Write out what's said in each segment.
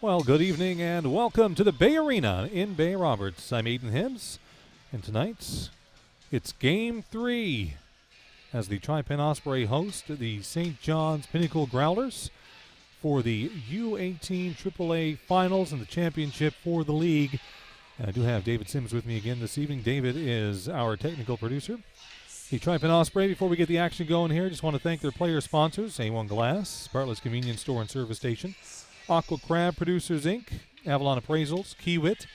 Well, good evening and welcome to the Bay Arena in Bay Roberts. I'm Aiden Hibbs, and tonight it's Game 3 as the Tripen Osprey host the St. John's Pinnacle Growlers for the U18 AAA Finals and the championship for the league. And I do have David Sims with me again this evening. David is our technical producer. The Tripen Osprey, before we get the action going here, just want to thank their player sponsors, A1 Glass, Bartlett's Convenience Store and Service Station, Aqua Crab Producers, Inc., Avalon Appraisals, Kiewit,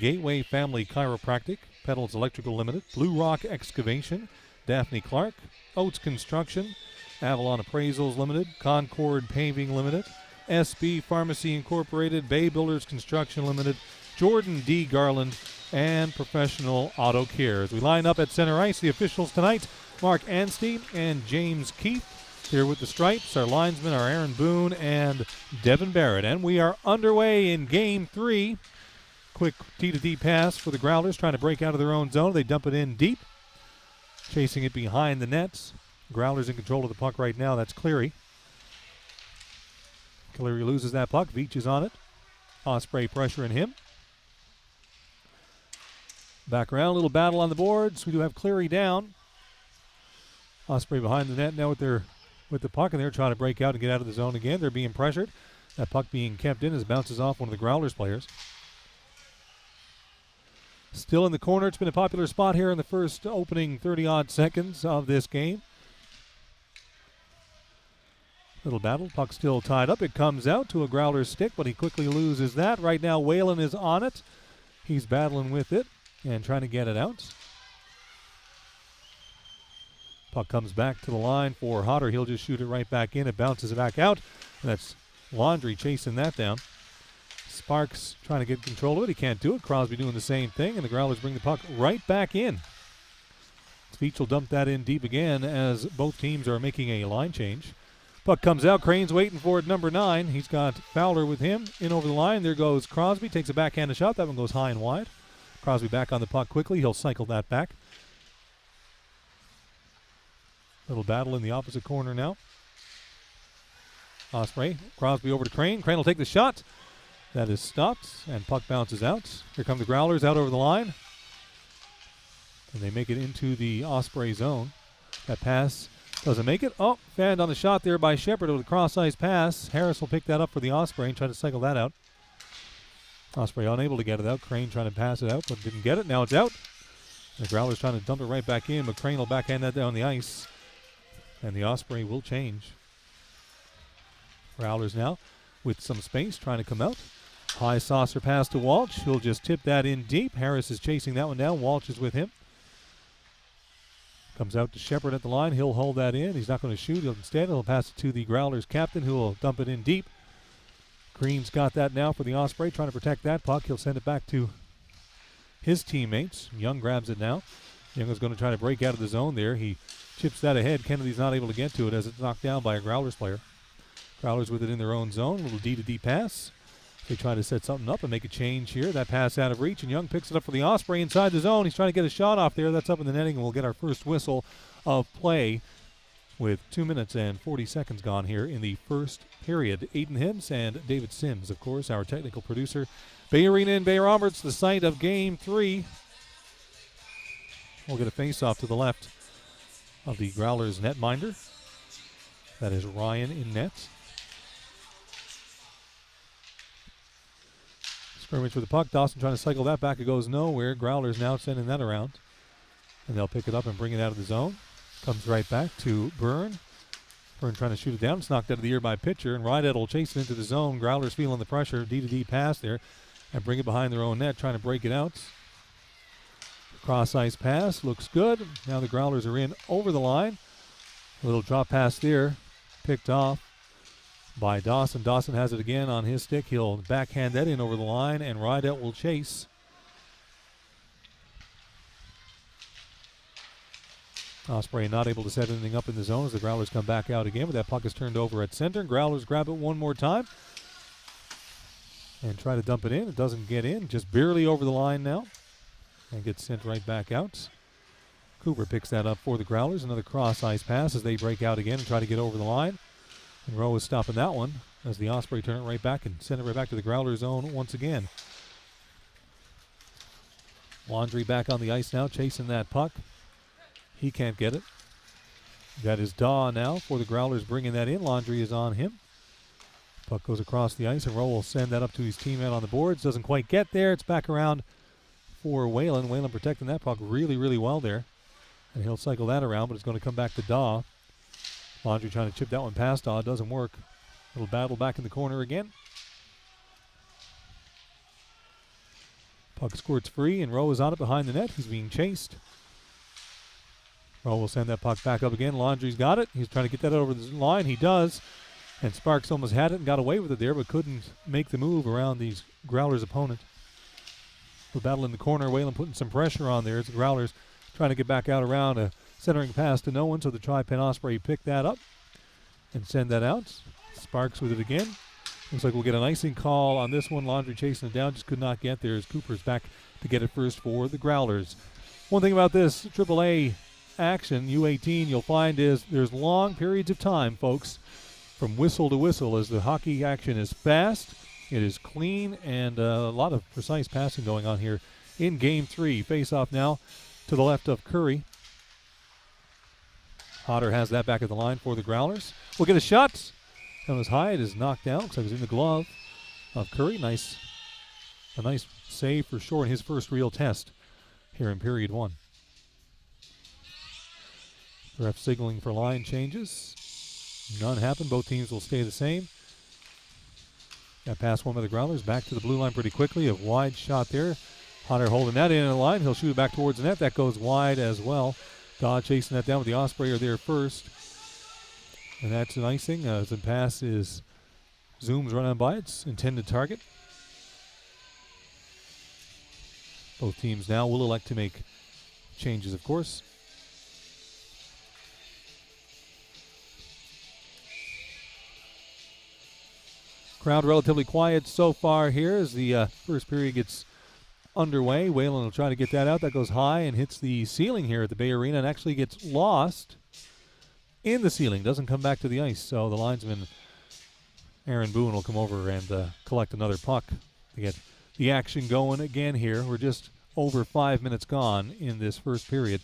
Gateway Family Chiropractic, Pedals Electrical Limited, Blue Rock Excavation, Daphne Clark, Oates Construction, Avalon Appraisals Limited, Concord Paving Limited, SB Pharmacy Incorporated, Bay Builders Construction Limited, Jordan D. Garland, and Professional Auto Care. As we line up at center ice, the officials tonight, Mark Anstey and James Keith. Here with the Stripes, our linesmen are Aaron Boone and Devin Barrett. And we are underway in Game 3. Quick D-to-D pass for the Growlers, trying to break out of their own zone. They dump it in deep, chasing it behind the nets. Growlers in control of the puck right now. That's Cleary. Cleary loses that puck. Veach is on it. Osprey pressuring him. Back around, a little battle on the boards. We do have Cleary down. Osprey behind the net now with the puck, and they're trying to break out and get out of the zone again. They're being pressured. That puck being kept in as it bounces off one of the Growlers players. Still in the corner. It's been a popular spot here in the first opening 30-odd seconds of this game. Little battle. Puck still tied up. It comes out to a Growler's stick, but he quickly loses that. Right now, Whalen is on it. He's battling with it and trying to get it out. Puck comes back to the line for Hodder. He'll just shoot it right back in. It bounces it back out. And that's Laundry chasing that down. Sparks trying to get control of it. He can't do it. Crosby doing the same thing, and the Growlers bring the puck right back in. Veach will dump that in deep again as both teams are making a line change. Puck comes out. Crane's waiting for it, number 9. He's got Fowler with him. In over the line. There goes Crosby. Takes a backhanded shot. That one goes high and wide. Crosby back on the puck quickly. He'll cycle that back. Little battle in the opposite corner now. Osprey, Crosby over to Crane. Crane will take the shot. That is stopped, and puck bounces out. Here come the Growlers out over the line. And they make it into the Osprey zone. That pass doesn't make it. Oh, fanned on the shot there by Shepard with a cross-ice pass. Harris will pick that up for the Osprey and try to cycle that out. Osprey unable to get it out. Crane trying to pass it out, but didn't get it. Now it's out. The Growlers trying to dump it right back in, but Crane will backhand that down the ice. And the Osprey will change. Growlers now with some space trying to come out. High saucer pass to Walsh. He'll just tip that in deep. Harris is chasing that one down. Walsh is with him. Comes out to Shepard at the line. He'll hold that in. He's not going to shoot. Instead, he'll pass it to the Growlers captain, who will dump it in deep. Green's got that now for the Osprey, trying to protect that puck. He'll send it back to his teammates. Young grabs it now. Young is going to try to break out of the zone there. He chips that ahead. Kennedy's not able to get to it as it's knocked down by a Growlers player. Growlers with it in their own zone. A little D-to-D pass. They try to set something up and make a change here. That pass out of reach, and Young picks it up for the Osprey inside the zone. He's trying to get a shot off there. That's up in the netting, and we'll get our first whistle of play with 2 minutes and 40 seconds gone here in the first period. Aiden Hibbs and David Sims, of course, our technical producer. Bay Arena in Bay Roberts, the site of Game 3. We'll get a face-off to the left of the Growlers netminder. That is Ryan in net. Scrimmage with the puck. Dawson trying to cycle that back. It goes nowhere. Growlers now sending that around. And they'll pick it up and bring it out of the zone. Comes right back to Byrne. Byrne trying to shoot it down. It's knocked out of the air by pitcher. And Rydell will chase it into the zone. Growlers feeling the pressure. D-to-D pass there. And bring it behind their own net. Trying to break it out. Cross-ice pass. Looks good. Now the Growlers are in over the line. A little drop pass there. Picked off by Dawson. Dawson has it again on his stick. He'll backhand that in over the line, and Rydell will chase. Osprey not able to set anything up in the zone as the Growlers come back out again, but that puck is turned over at center. Growlers grab it one more time and try to dump it in. It doesn't get in, just barely over the line now, and gets sent right back out. Cooper picks that up for the Growlers. Another cross-ice pass as they break out again and try to get over the line. And Rowe is stopping that one as the Osprey turn it right back and send it right back to the Growler zone once again. Laundrie back on the ice now, chasing that puck. He can't get it. Got his Daw now for the Growlers bringing that in. Laundrie is on him. Puck goes across the ice, and Rowe will send that up to his teammate on the boards. Doesn't quite get there. It's back around for Whalen. Whalen protecting that puck really, really well there. And he'll cycle that around, but it's going to come back to Daw. Laundrie trying to chip that one past Daw. Doesn't work. Little battle back in the corner again. Puck squirts free, and Rowe is on it behind the net. He's being chased. Rowe will send that puck back up again. Laundrie's got it. He's trying to get that over the line. He does. And Sparks almost had it and got away with it there, but couldn't make the move around these Growlers' opponent. The battle in the corner. Whalen putting some pressure on there. It's the Growlers trying to get back out around a centering pass to no one, so the Tripen Osprey pick that up and send that out. Sparks with it again. Looks like we'll get an icing call on this one. Laundrie chasing it down, just could not get there as Cooper's back to get it first for the Growlers. One thing about this AAA action, U18, you'll find is there's long periods of time, folks, from whistle to whistle, as the hockey action is fast, it is clean, and a lot of precise passing going on here in Game 3. Face-off now to the left of Curry. Hodder has that back at the line for the Growlers. We'll get a shot. That was high. It is knocked down. Looks like it was in the glove of Curry. A nice save for sure in his first real test here in period 1. The ref signaling for line changes. None happen. Both teams will stay the same. That pass one by the Growlers back to the blue line pretty quickly. A wide shot there. Hodder holding that in the line. He'll shoot it back towards the net. That goes wide as well. Dodd chasing that down with the Osprey are there first. And that's an icing. As the pass is zooms right on by its intended target. Both teams now will elect to make changes, of course. Crowd relatively quiet so far here as the first period gets underway. Whalen will try to get that out. That goes high and hits the ceiling here at the Bay Arena and actually gets lost in the ceiling. Doesn't come back to the ice. So the linesman, Aaron Boone, will come over and collect another puck to get the action going again here. We're just over 5 minutes gone in this first period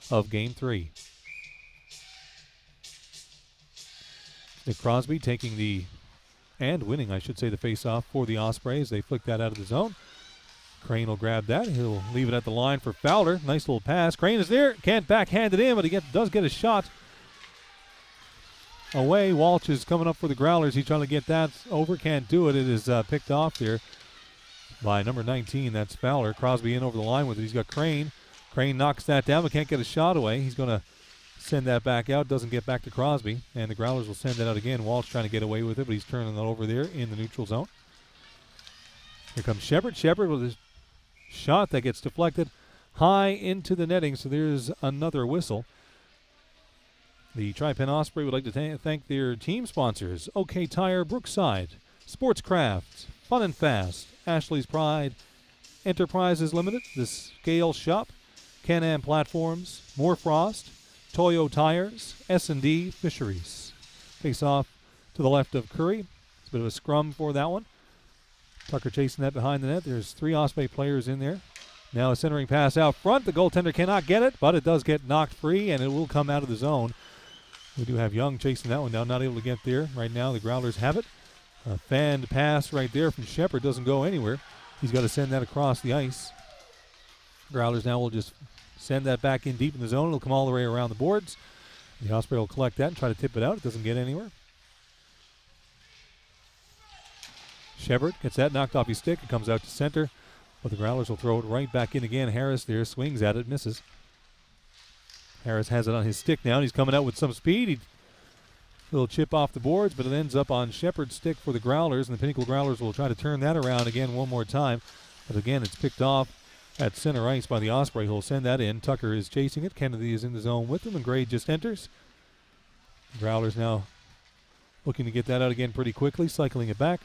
of Game 3. Nick Crosby taking the and winning, I should say, the face-off for the Ospreys. They flick that out of the zone. Crane will grab that. He'll leave it at the line for Fowler. Nice little pass. Crane is there. Can't backhand it in, but he does get a shot away. Walsh is coming up for the Growlers. He's trying to get that over. Can't do it. It is picked off there by number 19. That's Fowler. Crosby in over the line with it. He's got Crane. Crane knocks that down, but can't get a shot away. He's going to send that back out. Doesn't get back to Crosby. And the Growlers will send that out again. Walsh trying to get away with it, but he's turning that over there in the neutral zone. Here comes Shepard. Shepard with his shot that gets deflected high into the netting. So there's another whistle. The Tripen Osprey would like to thank their team sponsors: OK Tire, Brookside, Sportscraft, Fun and Fast, Ashley's Pride, Enterprises Limited, The Scale Shop, Can-Am Platforms, More Frost, Toyo Tires, S&D Fisheries. Face off to the left of Curry. It's a bit of a scrum for that one. Tucker chasing that behind the net. There's 3 Osprey players in there. Now a centering pass out front. The goaltender cannot get it, but it does get knocked free, and it will come out of the zone. We do have Young chasing that one down, not able to get there. Right now the Growlers have it. A fanned pass right there from Shepard doesn't go anywhere. He's got to send that across the ice. Growlers now will just send that back in deep in the zone. It'll come all the way around the boards. The Osprey will collect that and try to tip it out. It doesn't get anywhere. Shepard gets that knocked off his stick. It comes out to center, but the Growlers will throw it right back in again. Harris there swings at it, misses. Harris has it on his stick now, and he's coming out with some speed. Little chip off the boards, but it ends up on Shepard's stick for the Growlers, and the Pinnacle Growlers will try to turn that around again one more time. But again, it's picked off at center ice by the Osprey, who'll send that in. Tucker is chasing it. Kennedy is in the zone with him, and Gray just enters. The Growlers now looking to get that out again pretty quickly, cycling it back.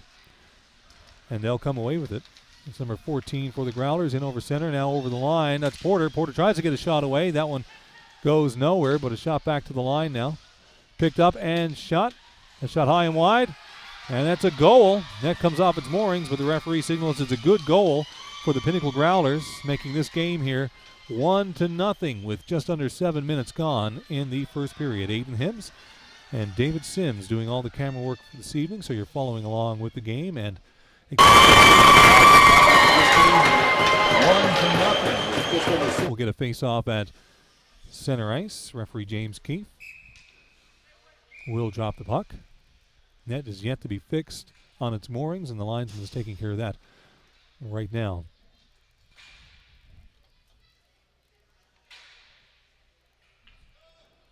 And they'll come away with it. It's number 14 for the Growlers, in over center, now over the line. That's Porter. Porter tries to get a shot away. That one goes nowhere, but a shot back to the line now. Picked up and shot. A shot high and wide, and that's a goal. Net comes off its moorings, but the referee signals it's a good goal for the Pinnacle Growlers, making this game here 1-0 with just under 7 minutes gone in the first period. Aiden Hibbs and David Sims doing all the camera work for this evening, so you're following along with the game. And 1-0. We'll get a face-off at center ice. Referee James Keefe will drop the puck. Net is yet to be fixed on its moorings, and the linesman is taking care of that right now.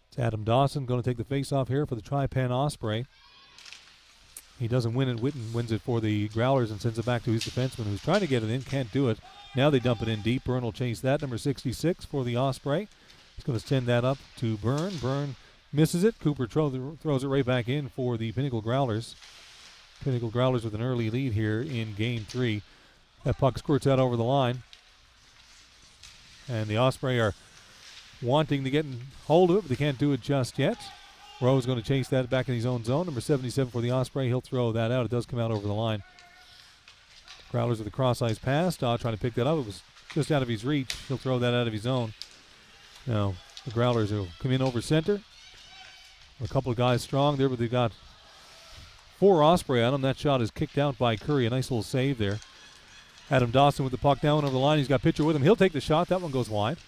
It's Adam Dawson going to take the face-off here for the Tripen Osprey. He doesn't win it. Witten wins it for the Growlers and sends it back to his defenseman, who's trying to get it in, can't do it. Now they dump it in deep. Byrne will chase that, number 66 for the Osprey. He's going to send that up to Byrne. Byrne misses it. Cooper throws it right back in for the Pinnacle Growlers. Pinnacle Growlers with an early lead here in Game 3. That puck squirts out over the line. And the Osprey are wanting to get hold of it, but they can't do it just yet. Rowe's going to chase that back in his own zone. Number 77 for the Osprey. He'll throw that out. It does come out over the line. Growlers with a cross-ice pass. Trying to pick that up. It was just out of his reach. He'll throw that out of his own. Now, the Growlers will come in over center. A couple of guys strong there, but they've got 4 Osprey on them. That shot is kicked out by Curry. A nice little save there. Adam Dawson with the puck down over the line. He's got Pitcher with him. He'll take the shot. That one goes wide.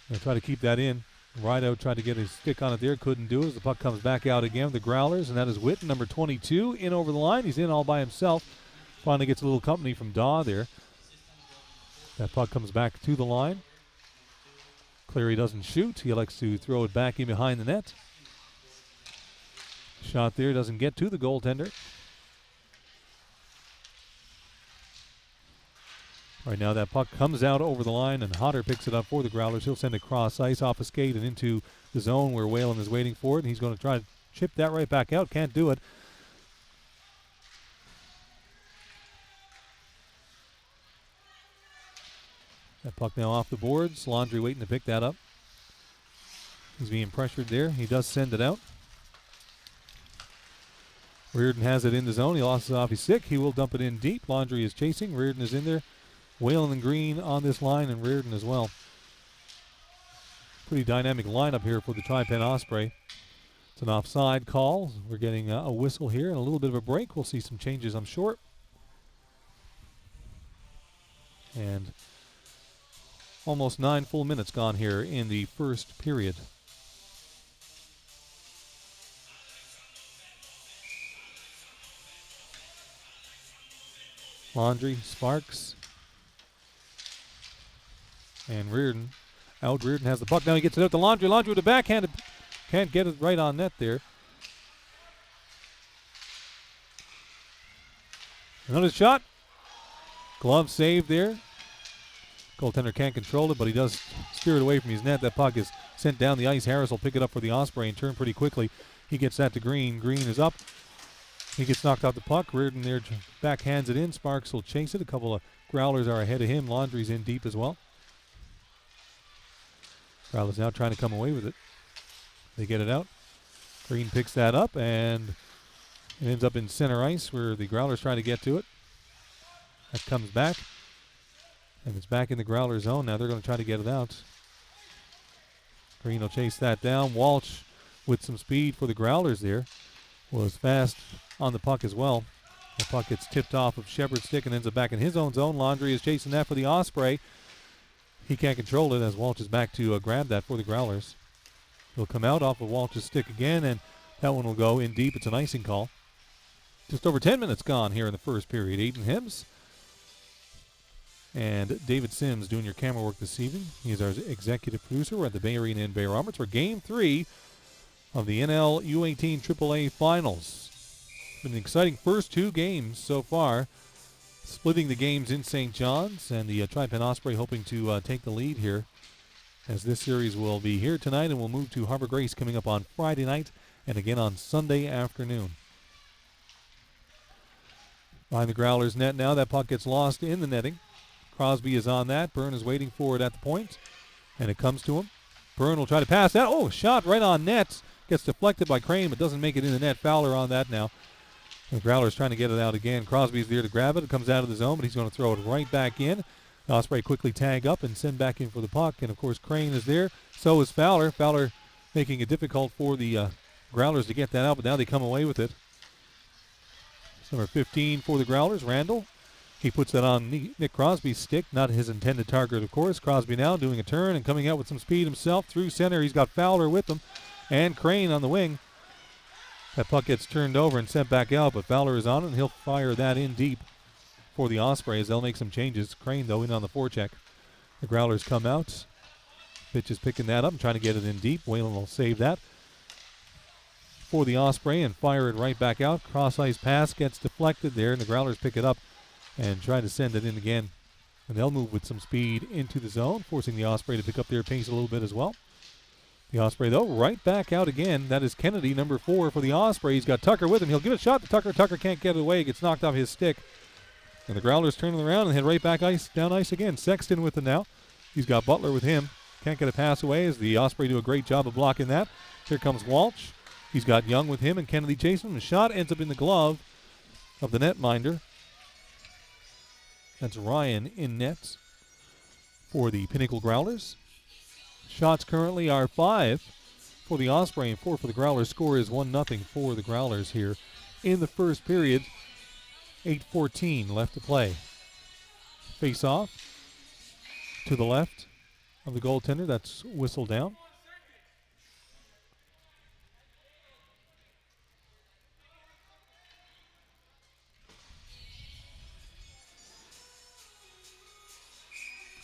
They'll try to keep that in. Rideout tried to get his stick on it there. Couldn't do it as the puck comes back out again. The Growlers, and that is Witten, number 22, in over the line. He's in all by himself. Finally gets a little company from Daw there. That puck comes back to the line. Cleary doesn't shoot. He likes to throw it back in behind the net. Shot there doesn't get to the goaltender. Right now that puck comes out over the line, and Hodder picks it up for the Growlers. He'll send it across ice off a skate and into the zone where Whalen is waiting for it. And he's going to try to chip that right back out. Can't do it. That puck now off the boards. Laundry waiting to pick that up. He's being pressured there. He does send it out. Reardon has it in the zone. He lost it off his stick. He will dump it in deep. Laundry is chasing. Reardon is in there. Whalen and Green on this line, and Reardon as well. Pretty dynamic lineup here for the Tripen Osprey. It's an offside call. We're getting a whistle here and a little bit of a break. We'll see some changes, I'm sure. And almost 9 full minutes gone here in the first period. Laundry, Sparks, and Reardon. Out, Reardon has the puck. Now he gets it out to Laundry. Laundry with a backhand. Can't get it right on net there. Another shot. Glove save there. Goaltender can't control it, but he does steer it away from his net. That puck is sent down the ice. Harris will pick it up for the Osprey and turn pretty quickly. He gets that to Green. Green is up. He gets knocked out the puck. Reardon there backhands it in. Sparks will chase it. A couple of Growlers are ahead of him. Laundry's in deep as well. Growlers now trying to come away with it. They get it out. Green picks that up, and it ends up in center ice where the Growlers try to get to it. That comes back, and it's back in the Growler zone. Now they're going to try to get it out. Green will chase that down. Walsh with some speed for the Growlers there. Was fast on the puck as well. The puck gets tipped off of Shepard's stick and ends up back in his own zone. Laundry is chasing that for the Osprey. He can't control it as Walsh is back to grab that for the Growlers. He'll come out off of Walsh's stick again, and that one will go in deep. It's an icing call. Just over 10 minutes gone here in the first period. Aiden Hibbs and David Sims doing your camera work this evening. He is our executive producer. We're at the Bay Arena in Bay Roberts for Game 3 of the NL U18 AAA Finals. Been an exciting first 2 games so far. Splitting the games in St. John's, and the Tripen Osprey hoping to take the lead here, as this series will be here tonight, and we'll move to Harbor Grace coming up on Friday night and again on Sunday afternoon. Behind the Growlers net now, that puck gets lost in the netting. Crosby is on that. Byrne is waiting for it at the point, and it comes to him. Byrne will try to pass that. Oh, shot right on net. Gets deflected by Crane, but doesn't make it in the net. Fowler on that now. The Growlers trying to get it out again. Crosby's there to grab it. It comes out of the zone, but he's going to throw it right back in. Osprey quickly tag up and send back in for the puck. And, of course, Crane is there. So is Fowler. Fowler making it difficult for the Growlers to get that out, but now they come away with it. It's number 15 for the Growlers, Randall. He puts that on Nick Crosby's stick, not his intended target, of course. Crosby now doing a turn and coming out with some speed himself through center. He's got Fowler with him and Crane on the wing. That puck gets turned over and sent back out, but Fowler is on it, and he'll fire that in deep for the Ospreys. They'll make some changes. Crane, though, in on the forecheck. The Growlers come out. Pitch is picking that up and trying to get it in deep. Whalen will save that for the Osprey and fire it right back out. Cross-ice pass gets deflected there, and the Growlers pick it up and try to send it in again. And they'll move with some speed into the zone, forcing the Osprey to pick up their pace a little bit as well. The Osprey, though, right back out again. That is Kennedy, number 4 for the Osprey. He's got Tucker with him. He'll give a shot to Tucker. Tucker can't get it away. He gets knocked off his stick. And the Growlers turning around and head right back down ice again. Sexton with it now. He's got Butler with him. Can't get a pass away as the Osprey do a great job of blocking that. Here comes Walsh. He's got Young with him and Kennedy chasing him. The shot ends up in the glove of the netminder. That's Ryan in net for the Pinnacle Growlers. Shots currently are 5 for the Osprey and 4 for the Growlers. Score is 1-0 for the Growlers here in the first period. 8:14 left to play. Face off to the left of the goaltender. That's whistled down.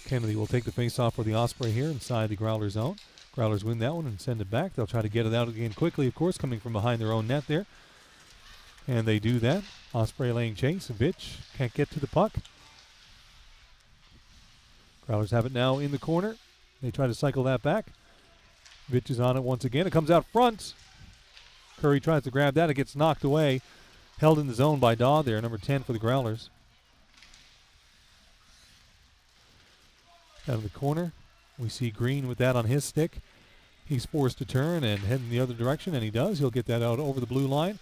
Kennedy will take the face-off for the Osprey here inside the Growler zone. Growlers win that one and send it back. They'll try to get it out again quickly, of course, coming from behind their own net there. And they do that. Osprey laying chase. Vitch can't get to the puck. Growlers have it now in the corner. They try to cycle that back. Vitch is on it once again. It comes out front. Curry tries to grab that. It gets knocked away. Held in the zone by Daw there, number 10 for the Growlers. Out of the corner, we see Green with that on his stick. He's forced to turn and head in the other direction, and he does. He'll get that out over the blue line.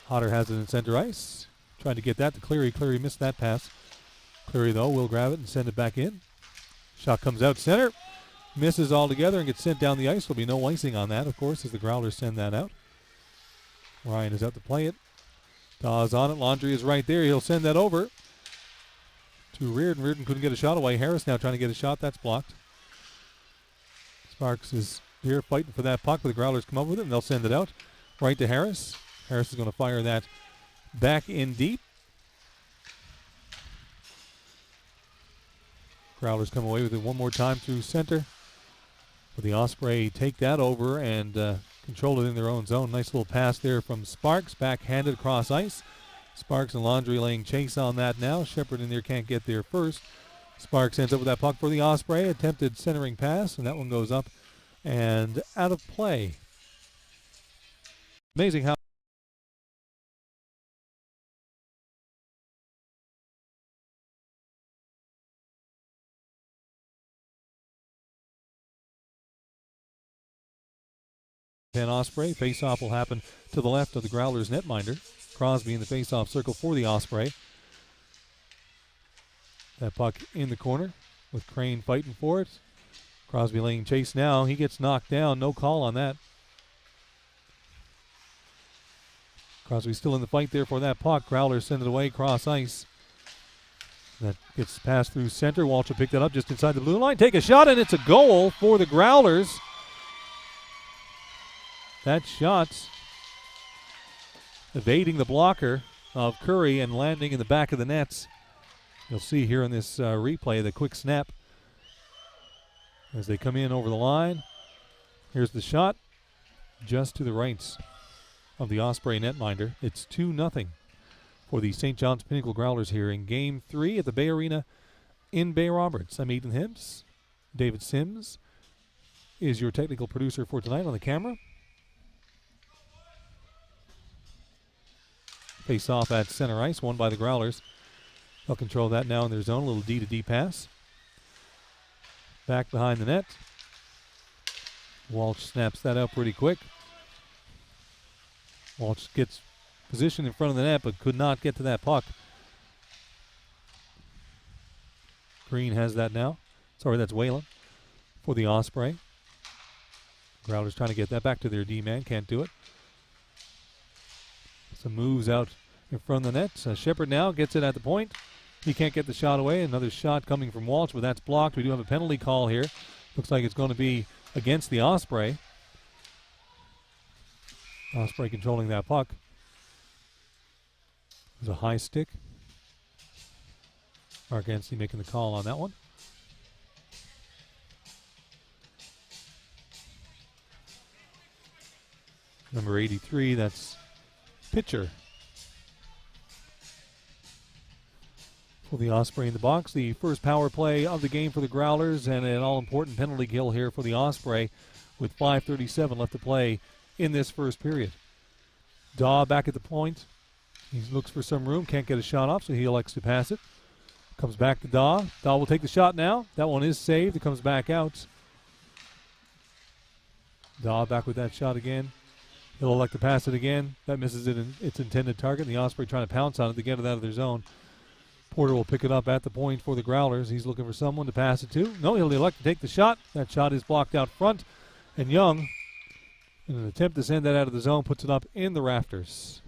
Hodder has it in center ice. Trying to get that to Cleary. Cleary missed that pass. Cleary, though, will grab it and send it back in. Shot comes out center. Misses altogether and gets sent down the ice. There'll be no icing on that, of course, as the Growlers send that out. Ryan is out to play it. Dawes on it. Laundry is right there. He'll send that over to Reardon. Reardon couldn't get a shot away. Harris now trying to get a shot. That's blocked. Sparks is here fighting for that puck, but the Growlers come up with it, and they'll send it out right to Harris. Harris is going to fire that back in deep. Growlers come away with it one more time through center. But the Osprey take that over and control it in their own zone. Nice little pass there from Sparks, backhanded across ice. Sparks and Laundry laying chase on that now. Shepard in there can't get there first. Sparks ends up with that puck for the Osprey. Attempted centering pass, and that one goes up and out of play. Amazing how Osprey. Face-off will happen to the left of the Growlers netminder. Crosby in the face-off circle for the Osprey. That puck in the corner with Crane fighting for it. Crosby laying chase now. He gets knocked down. No call on that. Crosby still in the fight there for that puck. Growlers send it away cross ice. That gets passed through center. Walsh will pick that up just inside the blue line. Take a shot, and it's a goal for the Growlers. That shot evading the blocker of Curry and landing in the back of the nets. You'll see here in this replay the quick snap as they come in over the line. Here's the shot just to the right of the Osprey netminder. It's 2-0 for the St. John's Pinnacle Growlers here in Game 3 at the Bay Arena in Bay Roberts. I'm Aiden Hibbs. David Sims is your technical producer for tonight on the camera. Face off at center ice, won by the Growlers. They'll control that now in their zone. A little D-to-D pass. Back behind the net. Walsh snaps that out pretty quick. Walsh gets positioned in front of the net but could not get to that puck. Green has that now. Sorry, that's Whalen for the Osprey. Growlers trying to get that back to their D-man. Can't do it. Some moves out in front of the net. Shepard now gets it at the point. He can't get the shot away. Another shot coming from Walsh, but that's blocked. We do have a penalty call here. Looks like it's going to be against the Osprey. Osprey controlling that puck. There's a high stick. Mark Anstey making the call on that one. Number 83, that's Pitcher. For the Osprey in the box, the first power play of the game for the Growlers, and an all-important penalty kill here for the Osprey with 5:37 left to play in this first period. Daw back at the point. He looks for some room, can't get a shot off, so he elects to pass it. Comes back to Daw. Daw will take the shot now. That one is saved. It comes back out. Daw back with that shot again. He'll elect to pass it again. That misses it in its intended target. The Osprey trying to pounce on it to get it out of their zone. Porter will pick it up at the point for the Growlers. He's looking for someone to pass it to. No, he'll elect to take the shot. That shot is blocked out front. And Young, in an attempt to send that out of the zone, puts it up in the rafters.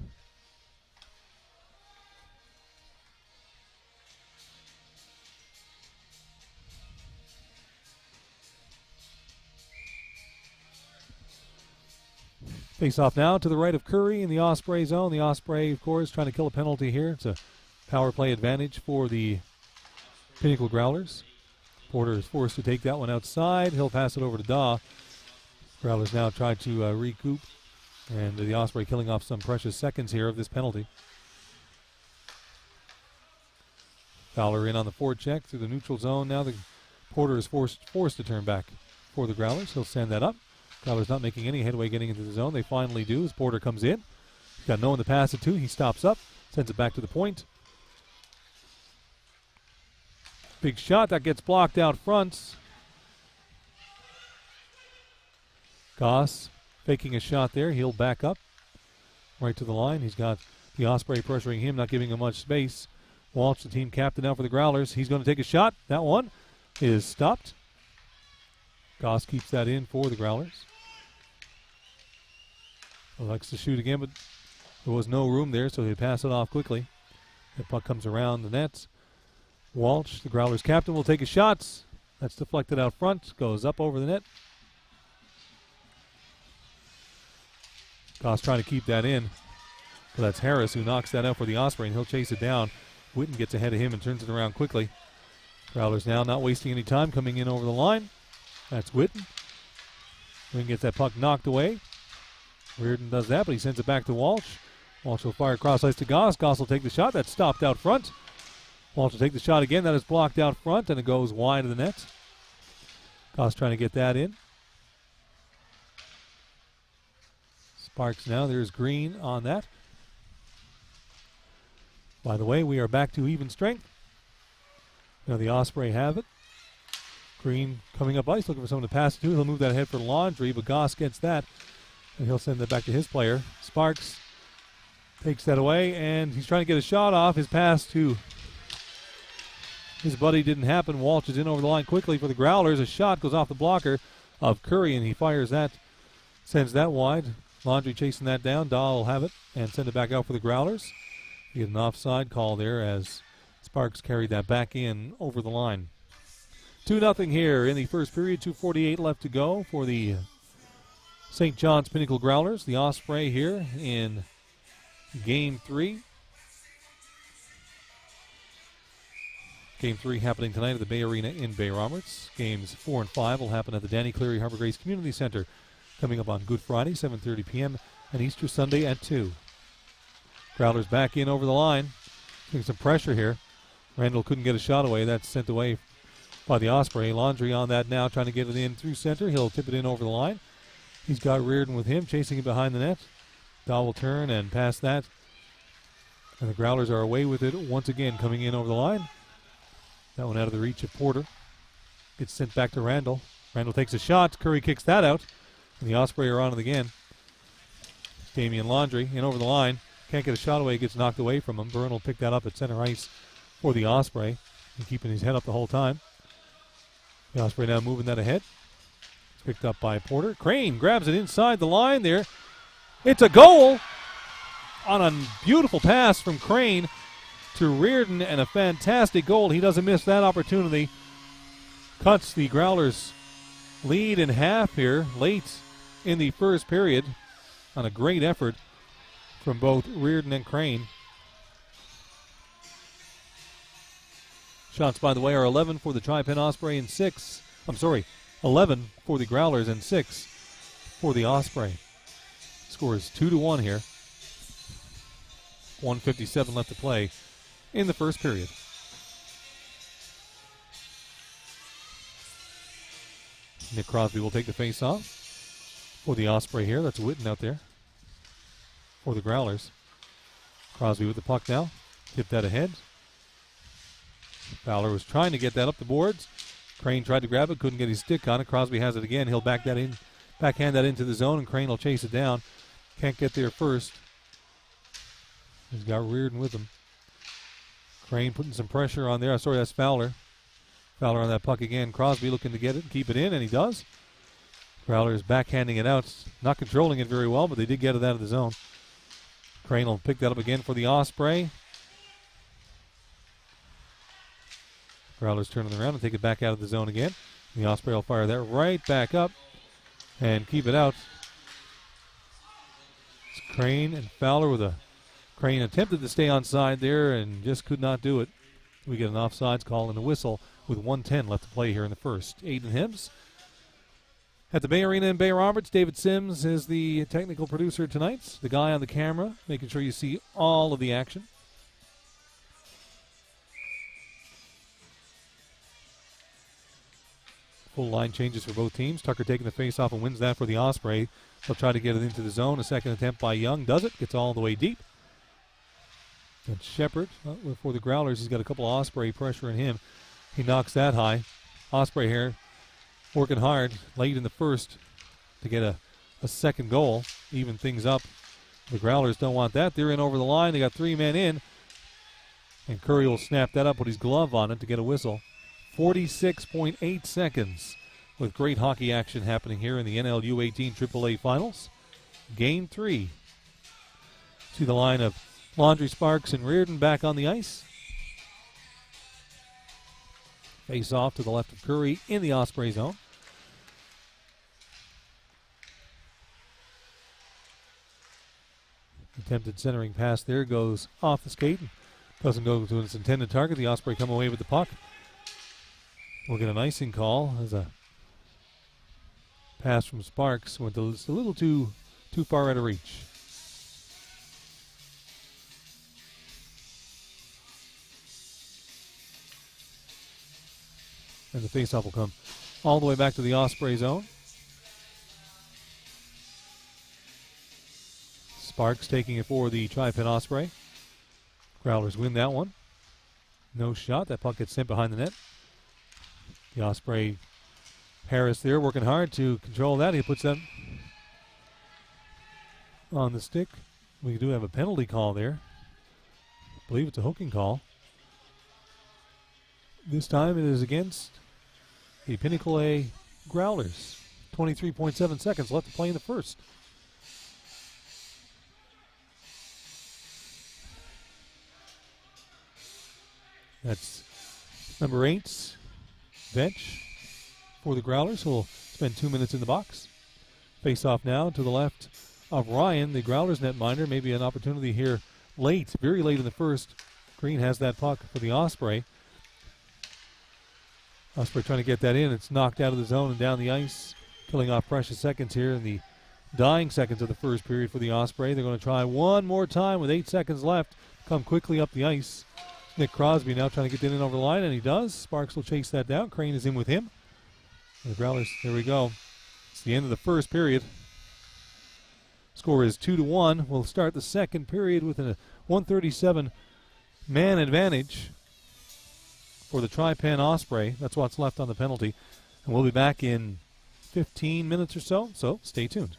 Face off now to the right of Curry in the Osprey zone. The Osprey, of course, trying to kill a penalty here. It's a power play advantage for the Pinnacle Growlers. Porter is forced to take that one outside. He'll pass it over to Daw. Growlers now try to recoup, and the Osprey killing off some precious seconds here of this penalty. Fowler in on the forecheck through the neutral zone. Now the Porter is forced to turn back for the Growlers. He'll send that up. Growlers not making any headway getting into the zone. They finally do as Porter comes in. He's got no one to pass it to. He stops up, sends it back to the point. Big shot that gets blocked out front. Goss faking a shot there. He'll back up right to the line. He's got the Osprey pressuring him, not giving him much space. Walsh, the team captain now for the Growlers. He's going to take a shot. That one is stopped. Goss keeps that in for the Growlers. Likes to shoot again, but there was no room there, so he'll pass it off quickly. The puck comes around the nets. Walsh, the Growlers captain, will take a shot. That's deflected out front, goes up over the net. Goss trying to keep that in. But that's Harris who knocks that out for the Osprey, and he'll chase it down. Witten gets ahead of him and turns it around quickly. Growlers now not wasting any time, coming in over the line. That's Witten. Witten gets that puck knocked away. Reardon does that, but he sends it back to Walsh. Walsh will fire cross ice to Goss. Goss will take the shot. That's stopped out front. Walsh will take the shot again. That is blocked out front, and it goes wide of the net. Goss trying to get that in. Sparks now. There's Green on that. By the way, we are back to even strength. Now the Osprey have it. Green coming up ice, looking for someone to pass it to. He'll move that ahead for Laundry, but Goss gets that, and he'll send that back to his player. Sparks takes that away, and he's trying to get a shot off. His pass to his buddy didn't happen. Walsh is in over the line quickly for the Growlers. A shot goes off the blocker of Curry, and he fires that, sends that wide. Laundry chasing that down. Dahl will have it and send it back out for the Growlers. You get an offside call there as Sparks carried that back in over the line. 2-0 here in the first period. 2:48 left to go for the St. John's Pinnacle Growlers. The Osprey here in Game 3. Game 3 happening tonight at the Bay Arena in Bay Roberts. Games 4 and 5 will happen at the Danny Cleary Harbor Grace Community Center coming up on Good Friday, 7:30 p.m. and Easter Sunday at 2. Growlers back in over the line. Getting some pressure here. Randall couldn't get a shot away. That's sent away by the Osprey. Laundry on that now, trying to get it in through center. He'll tip it in over the line. He's got Reardon with him, chasing it behind the net. Dahl will turn and pass that. And the Growlers are away with it once again, coming in over the line. That one out of the reach of Porter. Gets sent back to Randall. Randall takes a shot. Curry kicks that out. And the Osprey are on it again. Damian Laundrie in over the line. Can't get a shot away. Gets knocked away from him. Byrne will pick that up at center ice for the Osprey. And keeping his head up the whole time. The Osprey now moving that ahead. It's picked up by Porter. Crane grabs it inside the line there. It's a goal on a beautiful pass from Crane to Reardon, and a fantastic goal. He doesn't miss that opportunity. Cuts the Growlers' lead in half here late in the first period on a great effort from both Reardon and Crane. Shots, by the way, are 11 for the Tripen Osprey and 11 for the Growlers and 6 for the Osprey. Score is 2-1 here. 1:57 left to play in the first period. Nick Crosby will take the face-off for the Osprey here. That's Witten out there for the Growlers. Crosby with the puck now. Tip that ahead. Fowler was trying to get that up the boards. Crane tried to grab it, couldn't get his stick on it. Crosby has it again. He'll backhand that into the zone, and Crane will chase it down. Can't get there first. He's got Reardon with him. Crane putting some pressure on there. Sorry, that's Fowler. Fowler on that puck again. Crosby looking to get it and keep it in, and he does. Growlers backhanding it out. Not controlling it very well, but they did get it out of the zone. Crane will pick that up again for the Osprey. Growlers turning around and take it back out of the zone again. The Osprey will fire that right back up and keep it out. It's Crane and Fowler with a Crane attempted to stay onside there and just could not do it. We get an offsides call and a whistle with 1:10 left to play here in the first. Aiden Hibbs at the Bay Arena in Bay Roberts. David Sims is the technical producer tonight. The guy on the camera, making sure you see all of the action. Full line changes for both teams. Tucker taking the face off and wins that for the Osprey. They'll try to get it into the zone. A second attempt by Young does it. Gets all the way deep. And Shepard for the Growlers. He's got a couple of Osprey pressure in him. He knocks that high. Osprey here working hard late in the first to get a second goal. Even things up. The Growlers don't want that. They're in over the line. They got 3 men in. And Curry will snap that up with his glove on it to get a whistle. 46.8 seconds with great hockey action happening here in the NLU 18 AAA Finals. Game 3. To the line of Laundrie, Sparks, and Reardon back on the ice. Face off to the left of Curry in the Osprey zone. Attempted centering pass there goes off the skate. Doesn't go to its intended target. The Osprey come away with the puck. We'll get an icing call as a pass from Sparks went a little too far out of reach. And the faceoff will come all the way back to the Osprey zone. Sparks taking it for the Tripen Osprey. Growlers win that one. No shot. That puck gets sent behind the net. The Osprey, Harris there working hard to control that. He puts that on the stick. We do have a penalty call there. I believe it's a hooking call. This time it is against the Pinnacle Growlers. 23.7 seconds left to play in the first. That's number 8. Bench for the Growlers, who will spend 2 minutes in the box. Face off now to the left of Ryan, the Growlers netminder. Maybe an opportunity here late, very late in the first. Green has that puck for the Osprey. Osprey trying to get that in. It's knocked out of the zone and down the ice, killing off precious seconds here in the dying seconds of the first period for the Osprey. They're going to try one more time with 8 seconds left. Come quickly up the ice. Nick Crosby now trying to get that in over the line, and he does. Sparks will chase that down. Crane is in with him. And the Growlers, there we go. It's the end of the first period. Score is 2-1. We'll start the second period with a 137 man advantage for the Tripen Osprey. That's what's left on the penalty. And we'll be back in 15 minutes or so stay tuned.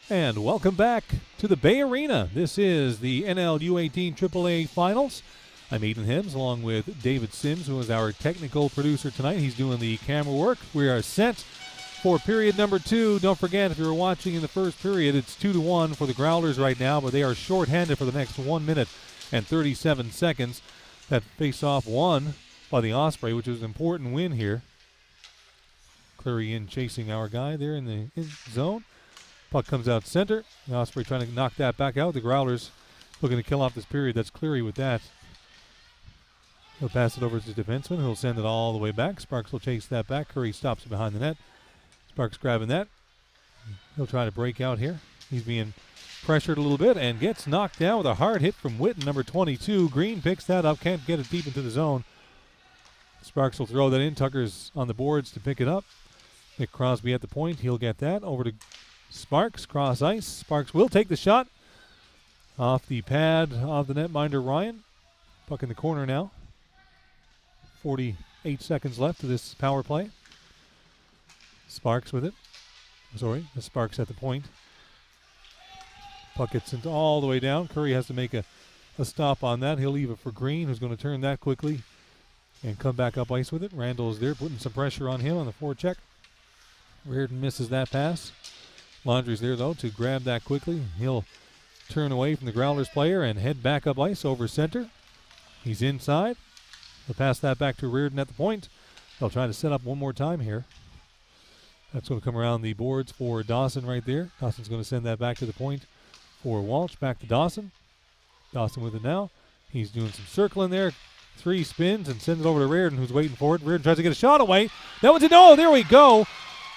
And welcome back to the Bay Arena. This is the NL U18 AAA Finals. I'm Aiden Hibbs along with David Sims, who is our technical producer tonight. He's doing the camera work. We are set for period number 2. Don't forget, if you were watching in the first period, it's 2-1 for the Growlers right now, but they are shorthanded for the next 1 minute and 37 seconds. That face-off won by the Osprey, which is an important win here. Clary in chasing our guy there in the zone. Puck comes out center. The Osprey trying to knock that back out. The Growlers looking to kill off this period. That's Cleary with that. He'll pass it over to the defenseman. He'll send it all the way back. Sparks will chase that back. Curry stops it behind the net. Sparks grabbing that. He'll try to break out here. He's being pressured a little bit and gets knocked down with a hard hit from Witten, number 22. Green picks that up. Can't get it deep into the zone. Sparks will throw that in. Tucker's on the boards to pick it up. Nick Crosby at the point. He'll get that. Over to Sparks, cross ice. Sparks will take the shot off the pad of the netminder Ryan. Puck in the corner now. 48 seconds left to this power play. Sparks with it. The Sparks at the point. Puck gets into all the way down. Curry has to make a stop on that. He'll leave it for Green, who's going to turn that quickly and come back up ice with it. Randall is there, putting some pressure on him on the forecheck. Reardon misses that pass. Laundry's there, though, to grab that quickly. He'll turn away from the Growlers player and head back up ice over center. He's inside. He'll pass that back to Reardon at the point. They'll try to set up one more time here. That's going to come around the boards for Dawson right there. Dawson's going to send that back to the point for Walsh. Back to Dawson. Dawson with it now. He's doing some circling there. 3 spins and sends it over to Reardon, who's waiting for it. Reardon tries to get a shot away. That one's there we go.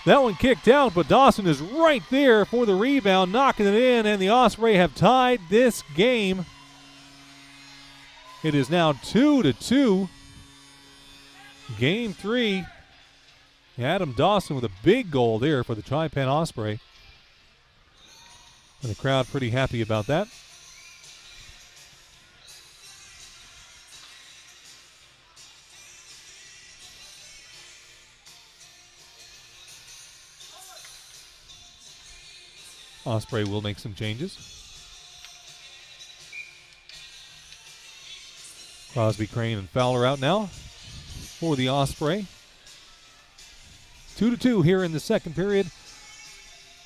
That one kicked out, but Dawson is right there for the rebound, knocking it in, and the Osprey have tied this game. It is now 2-2. Game 3. Adam Dawson with a big goal there for the Tripen Osprey. And the crowd pretty happy about that. Osprey will make some changes. Crosby, Crane, and Fowler out now for the Osprey. 2-2 here in the second period.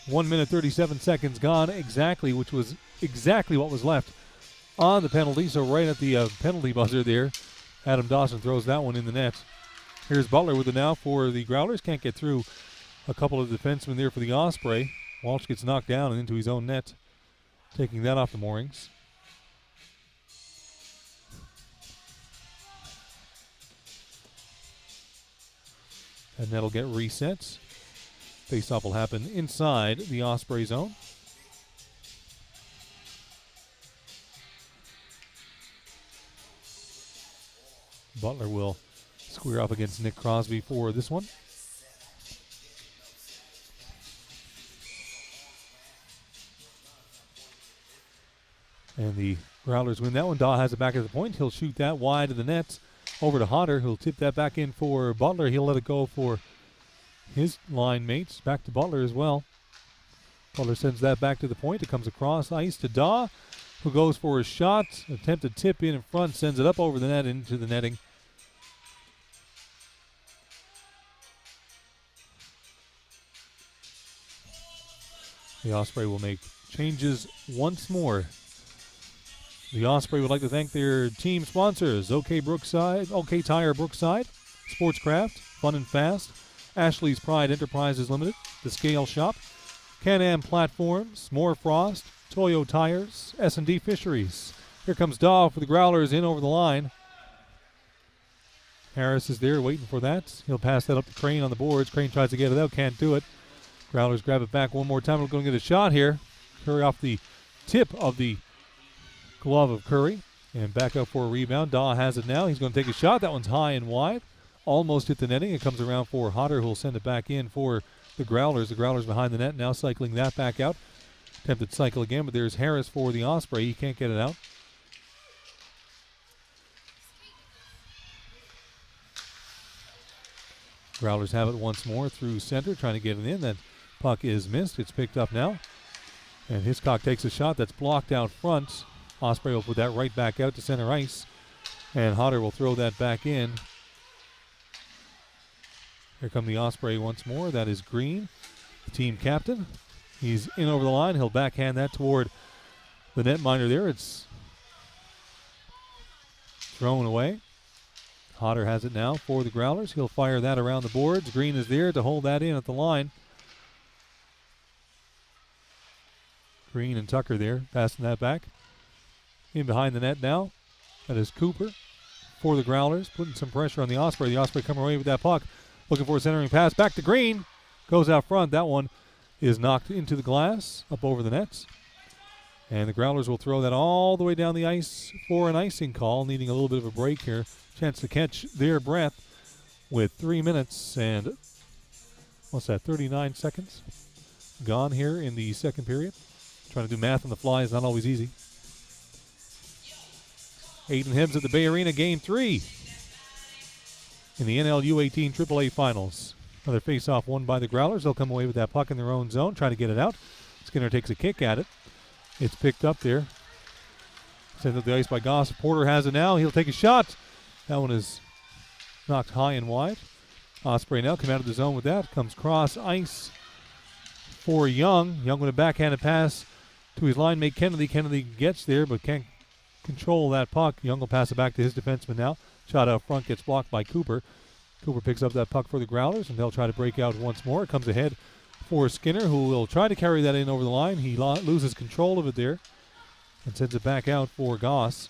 1 minute 37 seconds gone exactly, which was exactly what was left on the penalty. So right at the penalty buzzer there, Adam Dawson throws that one in the net. Here's Butler with it now for the Growlers. Can't get through a couple of defensemen there for the Osprey. Walsh gets knocked down and into his own net, taking that off the moorings. And that'll get reset. Face-off will happen inside the Osprey zone. Butler will square up against Nick Crosby for this one. And the Growlers win that one. Daw has it back at the point. He'll shoot that wide of the net over to Hodder, who'll tip that back in for Butler. He'll let it go for his line mates. Back to Butler as well. Butler sends that back to the point. It comes across ice to Daw, who goes for his shot. Attempted tip in front, sends it up over the net into the netting. The Osprey will make changes once more. The Osprey would like to thank their team sponsors, OK Tire Brookside, Sportscraft, Fun and Fast, Ashley's Pride Enterprises Limited, The Scale Shop, Can-Am Platforms, More Frost, Toyo Tires, S&D Fisheries. Here comes Daw for the Growlers in over the line. Harris is there waiting for that. He'll pass that up to Crane on the boards. Crane tries to get it out, can't do it. Growlers grab it back one more time. We're going to get a shot here. Curry off the tip of the glove of Curry and back up for a rebound. Daw has it now. He's going to take a shot. That one's high and wide. Almost hit the netting. It comes around for Hodder, who'll send it back in for the Growlers. The Growlers behind the net now cycling that back out. Attempted cycle again, but there's Harris for the Osprey. He can't get it out. Growlers have it once more through center, trying to get it in. That puck is missed. It's picked up now And Hiscock takes a shot that's blocked out front. Osprey will put that right back out to center ice. And Hodder will throw that back in. Here come the Osprey once more. That is Green, the team captain. He's in over the line. He'll backhand that toward the netminder there. It's thrown away. Hodder has it now for the Growlers. He'll fire that around the boards. Green is there to hold that in at the line. Green and Tucker there, passing that back. In behind the net now. That is Cooper for the Growlers, putting some pressure on the Osprey. The Osprey coming away with that puck. Looking for a centering pass. Back to Green. Goes out front. That one is knocked into the glass, up over the nets. And the Growlers will throw that all the way down the ice for an icing call, needing a little bit of a break here. Chance to catch their breath with 3 minutes and, 39 seconds gone here in the second period. Trying to do math on the fly is not always easy. Aiden Hibbs at the Bay Arena, Game 3 in the NL U18 AAA Finals. Another face-off won by the Growlers. They'll come away with that puck in their own zone, trying to get it out. Skinner takes a kick at it. It's picked up there. Sent up the ice by Goss. Porter has it now. He'll take a shot. That one is knocked high and wide. Osprey now come out of the zone with that. Comes cross ice for Young. Young with a backhanded pass to his line mate Kennedy. Kennedy gets there but can't control that puck. Young will pass it back to his defenseman now. Shot out front gets blocked by Cooper. Cooper picks up that puck for the Growlers, and they'll try to break out once more. It comes ahead for Skinner, who will try to carry that in over the line. He loses control of it there and sends it back out for Goss.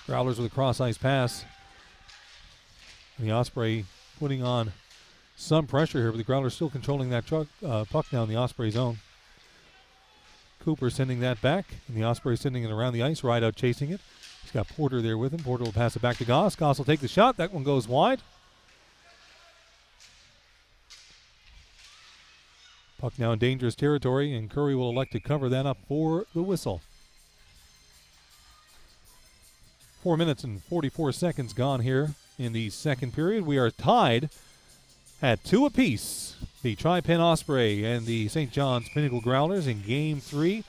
Growlers with a cross-ice pass. And the Osprey putting on some pressure here, but the Growlers still controlling that puck down the Osprey zone. Cooper sending that back, and the Osprey sending it around the ice, right out chasing it. He's got Porter there with him. Porter will pass it back to Goss. Goss will take the shot. That one goes wide. Puck now in dangerous territory, and Curry will elect to cover that up for the whistle. 4 minutes and 44 seconds gone here in the second period. We are tied at 2 apiece. The Tripen Osprey and the St. John's Pinnacle Growlers in Game 3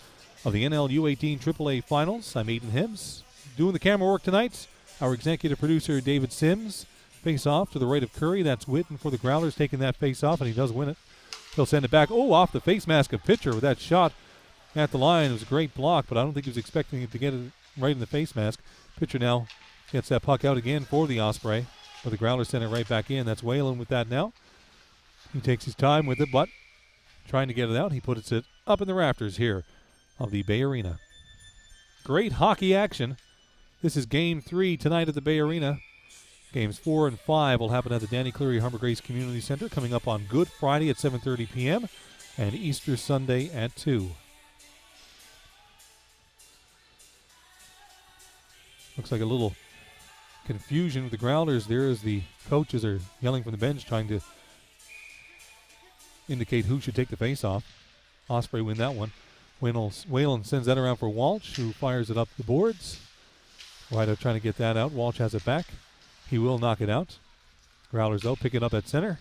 of the NL U18 AAA Finals. I'm Aiden Hibbs. Doing the camera work tonight, our executive producer, David Sims. Face off to the right of Curry. That's Witten for the Growlers taking that face off, and he does win it. He'll send it back. Oh, off the face mask of Pitcher with that shot at the line. It was a great block, but I don't think he was expecting it to get it right in the face mask. Pitcher now gets that puck out again for the Osprey, but the Growlers send it right back in. That's Whalen with that now. He takes his time with it, but trying to get it out, he puts it up in the rafters here of the Bay Arena. Great hockey action. This is Game 3 tonight at the Bay Arena. Games 4 and 5 will happen at the Danny Cleary Humber Grace Community Center coming up on Good Friday at 7:30 p.m. and Easter Sunday at 2. Looks like a little confusion with the Growlers there as the coaches are yelling from the bench trying to indicate who should take the face-off. Osprey win that one. Whalen sends that around for Walsh, who fires it up the boards. Whiteout trying to get that out. Walsh has it back. He will knock it out. Growlers, though, pick it up at center.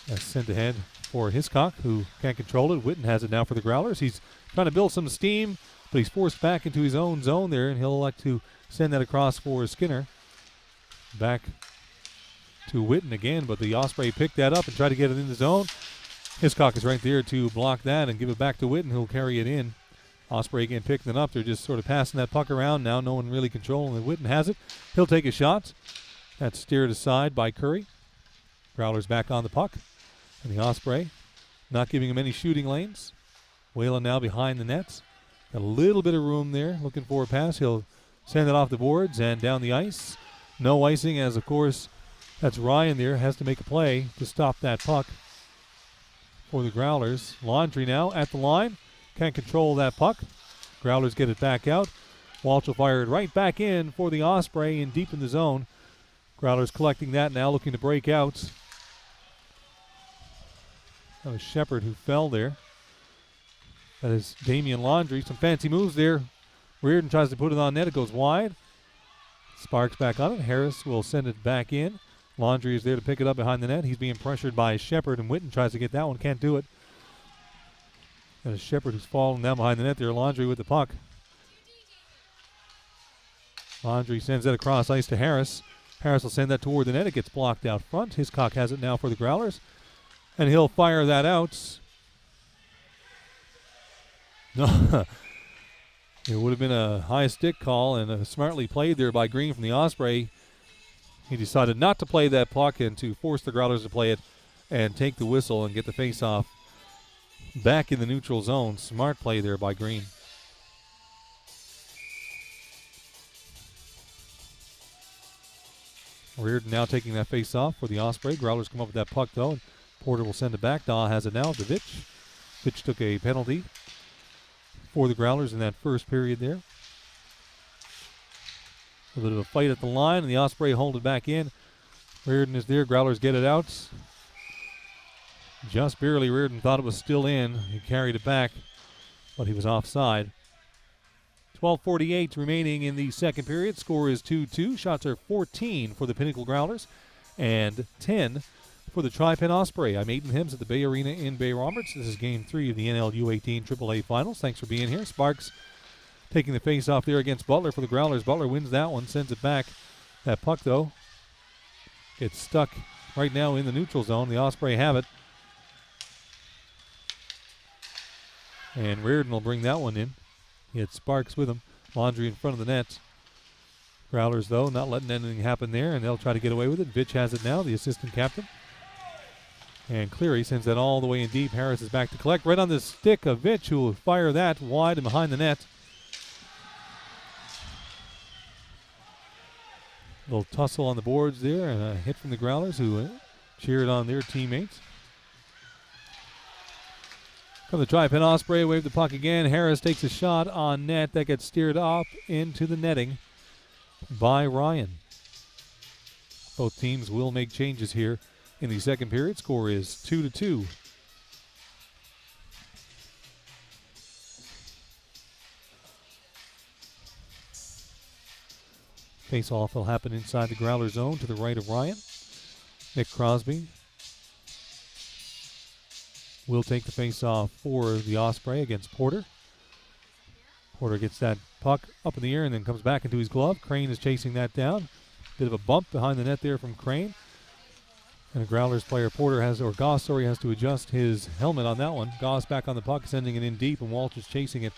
That's sent ahead for Hiscock, who can't control it. Witten has it now for the Growlers. He's trying to build some steam, but he's forced back into his own zone there, and he'll elect to send that across for Skinner. Back to Witten again, but the Osprey picked that up and tried to get it in the zone. Hiscock is right there to block that and give it back to Witten, who'll carry it in. Osprey again picking it up. They're just sort of passing that puck around now. No one really controlling it. Witten has it. He'll take a shot. That's steered aside by Curry. Growlers back on the puck. And the Osprey not giving him any shooting lanes. Whalen now behind the nets. Got a little bit of room there. Looking for a pass. He'll send it off the boards and down the ice. No icing as, of course, that's Ryan there. Has to make a play to stop that puck for the Growlers. Laundry now at the line. Can't control that puck. Growlers get it back out. Walsh will fire it right back in for the Osprey and deep in the zone. Growlers collecting that now, looking to break out. That was Shepard who fell there. That is Damian Laundry. Some fancy moves there. Reardon tries to put it on net. It goes wide. Sparks back on it. Harris will send it back in. Laundry is there to pick it up behind the net. He's being pressured by Shepard, and Witten tries to get that one. Can't do it. And a Shepard who's falling down behind the net there. Laundry with the puck. Laundry sends that across ice to Harris. Harris will send that toward the net. It gets blocked out front. Hiscock has it now for the Growlers. And he'll fire that out. No. It would have been a high stick call and smartly played there by Green from the Osprey. He decided not to play that puck and to force the Growlers to play it and take the whistle and get the face-off back in the neutral zone. Smart play there by Green. Reardon now taking that face-off for the Osprey. Growlers come up with that puck, though, and Porter will send it back. Daw has it now to Vitch. Vitch took a penalty for the Growlers in that first period there. A bit of a fight at the line, and the Osprey hold it back in. Reardon is there. Growlers get it out. Just barely. Reardon thought it was still in. He carried it back, but he was offside. 12:48 remaining in the second period. Score is 2-2. Shots are 14 for the Pinnacle Growlers and 10 for the Tripen Osprey. I'm Aiden Hibbs at the Bay Arena in Bay Roberts. This is Game 3 of the NL U18 AAA Finals. Thanks for being here. Sparks taking the face-off there against Butler for the Growlers. Butler wins that one, sends it back. That puck, though, gets stuck right now in the neutral zone. The Osprey have it. And Reardon will bring that one in. He had Sparks with him. Laundry in front of the net. Growlers, though, not letting anything happen there, and they'll try to get away with it. Vitch has it now, the assistant captain. And Cleary sends that all the way in deep. Harris is back to collect. Right on the stick of Vitch, who will fire that wide and behind the net. Little tussle on the boards there, and a hit from the Growlers, who cheered on their teammates. From the Tripen Osprey, wave the puck again. Harris takes a shot on net. That gets steered up into the netting by Ryan. Both teams will make changes here in the second period. Score is 2-2. Face-off will happen inside the Growler zone to the right of Ryan. Nick Crosby will take the face-off for the Osprey against Porter. Porter gets that puck up in the air and then comes back into his glove. Crane is chasing that down. Bit of a bump behind the net there from Crane. And a Growlers player, Goss has to adjust his helmet on that one. Goss back on the puck, sending it in deep, and Walsh is chasing it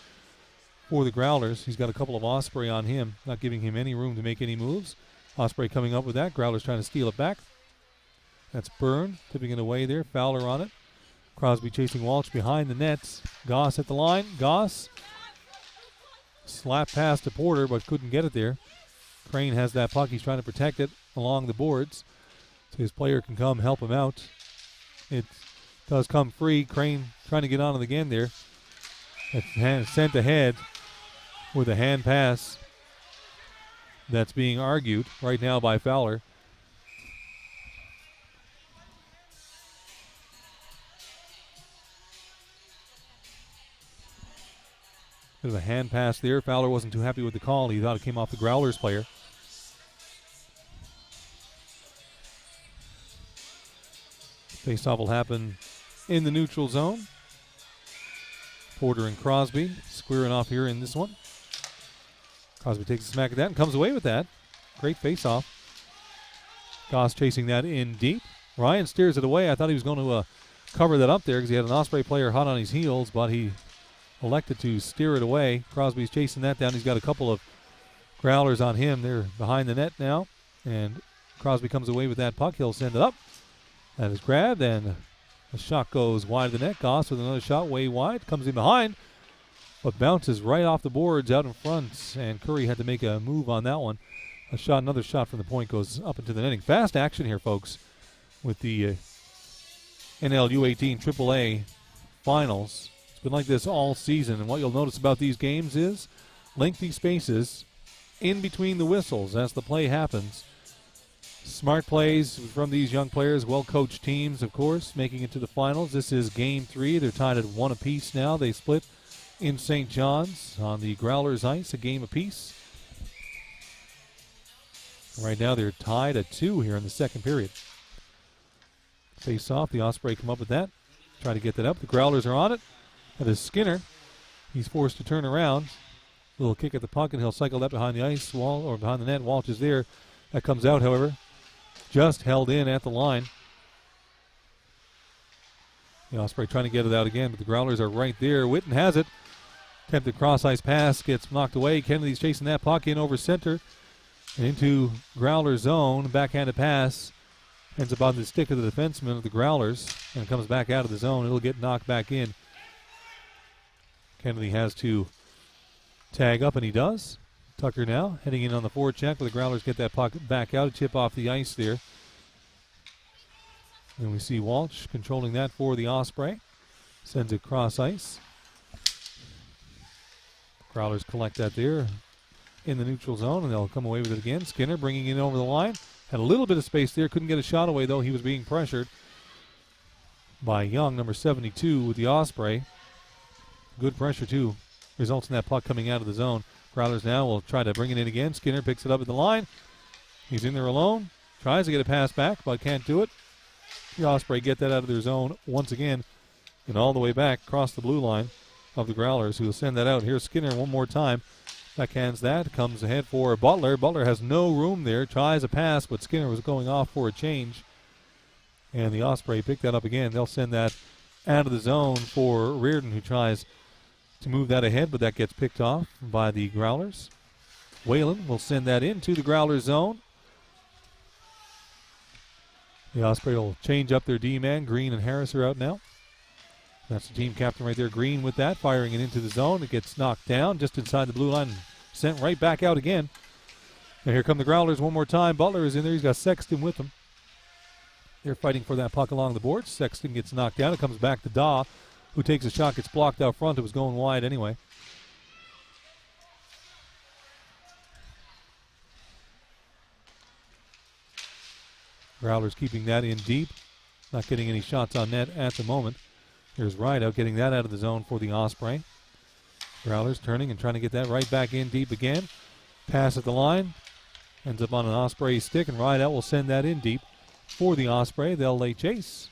for the Growlers. He's got a couple of Osprey on him, not giving him any room to make any moves. Osprey coming up with that. Growlers trying to steal it back. That's Byrne tipping it away there. Fowler on it. Crosby chasing Walsh behind the nets. Goss at the line. Goss slapped past to Porter, but couldn't get it there. Crane has that puck. He's trying to protect it along the boards so his player can come help him out. It does come free. Crane trying to get on it again there. It's sent ahead with a hand pass that's being argued right now by Fowler. Bit of a hand pass there. Fowler wasn't too happy with the call. He thought it came off the Growlers player. Face-off will happen in the neutral zone. Porter and Crosby squaring off here in this one. Crosby takes a smack at that and comes away with that. Great face-off. Goss chasing that in deep. Ryan steers it away. I thought he was going to cover that up there because he had an Osprey player hot on his heels, but he elected to steer it away. Crosby's chasing that down. He's got a couple of Growlers on him. They're behind the net now, and Crosby comes away with that puck. He'll send it up. That is grabbed, and the shot goes wide of the net. Goss with another shot way wide. Comes in behind, but bounces right off the boards out in front, and Curry had to make a move on that one. Another shot from the point goes up into the netting. Fast action here, folks, with the NL U18 AAA Finals. It's been like this all season, and what you'll notice about these games is lengthy spaces in between the whistles as the play happens. Smart plays from these young players, well-coached teams, of course, making it to the finals. This is Game 3. They're tied at 1 apiece now. They split in St. John's on the Growlers ice, a game apiece. Right now they're tied at 2 here in the second period. Face off, the Osprey come up with that. Try to get that up. The Growlers are on it. That is Skinner. He's forced to turn around. Little kick at the puck, and he'll cycle that behind the ice wall or behind the net. Walsh is there. That comes out, however. Just held in at the line. The Osprey trying to get it out again, but the Growlers are right there. Witten has it. Attempted cross-ice pass gets knocked away. Kennedy's chasing that puck in over center and into Growler zone. Backhanded pass ends up on the stick of the defenseman of the Growlers, and it comes back out of the zone. It'll get knocked back in. Kennedy has to tag up, and he does. Tucker now heading in on the forecheck, but the Growlers get that puck back out. A chip off the ice there. And we see Walsh controlling that for the Osprey. Sends it cross ice. Growlers collect that there in the neutral zone, and they'll come away with it again. Skinner bringing it over the line. Had a little bit of space there. Couldn't get a shot away, though. He was being pressured by Young, number 72, with the Osprey. Good pressure, too. Results in that puck coming out of the zone. Growlers now will try to bring it in again. Skinner picks it up at the line. He's in there alone. Tries to get a pass back, but can't do it. The Osprey get that out of their zone once again and all the way back across the blue line of the Growlers, who will send that out. Here's Skinner one more time. Backhands that. Comes ahead for Butler. Butler has no room there. Tries a pass, but Skinner was going off for a change. And the Osprey pick that up again. They'll send that out of the zone for Reardon, who tries to move that ahead, but that gets picked off by the Growlers. Whalen will send that into the Growlers zone. The Osprey will change up their D-man. Green and Harris are out now. That's the team captain right there, Green, with that, firing it into the zone. It gets knocked down just inside the blue line and sent right back out again. And here come the Growlers one more time. Butler is in there. He's got Sexton with him. They're fighting for that puck along the boards. Sexton gets knocked down. It comes back to Daw, who takes a shot, gets blocked out front. It was going wide anyway. Growlers keeping that in deep. Not getting any shots on net at the moment. Here's Rideout getting that out of the zone for the Osprey. Growlers turning and trying to get that right back in deep again. Pass at the line. Ends up on an Osprey stick, and Rideout will send that in deep for the Osprey. They'll lay chase.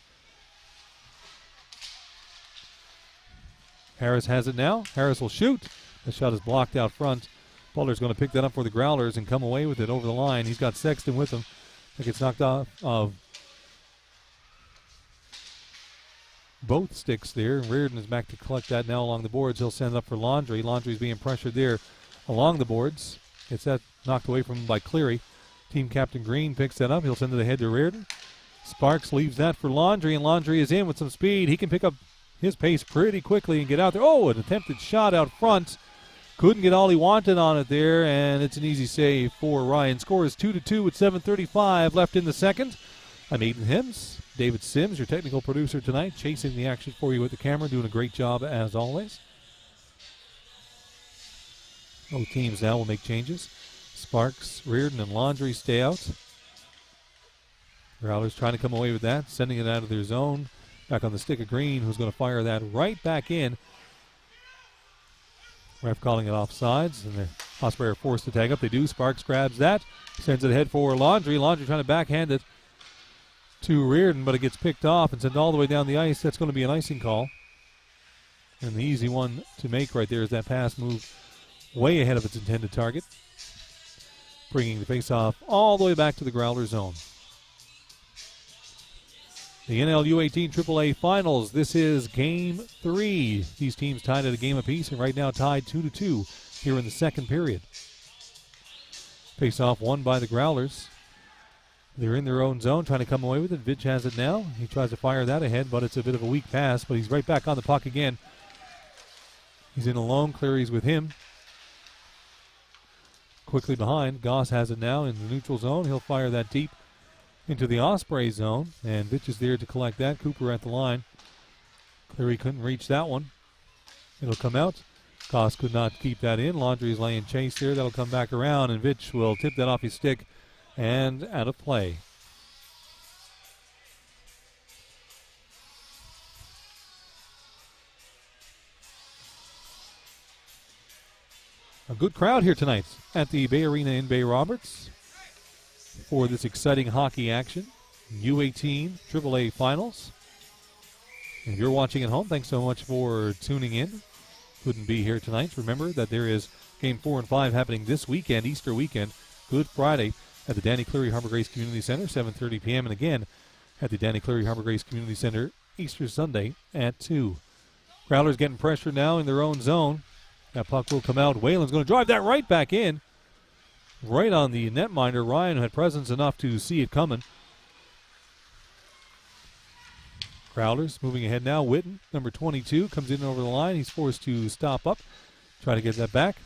Harris has it now. Harris will shoot. The shot is blocked out front. Butler's going to pick that up for the Growlers and come away with it over the line. He's got Sexton with him. It gets knocked off of both sticks there. Reardon is back to collect that now along the boards. He'll send it up for Laundry. Laundry's being pressured there along the boards. Gets that knocked away from him by Cleary. Team captain Green picks that up. He'll send it ahead to Reardon. Sparks leaves that for Laundry, and Laundry is in with some speed. He can pick up his pace pretty quickly and get out there. Oh, an attempted shot out front. Couldn't get all he wanted on it there, and it's an easy save for Ryan. Score is 2-2 with 7:35 left in the second. I'm Aiden Hibbs. David Sims, your technical producer tonight, chasing the action for you with the camera, doing a great job as always. Both teams now will make changes. Sparks, Reardon, and Laundry stay out. Growlers trying to come away with that, sending it out of their zone. Back on the stick of Green, who's going to fire that right back in. Ref calling it offsides, and the Osprey are forced to tag up. They do. Sparks grabs that, sends it ahead for Laundry. Laundry trying to backhand it to Reardon, but it gets picked off and sent all the way down the ice. That's going to be an icing call. And the easy one to make right there is that pass move way ahead of its intended target, bringing the face-off all the way back to the Growler zone. The NL U18 AAA Finals. This is Game 3. These teams tied at a game apiece, and right now tied 2-2 here in the second period. Face-off won by the Growlers. They're in their own zone, trying to come away with it. Vidge has it now. He tries to fire that ahead, but it's a bit of a weak pass, but he's right back on the puck again. He's in alone. Cleary's with him. Quickly behind. Goss has it now in the neutral zone. He'll fire that deep into the Osprey zone, and Vitch is there to collect that. Cooper at the line. Cleary couldn't reach that one. It'll come out. Goss could not keep that in. Laundry's laying chase there. That'll come back around, and Vitch will tip that off his stick and out of play. A good crowd here tonight at the Bay Arena in Bay Roberts for this exciting hockey action. U18 AAA Finals. If you're watching at home, thanks so much for tuning in. Couldn't be here tonight. Remember that there is Game 4 and 5 happening this weekend, Easter weekend, Good Friday, at the Danny Cleary Harbor Grace Community Center, 7:30 p.m. And again at the Danny Cleary Harbor Grace Community Center, Easter Sunday at 2. Growlers getting pressure now in their own zone. That puck will come out. Whalen's going to drive that right back in. Right on the netminder. Ryan had presence enough to see it coming. Growlers moving ahead now. Witten, number 22, comes in over the line. He's forced to stop up. Try to get that back.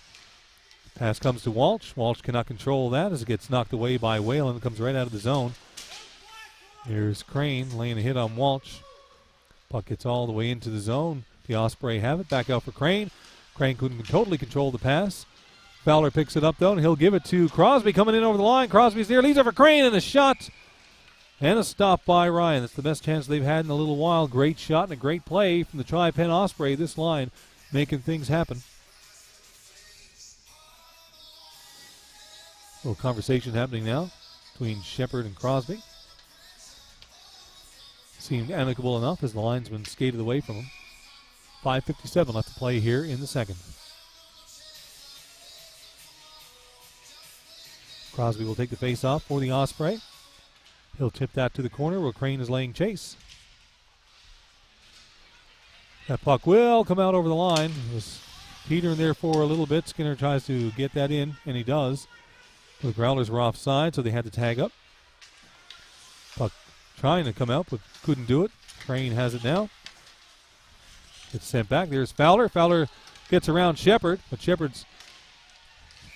Pass comes to Walsh. Walsh cannot control that as it gets knocked away by Whalen. It comes right out of the zone. Here's Crane laying a hit on Walsh. Puck gets all the way into the zone. The Osprey have it. Back out for Crane. Crane couldn't totally control the pass. Fowler picks it up, though, and he'll give it to Crosby coming in over the line. Crosby's there. Leads over Crane, and a shot. And a stop by Ryan. That's the best chance they've had in a little while. Great shot and a great play from the Tripen Osprey. This line making things happen. A little conversation happening now between Shepard and Crosby. Seemed amicable enough as the linesman skated away from him. 5:57 left to play here in the second. Crosby will take the face-off for the Osprey. He'll tip that to the corner where Crane is laying chase. That puck will come out over the line. It was teetering there for a little bit. Skinner tries to get that in, and he does. The Growlers were offside, so they had to tag up. Puck trying to come out, but couldn't do it. Crane has it now. It's sent back. There's Fowler. Fowler gets around Shepard, but Shepard's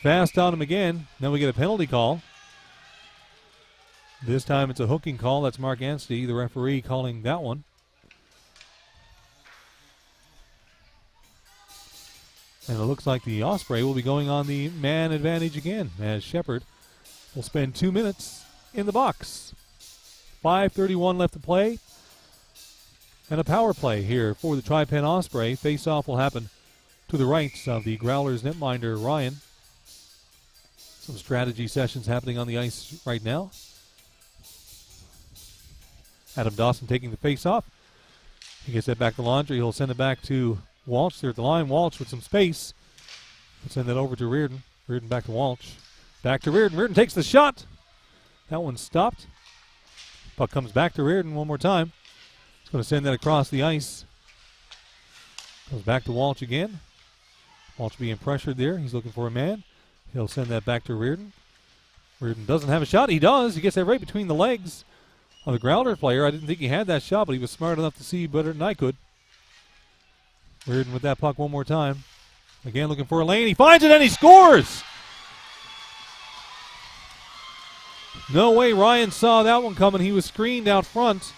fast on him again. Then we get a penalty call. This time it's a hooking call. That's Mark Anstey, the referee, calling that one. And it looks like the Osprey will be going on the man advantage again, as Shepard will spend 2 minutes in the box. 5:31 left to play. And a power play here for the Tripen Osprey. Face-off will happen to the right of the Growlers netminder, Ryan. Some strategy sessions happening on the ice right now. Adam Dawson taking the face-off. He gets that back to Laundry. He'll send it back to Walsh there at the line. Walsh with some space. He'll send that over to Reardon. Reardon back to Walsh. Back to Reardon. Reardon takes the shot. That one stopped. Puck comes back to Reardon one more time. He's going to send that across the ice. Goes back to Walsh again. Walsh being pressured there. He's looking for a man. He'll send that back to Reardon. Reardon doesn't have a shot. He does. He gets that right between the legs of the Growler player. I didn't think he had that shot, but he was smart enough to see better than I could. Reardon with that puck one more time. Again looking for a lane. He finds it and he scores! No way Ryan saw that one coming. He was screened out front.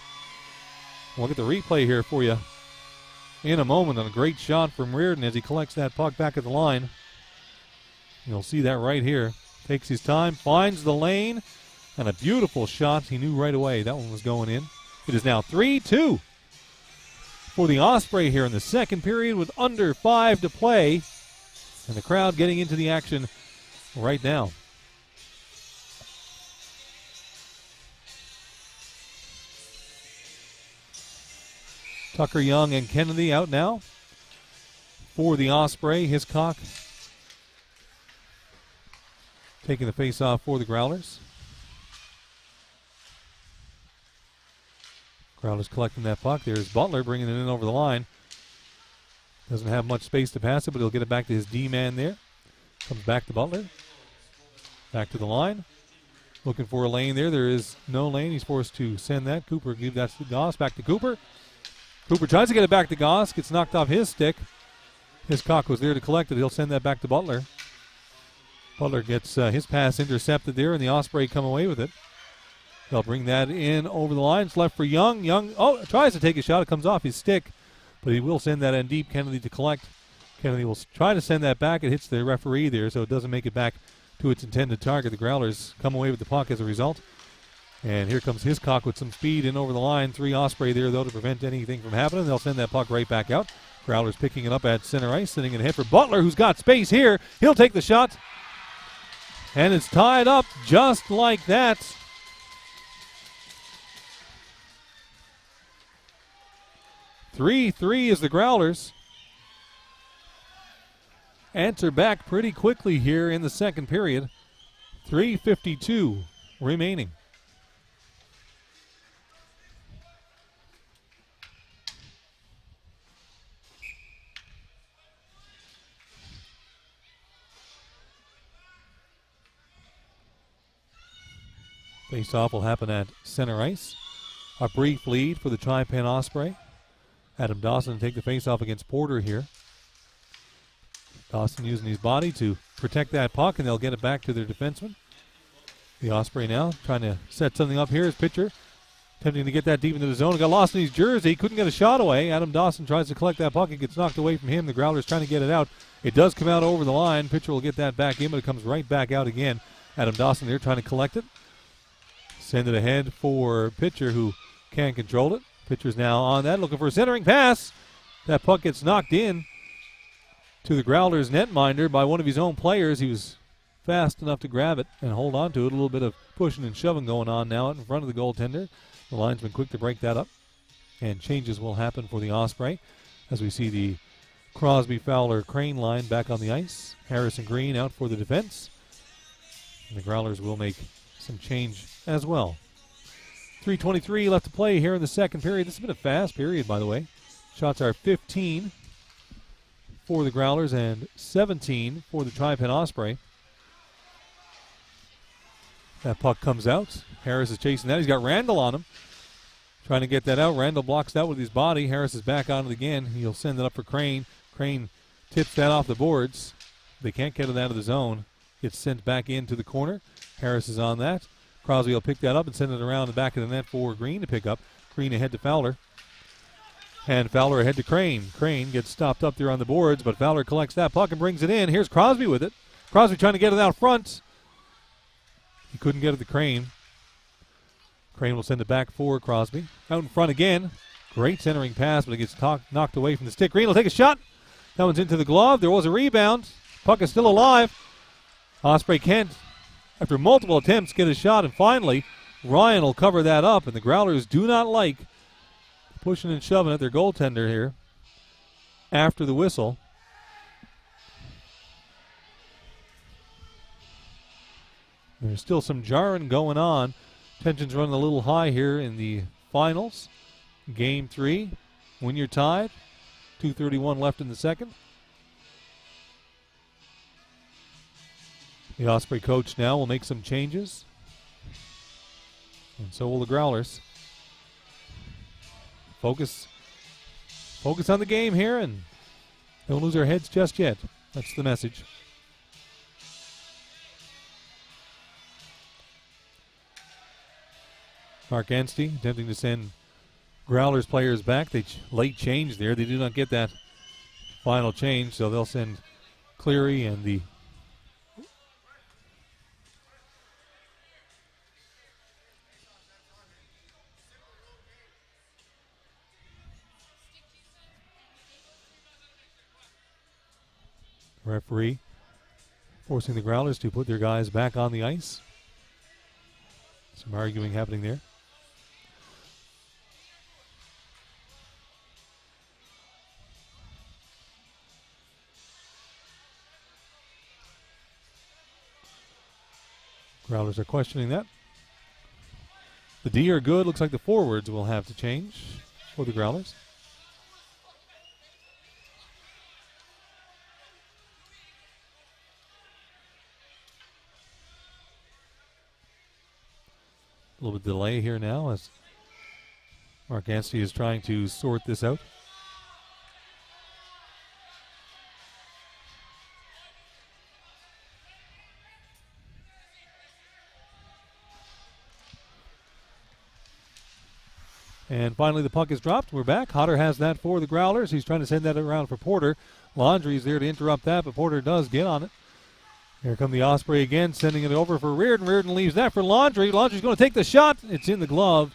We'll get the replay here for you in a moment on a great shot from Reardon as he collects that puck back at the line. You'll see that right here. Takes his time, finds the lane, and a beautiful shot. He knew right away that one was going in. It is now 3-2 for the Osprey here in the second period with under 5 to play. And the crowd getting into the action right now. Tucker, Young, and Kennedy out now for the Osprey. Hiscock taking the face-off for the Growlers. Growlers collecting that puck. There's Butler bringing it in over the line. Doesn't have much space to pass it, but he'll get it back to his D-man there. Comes back to Butler. Back to the line. Looking for a lane there. There is no lane. He's forced to send that. Cooper gives that to Goss. Back to Cooper. Cooper tries to get it back to Goss. Gets knocked off his stick. Hiscock was there to collect it. He'll send that back to Butler. Butler gets his pass intercepted there, and the Osprey come away with it. They'll bring that in over the line. It's left for Young. Young, tries to take a shot. It comes off his stick, but he will send that in deep. Kennedy to collect. Kennedy will try to send that back. It hits the referee there, so it doesn't make it back to its intended target. The Growlers come away with the puck as a result. And here comes Hiscock with some speed in over the line. 3 Osprey there, though, to prevent anything from happening. They'll send that puck right back out. Growlers picking it up at center ice, sending it ahead for Butler, who's got space here. He'll take the shot. And it's tied up just like that. 3-3 is the Growlers. Answer back pretty quickly here in the second period. 3:52 remaining. Face-off will happen at center ice. A brief lead for the Tripen Osprey. Adam Dawson to take the face-off against Porter here. Dawson using his body to protect that puck, and they'll get it back to their defenseman. The Osprey now trying to set something up here. His pitcher attempting to get that deep into the zone. It got lost in his jersey. Couldn't get a shot away. Adam Dawson tries to collect that puck. It gets knocked away from him. The Growlers trying to get it out. It does come out over the line. Pitcher will get that back in, but it comes right back out again. Adam Dawson there trying to collect it. Send it ahead for pitcher who can't control it. Pitcher's now on that, looking for a centering pass. That puck gets knocked in to the Growlers netminder by one of his own players. He was fast enough to grab it and hold on to it. A little bit of pushing and shoving going on now in front of the goaltender. The linesman quick to break that up. And changes will happen for the Osprey as we see the Crosby, Fowler, Crane line back on the ice. Harrison Green out for the defense. And the Growlers will make some change as well. 3:23 left to play here in the second period. This has been a fast period, by the way. Shots are 15 for the Growlers and 17 for the Tripen Osprey. That puck comes out. Harris is chasing that. He's got Randall on him. Trying to get that out. Randall blocks that with his body. Harris is back on it again. He'll send it up for Crane. Crane tips that off the boards. They can't get it out of the zone. Gets sent back into the corner. Harris is on that. Crosby will pick that up and send it around the back of the net for Green to pick up. Green ahead to Fowler. And Fowler ahead to Crane. Crane gets stopped up there on the boards, but Fowler collects that puck and brings it in. Here's Crosby with it. Crosby trying to get it out front. He couldn't get it to Crane. Crane will send it back for Crosby. Out in front again. Great centering pass, but it gets knocked away from the stick. Green will take a shot. That one's into the glove. There was a rebound. Puck is still alive. Osprey can't, after multiple attempts, get a shot, and finally Ryan will cover that up, and the Growlers do not like pushing and shoving at their goaltender here after the whistle. There's still some jarring going on. Tension's running a little high here in the finals. Game 3, when you're tied. 2:31 left in the second. The Osprey coach now will make some changes. And so will the Growlers. Focus on the game here and don't lose our heads just yet. That's the message. Mark Anstey attempting to send Growlers players back. They late change there. They do not get that final change, so they'll send Cleary and the referee forcing the Growlers to put their guys back on the ice. Some arguing happening there. Growlers are questioning that. The D are good. Looks like the forwards will have to change for the Growlers. A little bit of delay here now as Mark Anstey is trying to sort this out. And finally the puck is dropped. We're back. Hodder has that for the Growlers. He's trying to send that around for Porter. Laundrie's there to interrupt that, but Porter does get on it. Here come the Osprey again, sending it over for Reardon. Reardon leaves that for Laundrie. Laundrie's going to take the shot. It's in the glove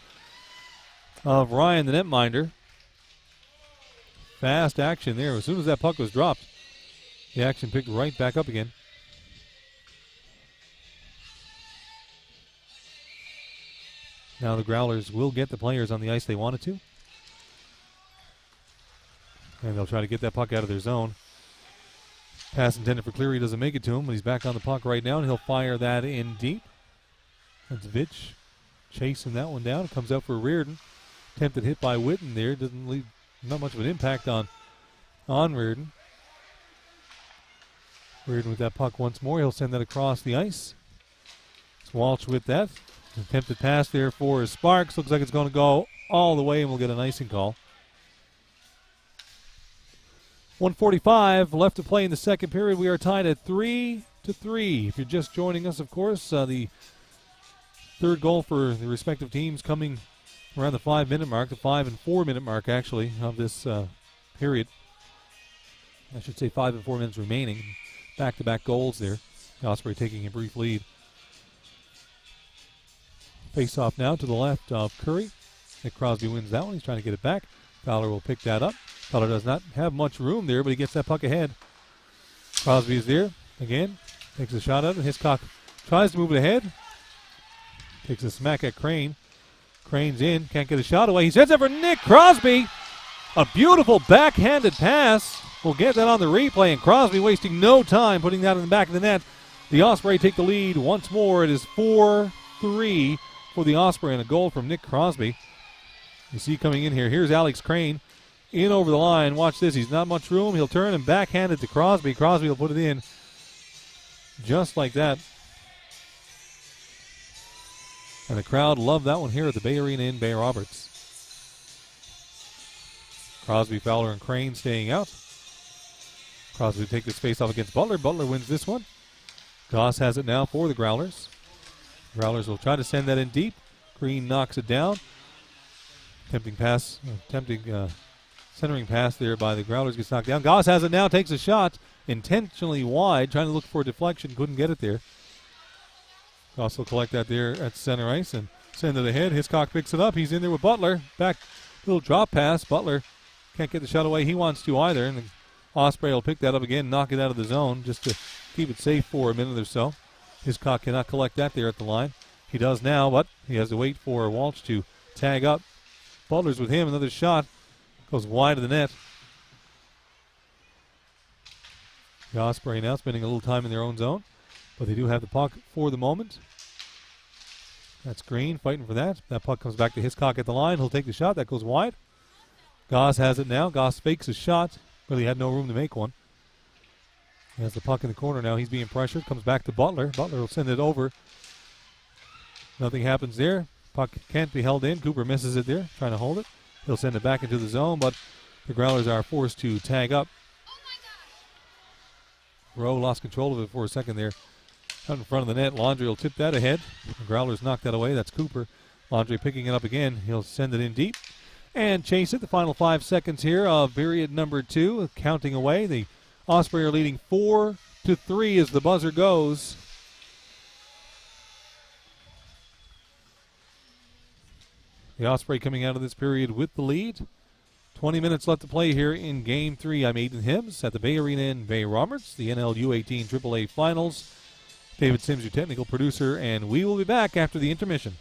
of Ryan, the netminder. Fast action there. As soon as that puck was dropped, the action picked right back up again. Now the Growlers will get the players on the ice they wanted to. And they'll try to get that puck out of their zone. Pass intended for Cleary, doesn't make it to him, but he's back on the puck right now, and he'll fire that in deep. That's Vitch chasing that one down. It comes out for Reardon. Attempted hit by Witten there. Doesn't leave not much of an impact on Reardon. Reardon with that puck once more. He'll send that across the ice. It's Walsh with that. Attempted pass there for Sparks. Looks like it's going to go all the way, and we'll get an icing call. 1:45 left to play in the second period. We are tied at 3-3. If you're just joining us, of course, the third goal for the respective teams coming around the 5-minute mark, the 5 and 4 minute mark, actually, of this period. I should say 5 and 4 minutes remaining. Back-to-back goals there. Osprey taking a brief lead. Face-off now to the left of Curry. Nick Crosby wins that one. He's trying to get it back. Fowler will pick that up. Fowler does not have much room there, but he gets that puck ahead. Crosby is there again. Takes a shot at it. Hiscock tries to move it ahead. Takes a smack at Crane. Crane's in. Can't get a shot away. He sends it for Nick Crosby. A beautiful backhanded pass. We'll get that on the replay, and Crosby wasting no time putting that in the back of the net. The Osprey take the lead once more. It is 4-3 for the Osprey, and a goal from Nick Crosby. You see coming in here. Here's Alex Crane in over the line. Watch this. He's not much room. He'll turn and backhand it to Crosby. Crosby will put it in just like that. And the crowd loved that one here at the Bay Arena in Bay Roberts. Crosby, Fowler, and Crane staying out. Crosby will take this face off against Butler. Butler wins this one. Goss has it now for the Growlers. Growlers will try to send that in deep. Green knocks it down. Tempting centering pass there by the Growlers gets knocked down. Goss has it now, takes a shot intentionally wide, trying to look for a deflection, couldn't get it there. Goss will collect that there at center ice and send it ahead. Hiscock picks it up. He's in there with Butler. Back, little drop pass. Butler can't get the shot away he wants to either. And Osprey will pick that up again, knock it out of the zone just to keep it safe for a minute or so. Hiscock cannot collect that there at the line. He does now, but he has to wait for Walsh to tag up. Butler's with him. Another shot goes wide of the net. The Osprey now spending a little time in their own zone, but they do have the puck for the moment. That's Green fighting for that. That puck comes back to Hiscock at the line. He'll take the shot. That goes wide. Goss has it now. Goss fakes a shot. Really had no room to make one. He has the puck in the corner now. He's being pressured. Comes back to Butler. Butler will send it over. Nothing happens there. Puck can't be held in. Cooper misses it there, trying to hold it. He'll send it back into the zone, but the Growlers are forced to tag up. Rowe lost control of it for a second there. Out in front of the net. Laundry will tip that ahead. The Growlers knock that away. That's Cooper. Laundry picking it up again. He'll send it in deep and chase it. The final 5 seconds here of period number 2. Counting away. The Osprey are leading 4-3 as the buzzer goes. The Osprey coming out of this period with the lead. 20 minutes left to play here in Game 3. I'm Aiden Hibbs at the Bay Arena in Bay Roberts, the NL U18 AAA Finals. David Sims, your technical producer, and we will be back after the intermission.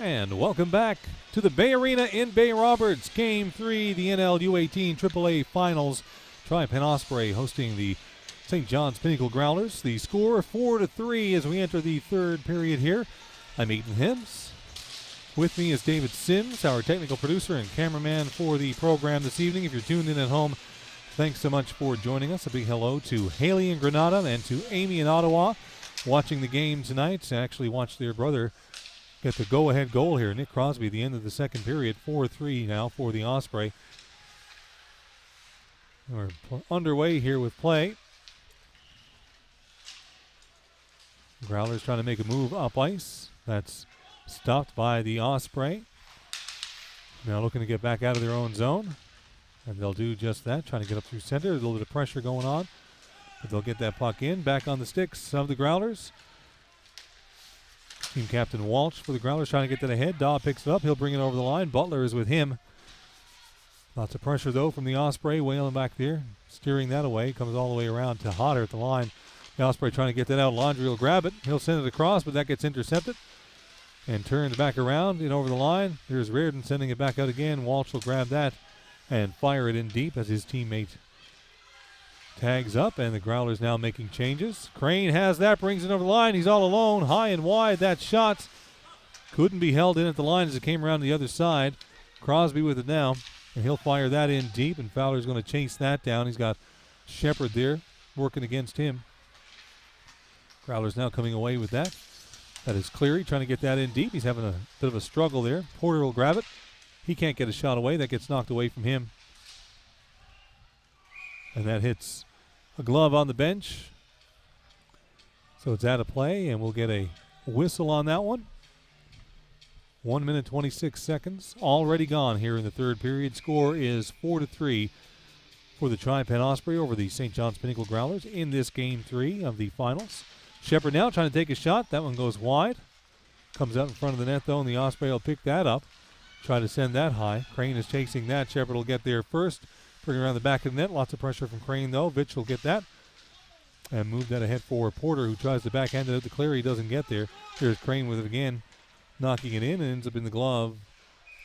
And welcome back to the Bay Arena in Bay Roberts. Game 3, the NL U18 AAA Finals. Tripen Osprey hosting the St. John's Pinnacle Growlers. The score 4-3 as we enter the third period here. I'm Aiden Hibbs. With me is David Sims, our technical producer and cameraman for the program this evening. If you're tuned in at home, thanks so much for joining us. A big hello to Haley in Granada and to Amy in Ottawa watching the game tonight. Actually watched their brother get the go-ahead goal here. Nick Crosby at the end of the second period. 4-3 now for the Osprey. We're underway here with play. Growlers trying to make a move up ice. That's stopped by the Osprey. Now looking to get back out of their own zone. And they'll do just that, trying to get up through center. There's a little bit of pressure going on. But they'll get that puck in. Back on the sticks of the Growlers. Team captain Walsh for the Growlers trying to get that ahead. Daw picks it up. He'll bring it over the line. Butler is with him. Lots of pressure, though, from the Osprey. Whalen back there, steering that away. Comes all the way around to Hodder at the line. The Osprey trying to get that out. Laundry will grab it. He'll send it across, but that gets intercepted. And turns back around and over the line. Here's Reardon sending it back out again. Walsh will grab that and fire it in deep as his teammate tags up, and the Growlers now making changes. Crane has that, brings it over the line. He's all alone, high and wide. That shot couldn't be held in at the line as it came around the other side. Crosby with it now, and he'll fire that in deep, and Fowler's going to chase that down. He's got Shepard there working against him. Growlers now coming away with that. That is Cleary trying to get that in deep. He's having a bit of a struggle there. Porter will grab it. He can't get a shot away. That gets knocked away from him. And that hits a glove on the bench. So it's out of play, and we'll get a whistle on that one. 1 minute, 26 seconds. Already gone here in the third period. Score is 4-3 for the Tripen Osprey over the St. John's Pinnacle Growlers in this game 3 of the finals. Shepard now trying to take a shot. That one goes wide. Comes out in front of the net, though, and the Osprey will pick that up. Try to send that high. Crane is chasing that. Shepard will get there first. Bring it around the back of the net. Lots of pressure from Crane, though. Vitch will get that. And move that ahead for Porter, who tries to backhand it out to Cleary. Doesn't get there. Here's Crane with it again. Knocking it in, and ends up in the glove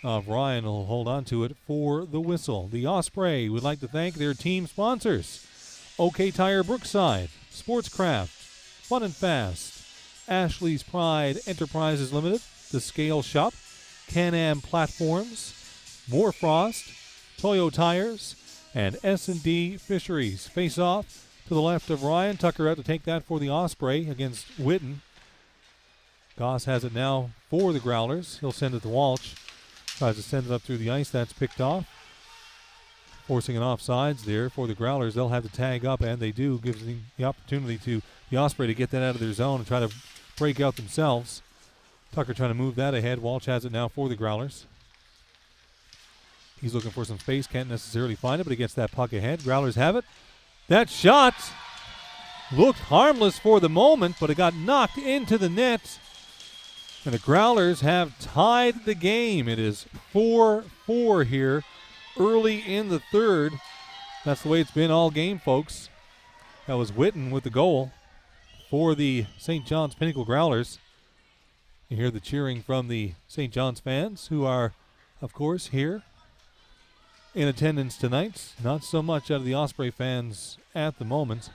of Ryan. Will hold on to it for the whistle. The Osprey would like to thank their team sponsors. OK Tire Brookside, Sportscraft, Fun and Fast, Ashley's Pride Enterprises Limited, The Scale Shop, Can-Am Platforms, More Frost, Toyo Tires, and S&D Fisheries. Face off to the left of Ryan. Tucker out to take that for the Osprey against Witten. Goss has it now for the Growlers. He'll send it to Walsh. Tries to send it up through the ice. That's picked off. Forcing an offsides there for the Growlers. They'll have to tag up, and they do. Gives the opportunity to the Osprey to get that out of their zone and try to break out themselves. Tucker trying to move that ahead. Walsh has it now for the Growlers. He's looking for some space. Can't necessarily find it, but he gets that puck ahead. Growlers have it. That shot looked harmless for the moment, but it got knocked into the net. And the Growlers have tied the game. It is 4-4 here early in the third. That's the way it's been all game, folks. That was Witten with the goal for the St. John's Pinnacle Growlers. You hear the cheering from the St. John's fans, who are, of course, here in attendance tonight. Not so much out of the Osprey fans at the moment.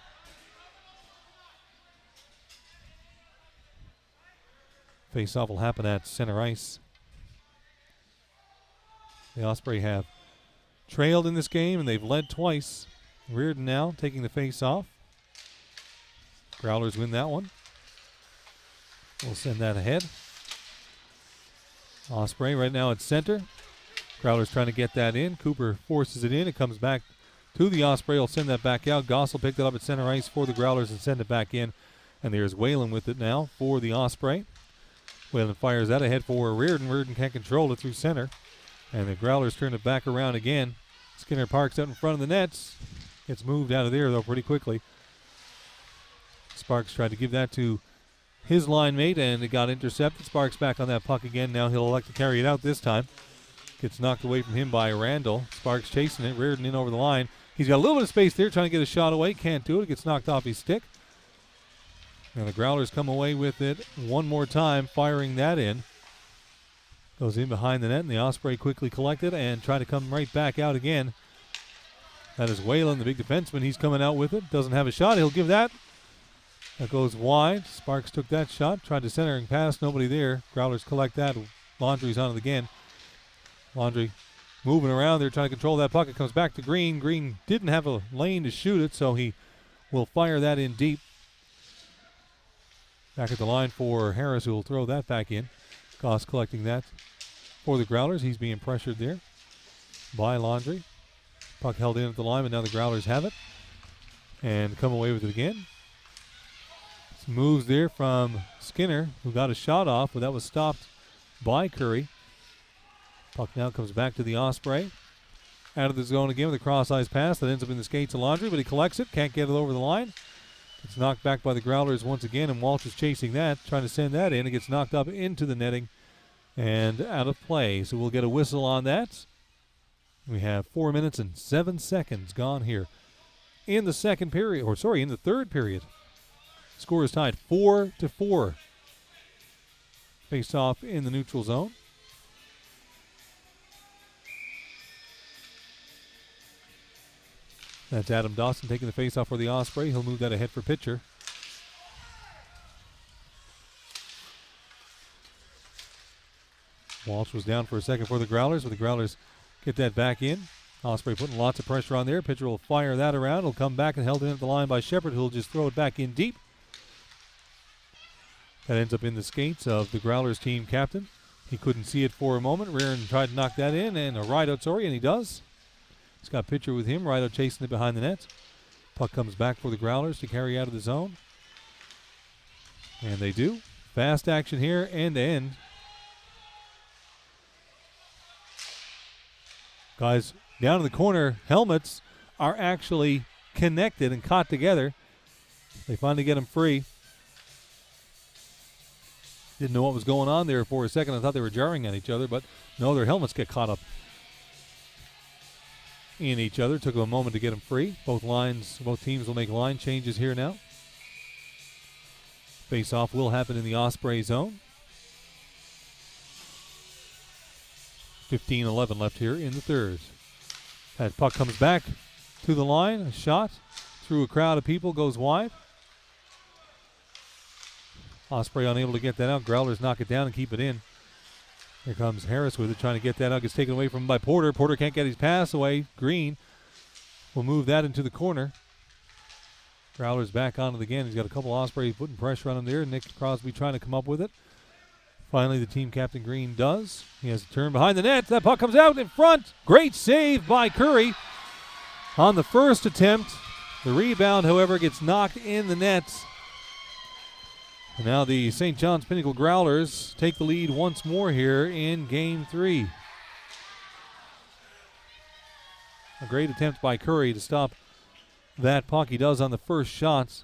Face-off will happen at center ice. The Osprey have trailed in this game, and they've led twice. Reardon now taking the face-off. Growlers win that one. We'll send that ahead. Osprey right now at center. Growlers trying to get that in. Cooper forces it in. It comes back to the Osprey. He'll send that back out. Goss will pick it up at center ice for the Growlers and send it back in. And there's Whalen with it now for the Osprey. Whalen fires that ahead for Reardon. Reardon can't control it through center. And the Growlers turn it back around again. Skinner parks out in front of the nets. Gets moved out of there, though, pretty quickly. Sparks tried to give that to his line mate, and it got intercepted. Sparks back on that puck again. Now he'll elect to carry it out this time. Gets knocked away from him by Randall. Sparks chasing it. Reardon in over the line. He's got a little bit of space there, trying to get a shot away. Can't do it. Gets knocked off his stick. And the Growlers come away with it one more time, firing that in. Goes in behind the net, and the Osprey quickly collected and try to come right back out again. That is Whalen, the big defenseman. He's coming out with it. Doesn't have a shot. He'll give that. That goes wide. Sparks took that shot. Tried to centering pass. Nobody there. Growlers collect that. Laundry's on it again. Laundry moving around there, trying to control that puck. It comes back to Green. Green didn't have a lane to shoot it, so he will fire that in deep. Back at the line for Harris, who will throw that back in. Goss collecting that for the Growlers. He's being pressured there by Laundry. Puck held in at the line, but now the Growlers have it and come away with it again. Some moves there from Skinner, who got a shot off, but that was stopped by Curry. Puck now comes back to the Osprey. Out of the zone again with a cross-ice pass that ends up in the skates of Laundry, but he collects it, can't get it over the line. It's knocked back by the Growlers once again, and Walsh is chasing that, trying to send that in. It gets knocked up into the netting and out of play. So we'll get a whistle on that. We have 4 minutes and 7 seconds gone here in the second period, in the third period. Score is tied 4-4. Face off in the neutral zone. That's Adam Dawson taking the face off for the Osprey. He'll move that ahead for pitcher. Walsh was down for a second for the Growlers, but the Growlers get that back in. Osprey putting lots of pressure on there. Pitcher will fire that around. It'll come back and held in at the line by Shepard, who'll just throw it back in deep. That ends up in the skates of the Growlers team captain. He couldn't see it for a moment. Reardon tried to knock that in, and a ride-out, and he does. He's got pitcher with him. Ride-out chasing it behind the net. Puck comes back for the Growlers to carry out of the zone. And they do. Fast action here, end to end. Guys down in the corner, helmets are actually connected and caught together. They finally get them free. Didn't know what was going on there for a second. I thought they were jarring at each other, but no, their helmets get caught up in each other. Took them a moment to get them free. Both teams will make line changes here now. Face-off will happen in the Osprey zone. 15-11 left here in the third. That puck comes back to the line. A shot through a crowd of people goes wide. Osprey unable to get that out. Growlers knock it down and keep it in. Here comes Harris with it, trying to get that out. Gets taken away from him by Porter. Porter can't get his pass away. Green will move that into the corner. Growlers back on it again. He's got a couple Ospreys putting pressure on him there. Nick Crosby trying to come up with it. Finally, the team captain Green does. He has a turn behind the net. That puck comes out in front. Great save by Curry on the first attempt. The rebound, however, gets knocked in the net. And now the St. John's Pinnacle Growlers take the lead once more here in Game 3. A great attempt by Curry to stop that puck. He does on the first shots.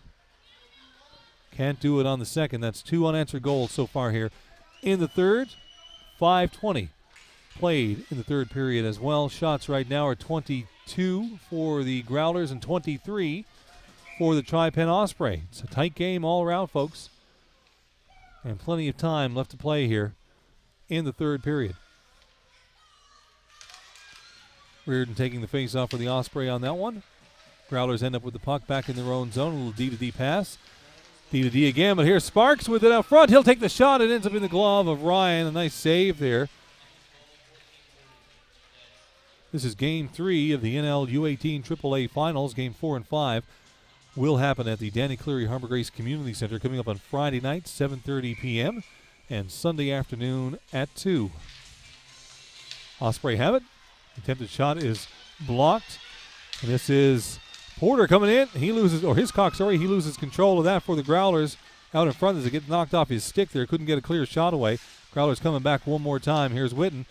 Can't do it on the second. That's 2 unanswered goals so far here in the third. 5:20 played in the third period as well. Shots right now are 22 for the Growlers and 23 for the Tripen Osprey. It's a tight game all around, folks. And plenty of time left to play here in the third period. Reardon taking the face off for the Osprey on that one. Growlers end up with the puck back in their own zone. A little D-to-D pass. D-to-D again, but here's Sparks with it out front. He'll take the shot. It ends up in the glove of Ryan. A nice save there. This is Game 3 of the NL U18 AAA Finals. Game 4 and 5 will happen at the Danny Cleary Harbor Grace Community Center coming up on Friday night, 7:30 p.m. and Sunday afternoon at 2. Osprey have it. Attempted shot is blocked. And this is Porter coming in. He loses control of that for the Growlers out in front as it gets knocked off his stick there. Couldn't get a clear shot away. Growlers coming back one more time. Here's Witten.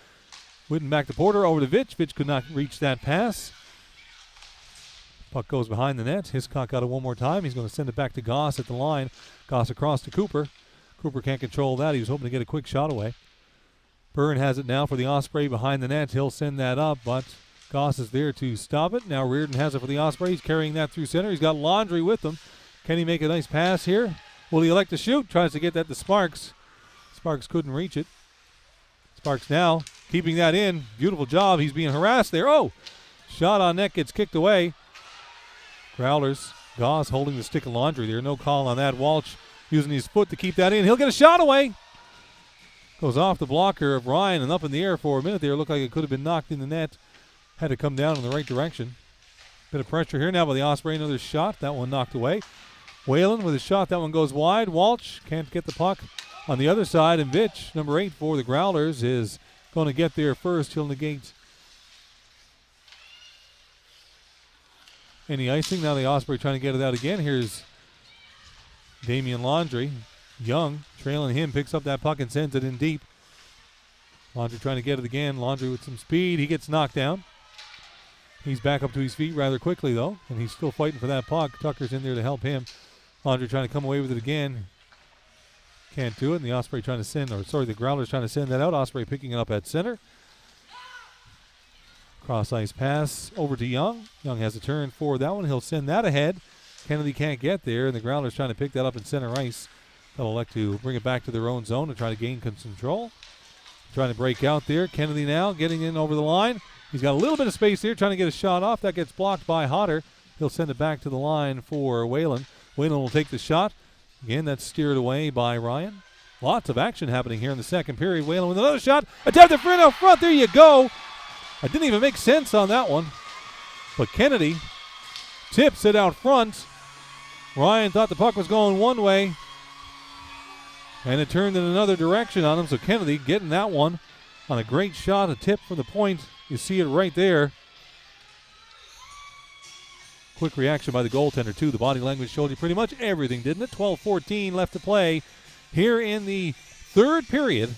Witten back to Porter, over to Vitch. Vitch could not reach that pass. Puck goes behind the net. Hiscock got it one more time. He's going to send it back to Goss at the line. Goss across to Cooper. Cooper can't control that. He was hoping to get a quick shot away. Byrne has it now for the Osprey behind the net. He'll send that up, but Goss is there to stop it. Now Reardon has it for the Osprey. He's carrying that through center. He's got Laundry with him. Can he make a nice pass here? Will he elect to shoot? Tries to get that to Sparks. Sparks couldn't reach it. Sparks now keeping that in. Beautiful job. He's being harassed there. Oh! Shot on net gets kicked away. Growlers. Goss holding the stick of laundry there. No call on that. Walsh using his foot to keep that in. He'll get a shot away. Goes off the blocker of Ryan and up in the air for a minute there. Looked like it could have been knocked in the net. Had to come down in the right direction. Bit of pressure here now by the Osprey. Another shot. That one knocked away. Whalen with a shot. That one goes wide. Walsh can't get the puck on the other side. And Vitch, number 8 for the Growlers, is going to get there first. He'll negate any icing. Now the Osprey trying to get it out again. Here's Damian Laundry. Young trailing him, picks up that puck and sends it in deep. Laundry trying to get it again. Laundry with some speed. He gets knocked down. He's back up to his feet rather quickly, though, and he's still fighting for that puck. Tucker's in there to help him. Laundry trying to come away with it again. Can't do it, and the Osprey trying to send, the Growlers trying to send that out. Osprey picking it up at center. Cross ice pass over to Young. Young has a turn for that one. He'll send that ahead. Kennedy can't get there, and the Growlers trying to pick that up in center ice. They'll elect to bring it back to their own zone to try to gain control. Trying to break out there. Kennedy now getting in over the line. He's got a little bit of space here, trying to get a shot off. That gets blocked by Hodder. He'll send it back to the line for Whalen. Whalen will take the shot. Again, that's steered away by Ryan. Lots of action happening here in the second period. Whalen with another shot. Attempted for it out front. There you go. I didn't even make sense on that one. But Kennedy tips it out front. Ryan thought the puck was going one way, and it turned in another direction on him. So Kennedy getting that one on a great shot, a tip from the point. You see it right there. Quick reaction by the goaltender, too. The body language showed you pretty much everything, didn't it? 12-14 left to play here in the third period.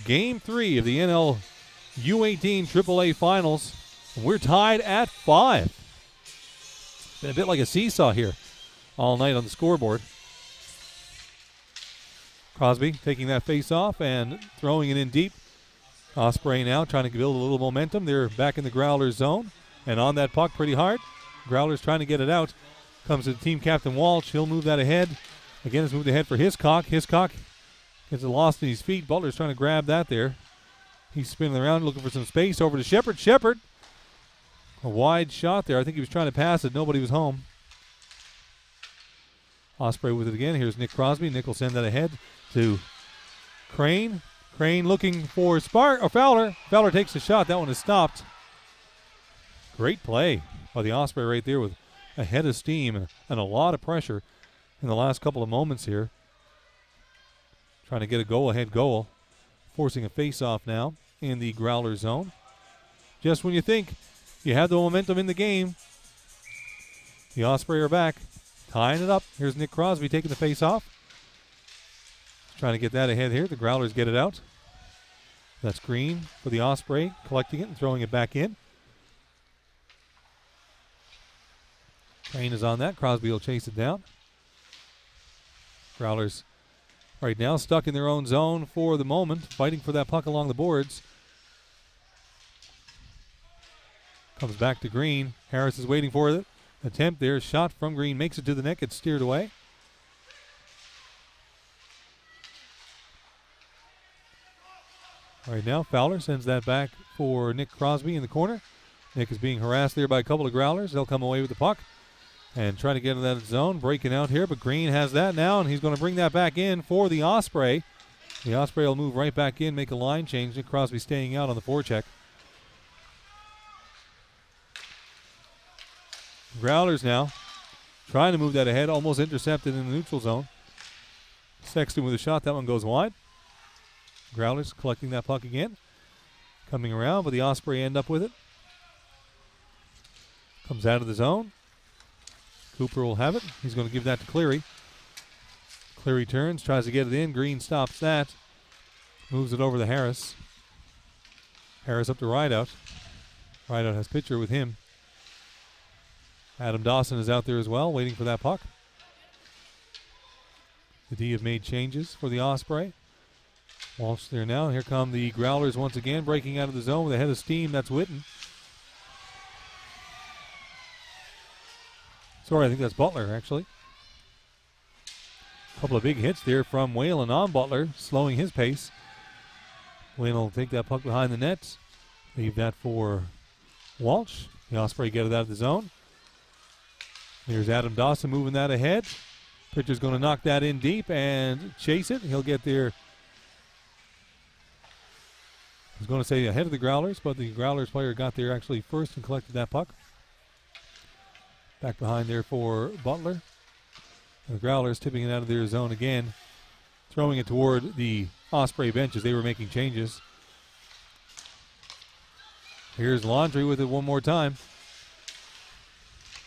Game 3 of the NL U18 AAA Finals. We're tied at 5. Been a bit like a seesaw here all night on the scoreboard. Crosby taking that face off and throwing it in deep. Osprey now trying to build a little momentum. They're back in the Growlers zone and on that puck pretty hard. Growlers trying to get it out. Comes to the team captain Walsh. He'll move that ahead. Again, it's moved ahead for Hiscock. Hiscock gets it lost in his feet. Butler's trying to grab that there. He's spinning around looking for some space. Over to Shepard. Shepard. A wide shot there. I think he was trying to pass it. Nobody was home. Osprey with it again. Here's Nick Crosby. Nick will send that ahead to Crane. Crane looking for Fowler. Fowler takes the shot. That one is stopped. Great play by the Osprey right there with a head of steam and a lot of pressure in the last couple of moments here. Trying to get a go-ahead goal. Forcing a face-off now in the Growler zone. Just when you think you have the momentum in the game, the Osprey are back. Tying it up. Here's Nick Crosby taking the face-off. Trying to get that ahead here. The Growlers get it out. That's Green for the Osprey, collecting it and throwing it back in. Crane is on that. Crosby will chase it down. Growlers right now stuck in their own zone for the moment, fighting for that puck along the boards. Comes back to Green. Harris is waiting for it. Attempt there. Shot from Green. Makes it to the net. It's steered away. Right now, Fowler sends that back for Nick Crosby in the corner. Nick is being harassed there by a couple of Growlers. They'll come away with the puck and try to get in that zone. Breaking out here, but Green has that now, and he's going to bring that back in for the Osprey. The Osprey will move right back in, make a line change. Nick Crosby staying out on the forecheck. Growlers now trying to move that ahead, almost intercepted in the neutral zone. Sexton with a shot. That one goes wide. Growlers collecting that puck again. Coming around, but the Osprey end up with it. Comes out of the zone. Cooper will have it. He's going to give that to Cleary. Cleary turns, tries to get it in. Green stops that. Moves it over to Harris. Harris up to Rideout. Rideout has pitcher with him. Adam Dawson is out there as well, waiting for that puck. The D have made changes for the Osprey. Walsh there now. Here come the Growlers once again, breaking out of the zone with a head of steam. That's Witten. Sorry, I think that's Butler, actually. A couple of big hits there from Whalen on Butler, slowing his pace. Wayne will take that puck behind the net. Leave that for Walsh. The Osprey get it out of the zone. Here's Adam Dawson moving that ahead. Pitcher's going to knock that in deep and chase it. He'll get there. I was going to say ahead of the Growlers, but the Growlers player got there actually first and collected that puck. Back behind there for Butler. And the Growlers tipping it out of their zone again. Throwing it toward the Osprey bench as they were making changes. Here's Laundry with it one more time.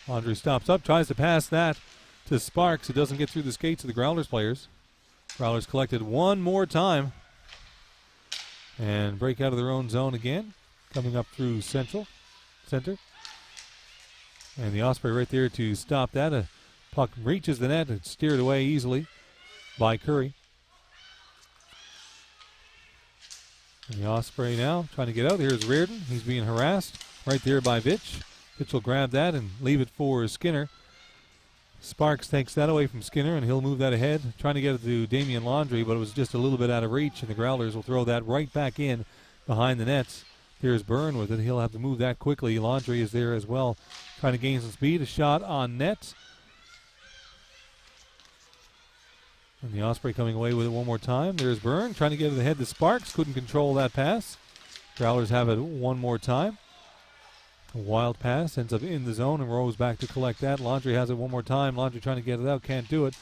Laundry stops up, tries to pass that to Sparks. It doesn't get through the skates of the Growlers players. Growlers collected one more time. And break out of their own zone again. Coming up through center. And the Osprey right there to stop that. A puck reaches the net. It's steered away easily by Curry. And the Osprey now trying to get out. Here's Reardon. He's being harassed right there by Vitch. Vitch will grab that and leave it for Skinner. Sparks takes that away from Skinner, and he'll move that ahead, trying to get it to Damian Laundry, but it was just a little bit out of reach, and the Growlers will throw that right back in behind the nets. Here's Byrne with it. He'll have to move that quickly. Laundry is there as well, trying to gain some speed. A shot on net. And the Osprey coming away with it one more time. There's Byrne trying to get it ahead to Sparks. Couldn't control that pass. Growlers have it one more time. A wild pass, ends up in the zone and rolls back to collect that. Laundry has it one more time. Laundry trying to get it out, can't do it.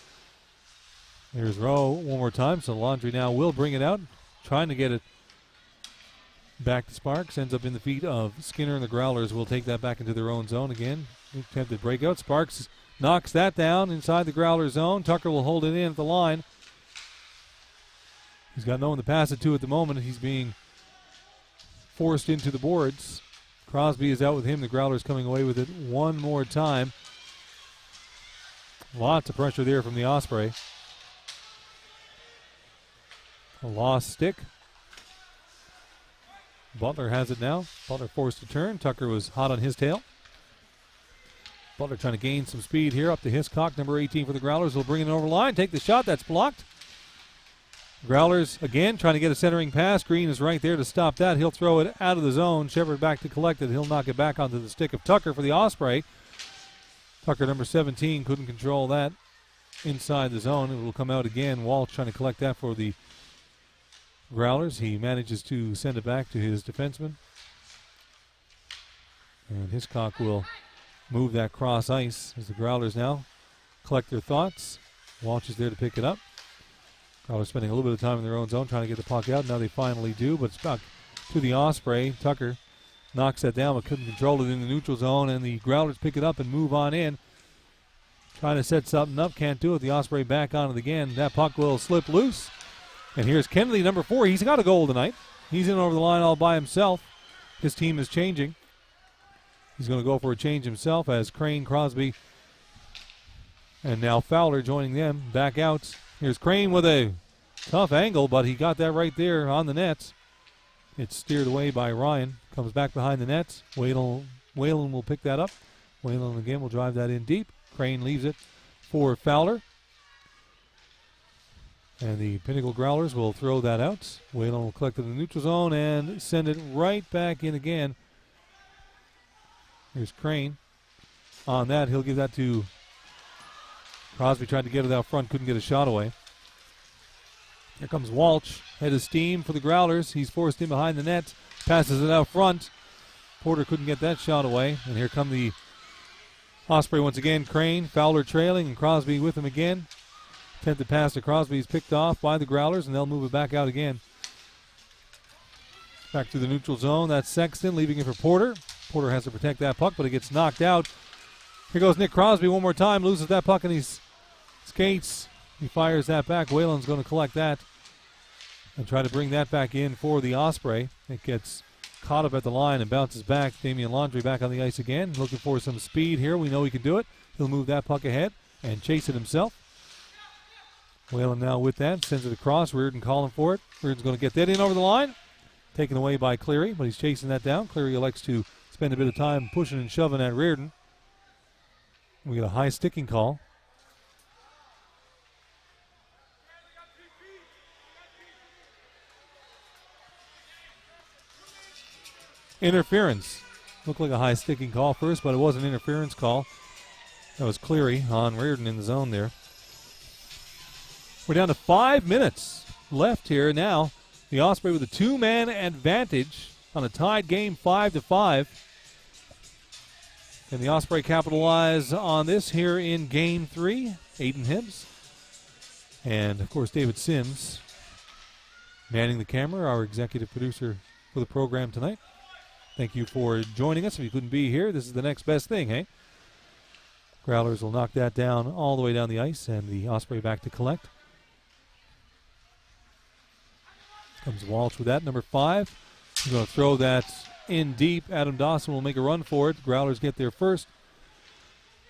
Here's Rowe one more time, so Laundry now will bring it out, trying to get it back to Sparks. Ends up in the feet of Skinner, and the Growlers will take that back into their own zone again. Attempted breakout. Sparks knocks that down inside the Growler zone. Tucker will hold it in at the line. He's got no one to pass it to at the moment. He's being forced into the boards. Crosby is out with him. The Growlers coming away with it one more time. Lots of pressure there from the Osprey. A lost stick. Butler has it now. Butler forced to turn. Tucker was hot on his tail. Butler trying to gain some speed here up to Hiscock, number 18 for the Growlers. Will bring it over the line. Take the shot. That's blocked. Growlers again trying to get a centering pass. Green is right there to stop that. He'll throw it out of the zone. Shepard back to collect it. He'll knock it back onto the stick of Tucker for the Osprey. Tucker, number 17, couldn't control that inside the zone. It will come out again. Walsh trying to collect that for the Growlers. He manages to send it back to his defenseman. And Hiscock will move that cross ice as the Growlers now collect their thoughts. Walsh is there to pick it up. Growlers spending a little bit of time in their own zone trying to get the puck out. Now they finally do, but it's back to the Osprey. Tucker knocks that down but couldn't control it in the neutral zone, and the Growlers pick it up and move on in. Trying to set something up, can't do it. The Osprey back on it again. That puck will slip loose. And here's Kennedy, number 4. He's got a goal tonight. He's in over the line all by himself. His team is changing. He's going to go for a change himself as Crane, Crosby, and now Fowler joining them. Back out. Here's Crane with a tough angle, but he got that right there on the nets. It's steered away by Ryan. Comes back behind the nets. Whalen will pick that up. Whalen again will drive that in deep. Crane leaves it for Fowler. And the Pinnacle Growlers will throw that out. Whalen will collect it in the neutral zone and send it right back in again. Here's Crane. On that, he'll give that to Crosby. Tried to get it out front, couldn't get a shot away. Here comes Walsh, head of steam for the Growlers. He's forced in behind the net, passes it out front. Porter couldn't get that shot away. And here come the Osprey once again. Crane, Fowler trailing, and Crosby with him again. Attempted pass to Crosby is picked off by the Growlers, and they'll move it back out again. Back to the neutral zone. That's Sexton leaving it for Porter. Porter has to protect that puck, but it gets knocked out. Here goes Nick Crosby one more time. Loses that puck in his skates. He fires that back. Whalen's going to collect that and try to bring that back in for the Osprey. It gets caught up at the line and bounces back. Damian Laundry back on the ice again. Looking for some speed here. We know he can do it. He'll move that puck ahead and chase it himself. Whalen now with that. Sends it across. Reardon calling for it. Reardon's going to get that in over the line. Taken away by Cleary, but he's chasing that down. Cleary elects to spend a bit of time pushing and shoving at Reardon. We get a high sticking call. interference. Looked like a high sticking call first, but it was an interference call. That was Cleary on Reardon in the zone there. We're down to 5 minutes left here now. The Osprey with a 2-man advantage on a tied game, 5-5. Can the Osprey capitalize on this here in Game 3? Aiden Hibbs. And, of course, David Sims manning the camera, our executive producer for the program tonight. Thank you for joining us. If you couldn't be here, this is the next best thing, hey? Growlers will knock that down all the way down the ice, and the Osprey back to collect. Comes Walsh with that, number 5. He's going to throw that in deep. Adam Dawson will make a run for it. Growlers get there first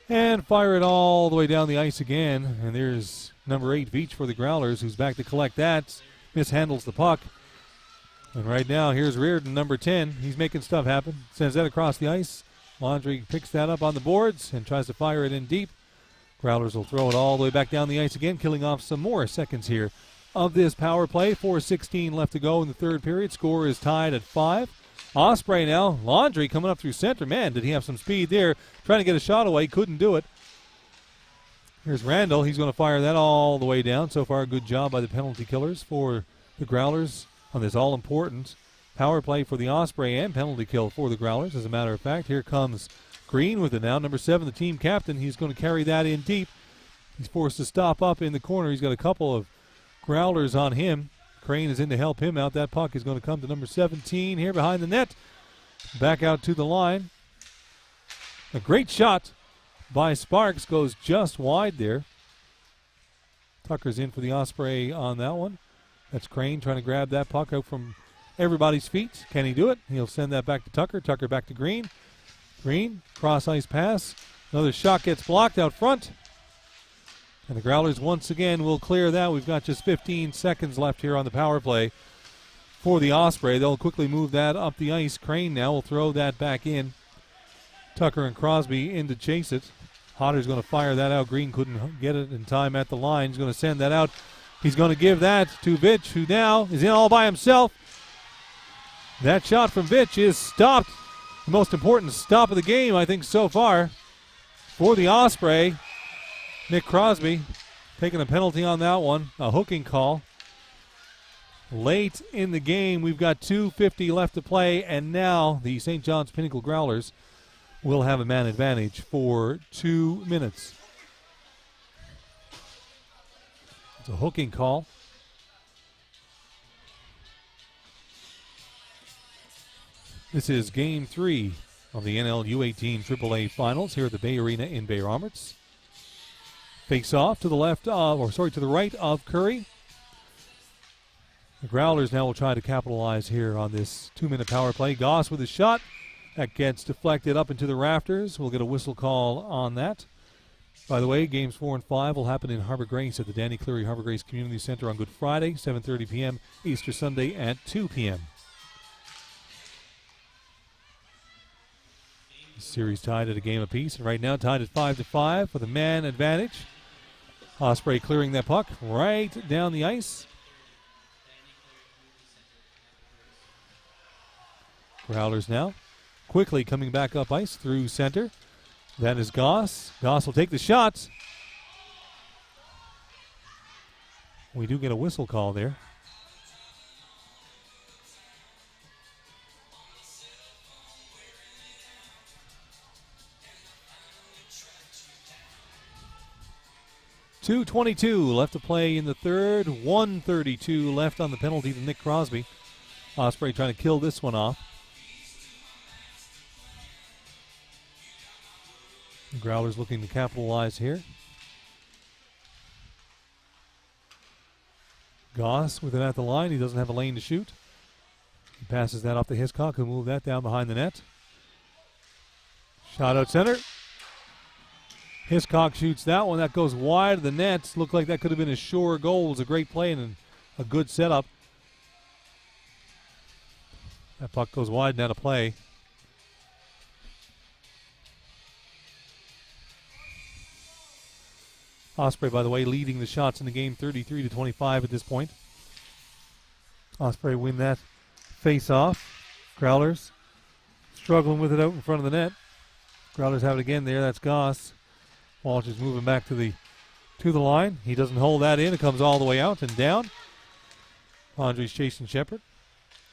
and fire it all the way down the ice again. And there's number 8, Veach, for the Growlers, who's back to collect that. Mishandles the puck. And right now, here's Reardon, number 10. He's making stuff happen. Sends that across the ice. Laundrie picks that up on the boards and tries to fire it in deep. Growlers will throw it all the way back down the ice again, killing off some more seconds here of this power play. 4:16 left to go in the third period. Score is tied at 5. Osprey now. Laundrie coming up through center. Man, did he have some speed there. Trying to get a shot away. Couldn't do it. Here's Randall. He's going to fire that all the way down. So far, a good job by the penalty killers for the Growlers on this all-important power play for the Osprey and penalty kill for the Growlers. As a matter of fact, here comes Green with it now. Number 7, the team captain. He's going to carry that in deep. He's forced to stop up in the corner. He's got a couple of Growlers on him. Crane is in to help him out. That puck is going to come to number 17 here behind the net. Back out to the line. A great shot by Sparks, goes just wide there. Tucker's in for the Osprey on that one. That's Crane trying to grab that puck out from everybody's feet. Can he do it? He'll send that back to Tucker. Tucker back to Green. Green, cross-ice pass. Another shot gets blocked out front. And the Growlers once again will clear that. We've got just 15 seconds left here on the power play for the Osprey. They'll quickly move that up the ice. Crane now will throw that back in. Tucker and Crosby in to chase it. Hodder's going to fire that out. Green couldn't get it in time at the line. He's going to send that out. He's going to give that to Vitch, who now is in all by himself. That shot from Vitch is stopped. The most important stop of the game, I think, so far for the Osprey. Nick Crosby taking a penalty on that one, a hooking call. Late in the game, we've got 2:50 left to play, and now the St. John's Pinnacle Growlers will have a man advantage for 2 minutes. It's a hooking call. This is Game 3 of the NL U18 AAA Finals here at the Bay Arena in Bay Roberts. Face off to the left of, to the right of Curry. The Growlers now will try to capitalize here on this 2-minute power play. Goss with a shot. That gets deflected up into the rafters. We'll get a whistle call on that. By the way, games 4 and 5 will happen in Harbor Grace at the Danny Cleary Harbor Grace Community Center on Good Friday, 7:30 p.m., Easter Sunday at 2 p.m. The series tied at a game apiece, and right now tied at 5-5 with a man advantage. Osprey clearing that puck right down the ice. Growlers now quickly coming back up ice through center. That is Goss. Goss will take the shots. We do get a whistle call there. .2:22 left to play in the third. 1:32 left on the penalty to Nick Crosby. Osprey trying to kill this one off. The Growlers looking to capitalize here. Goss with it at the line. He doesn't have a lane to shoot. He passes that off to Hiscock, who moved that down behind the net. Shot out center. Hiscock shoots that one. That goes wide of the net. Looked like that could have been a sure goal. It was a great play and a good setup. That puck goes wide and out of play. Osprey, by the way, leading the shots in the game 33-25 at this point. Osprey win that face-off. Growlers struggling with it out in front of the net. Growlers have it again there. That's Goss. Walsh is moving back to the line. He doesn't hold that in. It comes all the way out and down. Andre's chasing Shepard.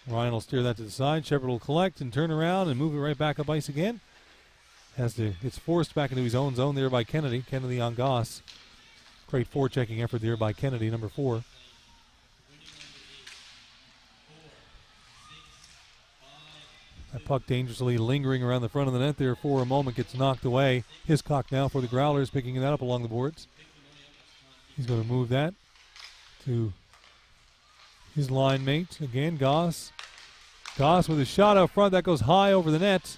Ryan will steer that to the side. Shepard will collect and turn around and move it right back up ice again. Gets forced back into his own zone there by Kennedy. Kennedy on Goss. Great forechecking effort there by Kennedy, number 4. That puck dangerously lingering around the front of the net there for a moment. Gets knocked away. Hiscock now for the Growlers, picking that up along the boards. He's going to move that to his line mate. Again, Goss. Goss with a shot out front. That goes high over the net.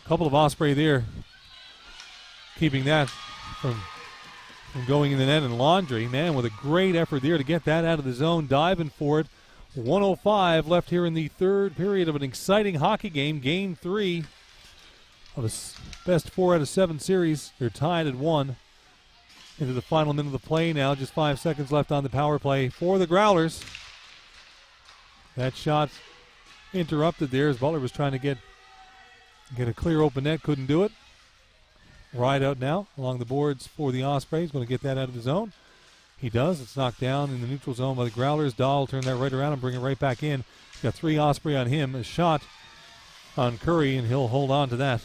Couple of Osprey there, keeping that from going in the net. And Laundry, man, with a great effort there to get that out of the zone, diving for it. 1:05 left here in the third period of an exciting hockey game. Game 3 of a best 4 out of 7 series. They're tied at 1. Into the final minute of the play now. Just 5 seconds left on the power play for the Growlers. That shot interrupted there as Butler was trying to get a clear open net. Couldn't do it. Ride out now along the boards for the Ospreys. Going to get that out of the zone. He does. It's knocked down in the neutral zone by the Growlers. Dahl will turn that right around and bring it right back in. He's got 3 Osprey on him. A shot on Curry, and he'll hold on to that.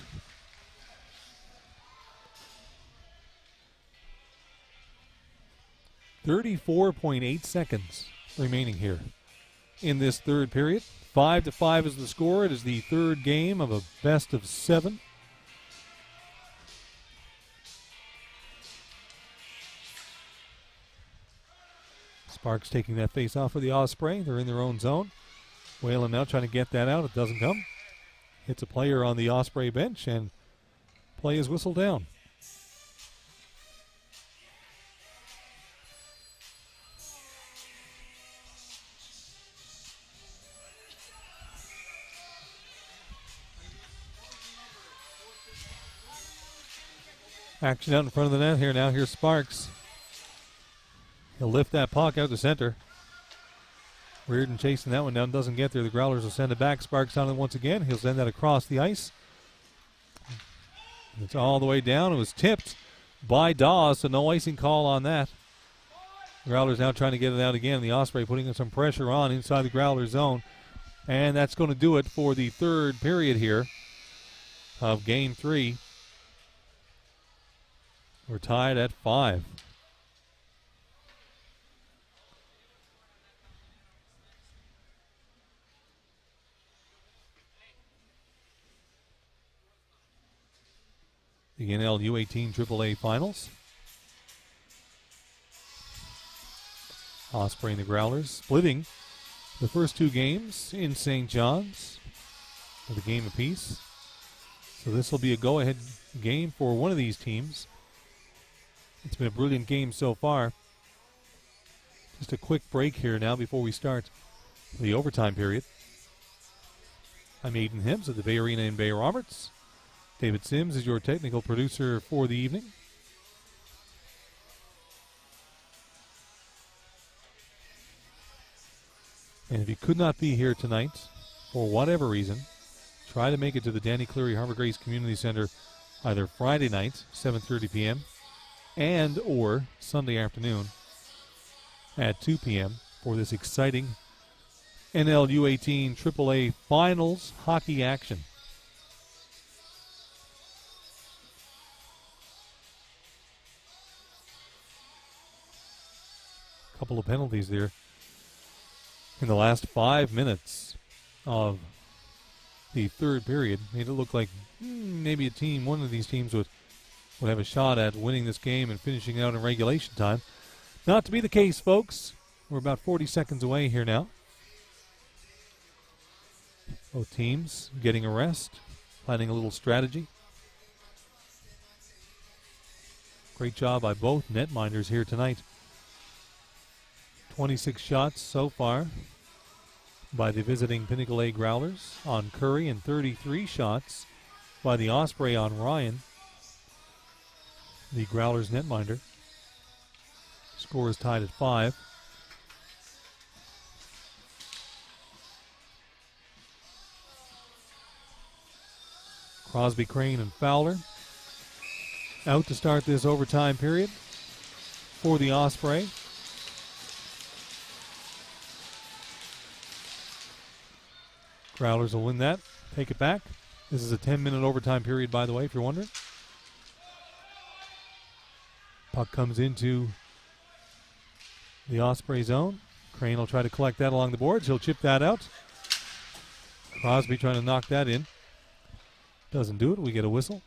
.8 seconds remaining here in this third period. 5-5 is the score. It is the third game of a best of 7. Sparks taking that face off for the Osprey. They're in their own zone. Whalen now trying to get that out. It doesn't come. Hits a player on the Osprey bench, and play is whistled down. Action out in front of the net here now. Here's Sparks. He'll lift that puck out to center. Reardon chasing that one down. Doesn't get there. The Growlers will send it back. Sparks on it once again. He'll send that across the ice. It's all the way down. It was tipped by Dawes, so no icing call on that. Growlers now trying to get it out again. The Osprey putting some pressure on inside the Growler zone. And that's going to do it for the third period here of Game 3. We're tied at 5. The NL U18 AAA Finals. Osprey and the Growlers splitting the first 2 games in St. John's with a game apiece. So this will be a go-ahead game for one of these teams. It's been a brilliant game so far. Just a quick break here now before we start the overtime period. I'm Aiden Hibbs at the Bay Arena in Bay Roberts. David Sims is your technical producer for the evening. And if you could not be here tonight, for whatever reason, try to make it to the Danny Cleary Harbor Grace Community Center either Friday night, 7:30 p.m., and or Sunday afternoon at 2 p.m. for this exciting NL U18 AAA Finals hockey action. Couple of penalties there in the last 5 minutes of the third period. Made it look like maybe one of these teams would have a shot at winning this game and finishing out in regulation time. Not to be the case, folks. We're about 40 seconds away here now. Both teams getting a rest, planning a little strategy. Great job by both netminders here tonight. 26 shots so far by the visiting Pinnacle A Growlers on Curry, and 33 shots by the Osprey on Ryan, the Growlers netminder. Score is tied at 5. Crosby, Crane, and Fowler out to start this overtime period for the Osprey. Growlers will win that, take it back. This is a 10-minute overtime period, by the way, if you're wondering. Puck comes into the Osprey zone. Crane will try to collect that along the boards. He'll chip that out. Crosby trying to knock that in. Doesn't do it. We get a whistle.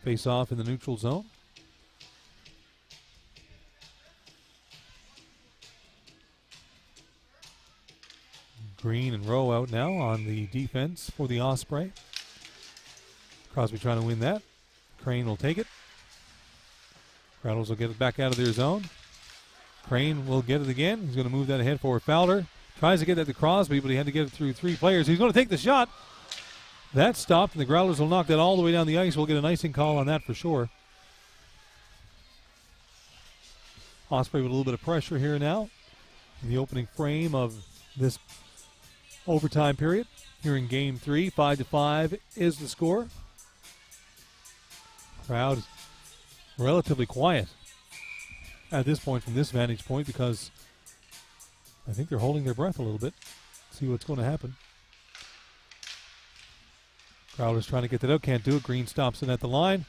Face off in the neutral zone. Green and Rowe out now on the defense for the Osprey. Crosby trying to win that. Crane will take it. Growlers will get it back out of their zone. Crane will get it again. He's going to move that ahead for Fowler. Tries to get that to Crosby, but he had to get it through three players. He's going to take the shot. That stopped, and the Growlers will knock that all the way down the ice. We'll get an icing call on that for sure. Osprey with a little bit of pressure here now in the opening frame of this overtime period. Here in Game 3, 5-5 is the score. Crowd relatively quiet at this point from this vantage point because I think they're holding their breath a little bit. See what's going to happen. Growlers trying to get that out, can't do it. Green stops it at the line.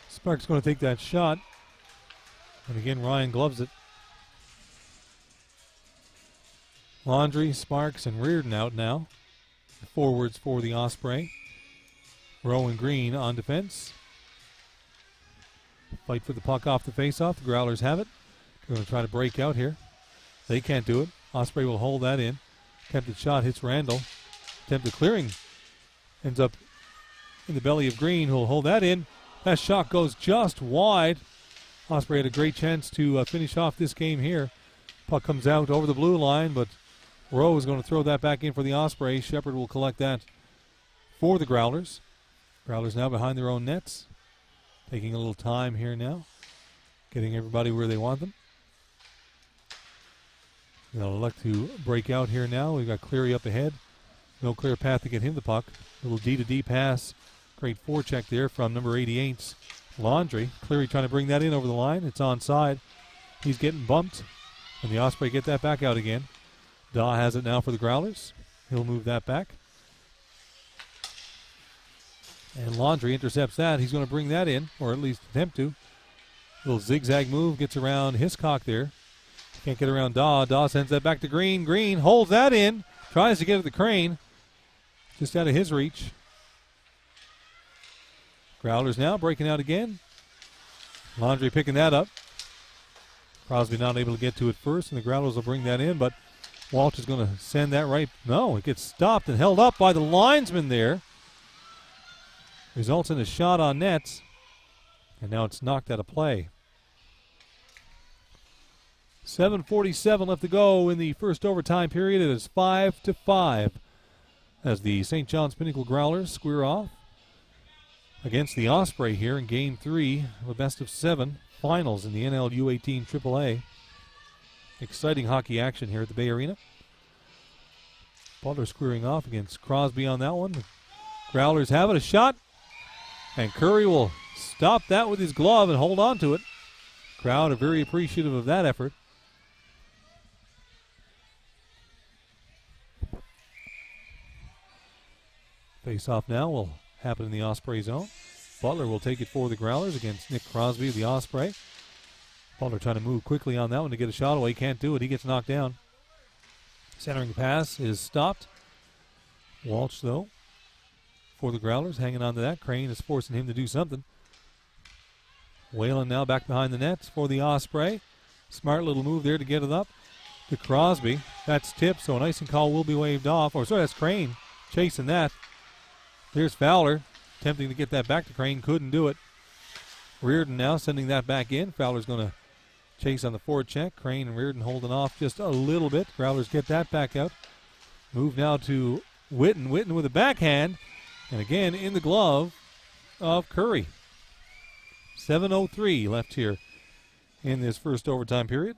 Sparks going to take that shot. And again, Ryan gloves it. Laundry, Sparks, and Reardon out now. The forwards for the Osprey. Rowe and Green on defense. Fight for the puck off the faceoff. The Growlers have it. They're going to try to break out here. They can't do it. Osprey will hold that in. Attempted shot hits Randall. Attempted clearing ends up in the belly of Green, who'll hold that in. That shot goes just wide. Osprey had a great chance to finish off this game here. Puck comes out over the blue line, but Rowe is going to throw that back in for the Osprey. Shepard will collect that for the Growlers. Growlers now behind their own nets. Taking a little time here now. Getting everybody where they want them. They'll elect to break out here now. We've got Cleary up ahead. No clear path to get him the puck. Little D-to-D pass. Great forecheck there from number 88's Laundry. Cleary trying to bring that in over the line. It's onside. He's getting bumped. And the Osprey get that back out again. Daw has it now for the Growlers. He'll move that back. And Laundry intercepts that. He's going to bring that in, or at least attempt to. Little zigzag move. Gets around Hiscock there. Can't get around Daw. Daw sends that back to Green. Green holds that in. Tries to get it to Crane. Just out of his reach. Growlers now breaking out again. Laundry picking that up. Crosby not able to get to it first, and the Growlers will bring that in, but Walsh is going to send that right. No, it gets stopped and held up by the linesman there. Results in a shot on net, and now it's knocked out of play. 7:47 left to go in the first overtime period. It is 5-5 as the St. John's Pinnacle Growlers square off against the Osprey here in Game 3 of a best-of-7 finals in the NL U18 AAA. Exciting hockey action here at the Bay Arena. Butler squaring off against Crosby on that one. The Growlers have it, a shot, and Curry will stop that with his glove and hold on to it. Crowd are very appreciative of that effort. Face-off now will happen in the Osprey zone. Butler will take it for the Growlers against Nick Crosby of the Osprey. Butler trying to move quickly on that one to get a shot away. Can't do it. He gets knocked down. Centering pass is stopped. Walsh, though, for the Growlers, hanging on to that. Crane is forcing him to do something. Whalen now back behind the nets for the Osprey. Smart little move there to get it up to Crosby. That's tipped, so an icing call will be waved off. Or sorry, that's Crane chasing that. Here's Fowler attempting to get that back to Crane. Couldn't do it. Reardon now sending that back in. Fowler's going to chase on the forward check. Crane and Reardon holding off just a little bit. Growlers get that back out. Move now to Witten. Witten with a backhand. And again in the glove of Curry. 7:03 left here in this first overtime period.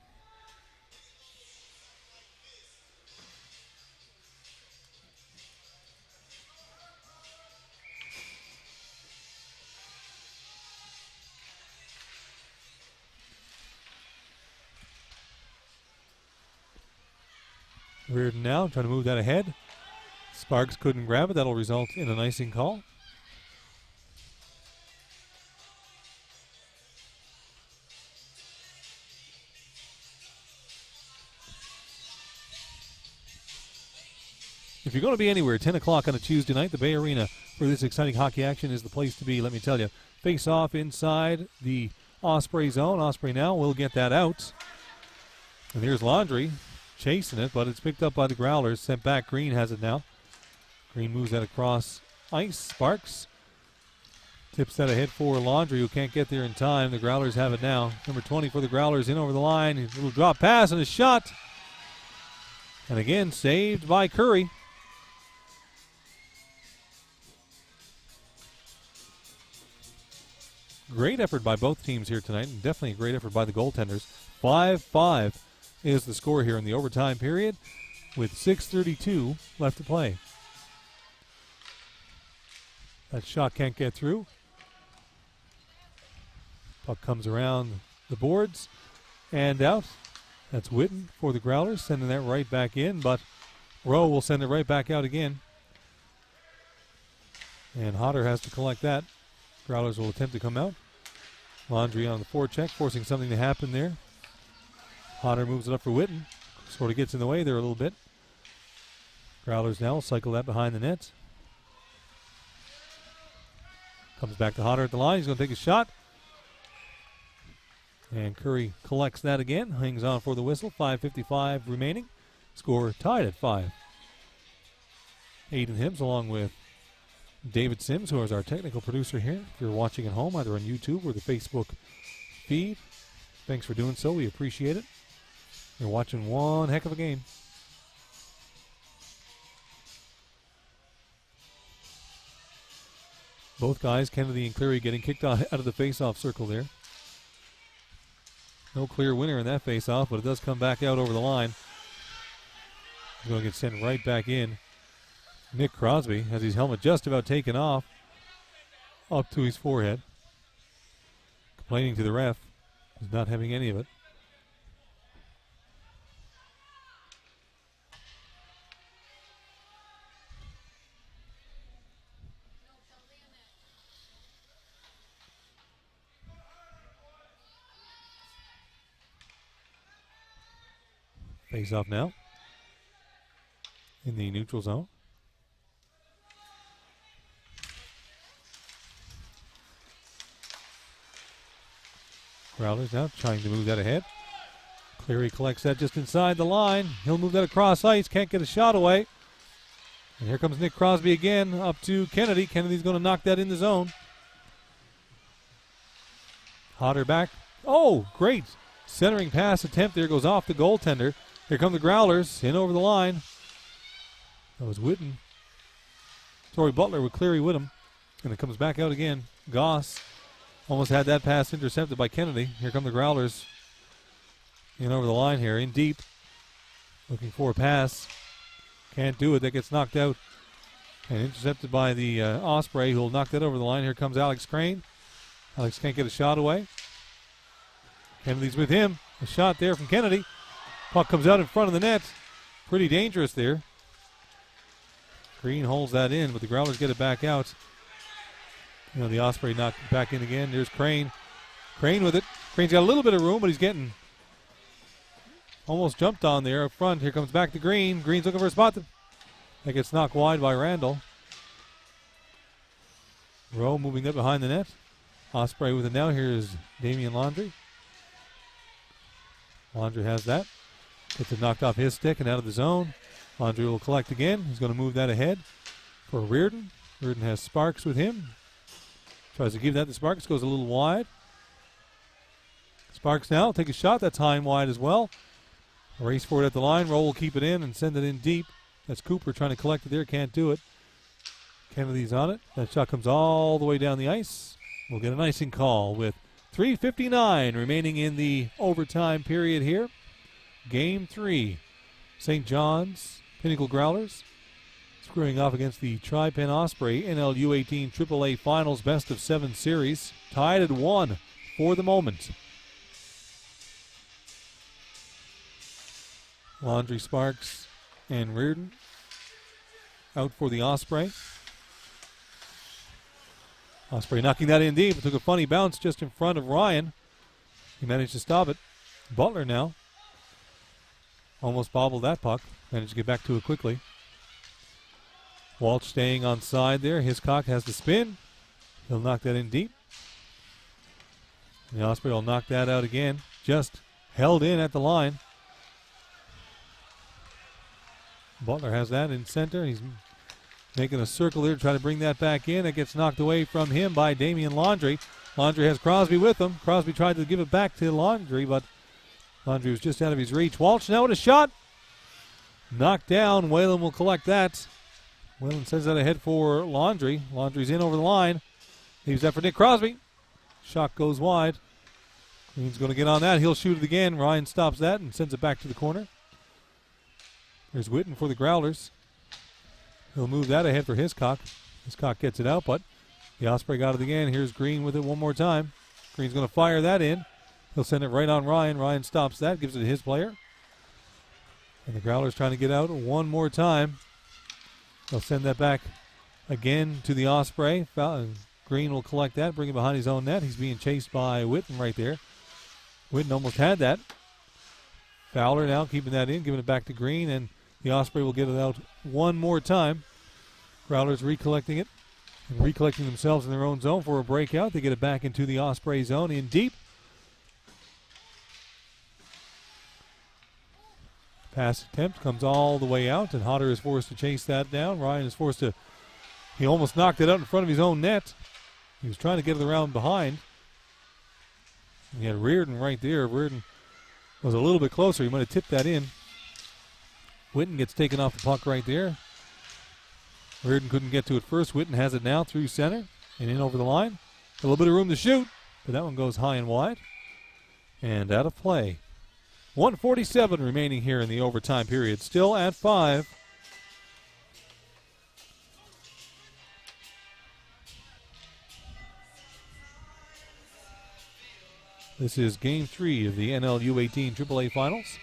Reardon now trying to move that ahead. Sparks couldn't grab it. That'll result in an icing call. If you're going to be anywhere, 10 o'clock on a Tuesday night, the Bay Arena for this exciting hockey action is the place to be, let me tell you. Face off inside the Osprey zone. Osprey now will get that out. And here's Laundry chasing it, but it's picked up by the Growlers. Sent back. Green has it now. Green moves that across ice. Sparks tips that ahead for Laundry, who can't get there in time. The Growlers have it now. Number 20 for the Growlers in over the line. A little drop pass and a shot. And again, saved by Curry. Great effort by both teams here tonight, and definitely a great effort by the goaltenders. 5-5 is the score here in the overtime period with 6:32 left to play. That shot can't get through. Puck comes around the boards and out. That's Witten for the Growlers, sending that right back in, but Rowe will send it right back out again. And Hodder has to collect that. Growlers will attempt to come out. Laundry on the forecheck, forcing something to happen there. Hodder moves it up for Witten. Sort of gets in the way there a little bit. Growlers now will cycle that behind the net. Comes back to Hodder at the line. He's going to take a shot. And Curry collects that again. Hangs on for the whistle. 5:55 remaining. Score tied at 5. Aiden Hibbs along with David Sims, who is our technical producer here. If you're watching at home, either on YouTube or the Facebook feed, thanks for doing so. We appreciate it. You're watching one heck of a game. Both guys, Kennedy and Cleary, getting kicked out of the face-off circle there. No clear winner in that face-off, but it does come back out over the line. He's going to get sent right back in. Nick Crosby has his helmet just about taken off, up to his forehead. Complaining to the ref. He's not having any of it. Face off now in the neutral zone. Growlers now trying to move that ahead. Cleary collects that just inside the line. He'll move that across ice. Can't get a shot away. And here comes Nick Crosby again up to Kennedy. Kennedy's going to knock that in the zone. Hodder back. Oh, great. Centering pass attempt there goes off the goaltender. Here come the Growlers in over the line. That was Witten. Torrey Butler with Cleary with him. And it comes back out again. Goss almost had that pass intercepted by Kennedy. Here come the Growlers in over the line here, in deep. Looking for a pass. Can't do it. That gets knocked out. And intercepted by the Osprey, who will knock that over the line. Here comes Alex Crane. Alex can't get a shot away. Kennedy's with him. A shot there from Kennedy. Puck comes out in front of the net. Pretty dangerous there. Green holds that in, but the Growlers get it back out. You know, the Osprey knocked back in again. There's Crane. Crane with it. Crane's got a little bit of room, but he's getting almost jumped on there up front. Here comes back to Green. Green's looking for a spot. That gets knocked wide by Randall. Rowe moving up behind the net. Osprey with it now. Here's Damian Laundry. Laundry has that. Gets it knocked off his stick and out of the zone. Laundry will collect again. He's going to move that ahead for Reardon. Reardon has Sparks with him. Tries to give that to Sparks. Goes a little wide. Sparks now take a shot. That's high and wide as well. A race for it at the line. Rowe will keep it in and send it in deep. That's Cooper trying to collect it there. Can't do it. Kennedy's on it. That shot comes all the way down the ice. We'll get an icing call with 3:59 remaining in the overtime period here. Game 3. St. John's Pinnacle Growlers squaring off against the Tripen Osprey NLU 18 AAA Finals Best of 7 Series. Tied at 1 for the moment. Laundry, Sparks, And Reardon out for the Osprey. Osprey knocking that in deep. It took a funny bounce just in front of Ryan. He managed to stop it. Butler now almost bobbled that puck. Managed to get back to it quickly. Walsh staying on side there. Hiscock has the spin. He'll knock that in deep. And the Osprey will knock that out again. Just held in at the line. Butler has that in center. He's making a circle there to try to bring that back in. It gets knocked away from him by Damian Laundrie. Laundrie has Crosby with him. Crosby tried to give it back to Laundrie, but Laundrie was just out of his reach. Walsh now with a shot. Knocked down. Whalen will collect that. Whalen sends that ahead for Laundrie. Laundrie's in over the line. Leaves that for Nick Crosby. Shot goes wide. Green's going to get on that. He'll shoot it again. Ryan stops that and sends it back to the corner. There's Whitten for the Growlers. He'll move that ahead for Hiscock. Hiscock gets it out, but the Osprey got it again. Here's Green with it one more time. Green's going to fire that in. He'll send it right on Ryan. Ryan stops that, gives it to his player. And the Growlers trying to get out one more time. They'll send that back again to the Osprey. Green will collect that, bring it behind his own net. He's being chased by Whitten right there. Whitten almost had that. Fowler now keeping that in, giving it back to Green, and the Osprey will get it out one more time. Growlers recollecting it and recollecting themselves in their own zone for a breakout. They get it back into the Osprey zone in deep. Pass attempt comes all the way out, and Hodder is forced to chase that down. Ryan is forced to, he almost knocked it out in front of his own net. He was trying to get it around behind. He had Reardon right there. Reardon was a little bit closer. He might have tipped that in. Whitten gets taken off the puck right there. Reardon couldn't get to it first. Whitten has it now through center and in over the line. A little bit of room to shoot, but that one goes high and wide. And out of play. 1:47 remaining here in the overtime period. Still at 5. This is Game 3 of the NL U18 AAA Finals.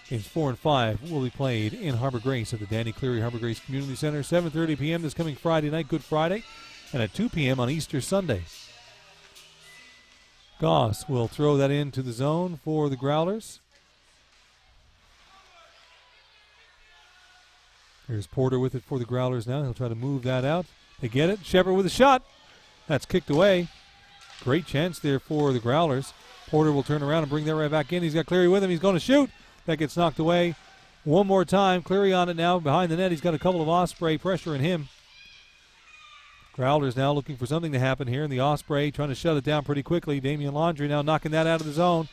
Games 4 and 5 will be played in Harbor Grace at the Danny Cleary Harbor Grace Community Center. 7:30 p.m. this coming Friday night, Good Friday, and at 2 p.m. on Easter Sunday. Goss will throw that into the zone for the Growlers. Here's Porter with it for the Growlers now. He'll try to move that out. They get it. Shepard with a shot. That's kicked away. Great chance there for the Growlers. Porter will turn around and bring that right back in. He's got Cleary with him. He's going to shoot. That gets knocked away. One more time. Cleary on it now behind the net. He's got a couple of Osprey pressuring him. Growlers now looking for something to happen here. And the Osprey trying to shut it down pretty quickly. Damian Laundrie now knocking that out of the zone.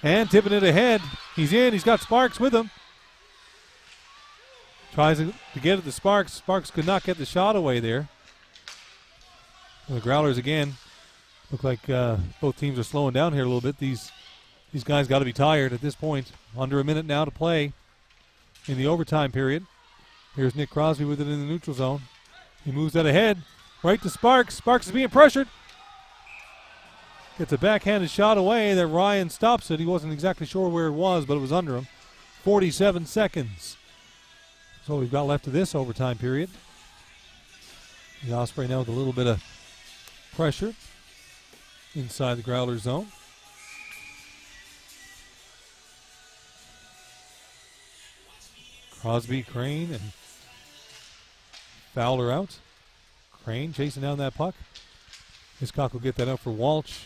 And tipping it ahead. He's in. He's got Sparks with him. Tries to get at the Sparks. Sparks could not get the shot away there. And the Growlers again look like both teams are slowing down here a little bit. These guys got to be tired at this point. Under a minute now to play in the overtime period. Here's Nick Crosby with it in the neutral zone. He moves that ahead right to Sparks. Sparks is being pressured. Gets a backhanded shot away that Ryan stops it. He wasn't exactly sure where it was, but it was under him. 47 seconds. So we've got left of this overtime period. The Osprey now with a little bit of pressure inside the Growler zone. Crosby, Crane, and Fowler out. Crane chasing down that puck. Hiscock will get that up for Walsh.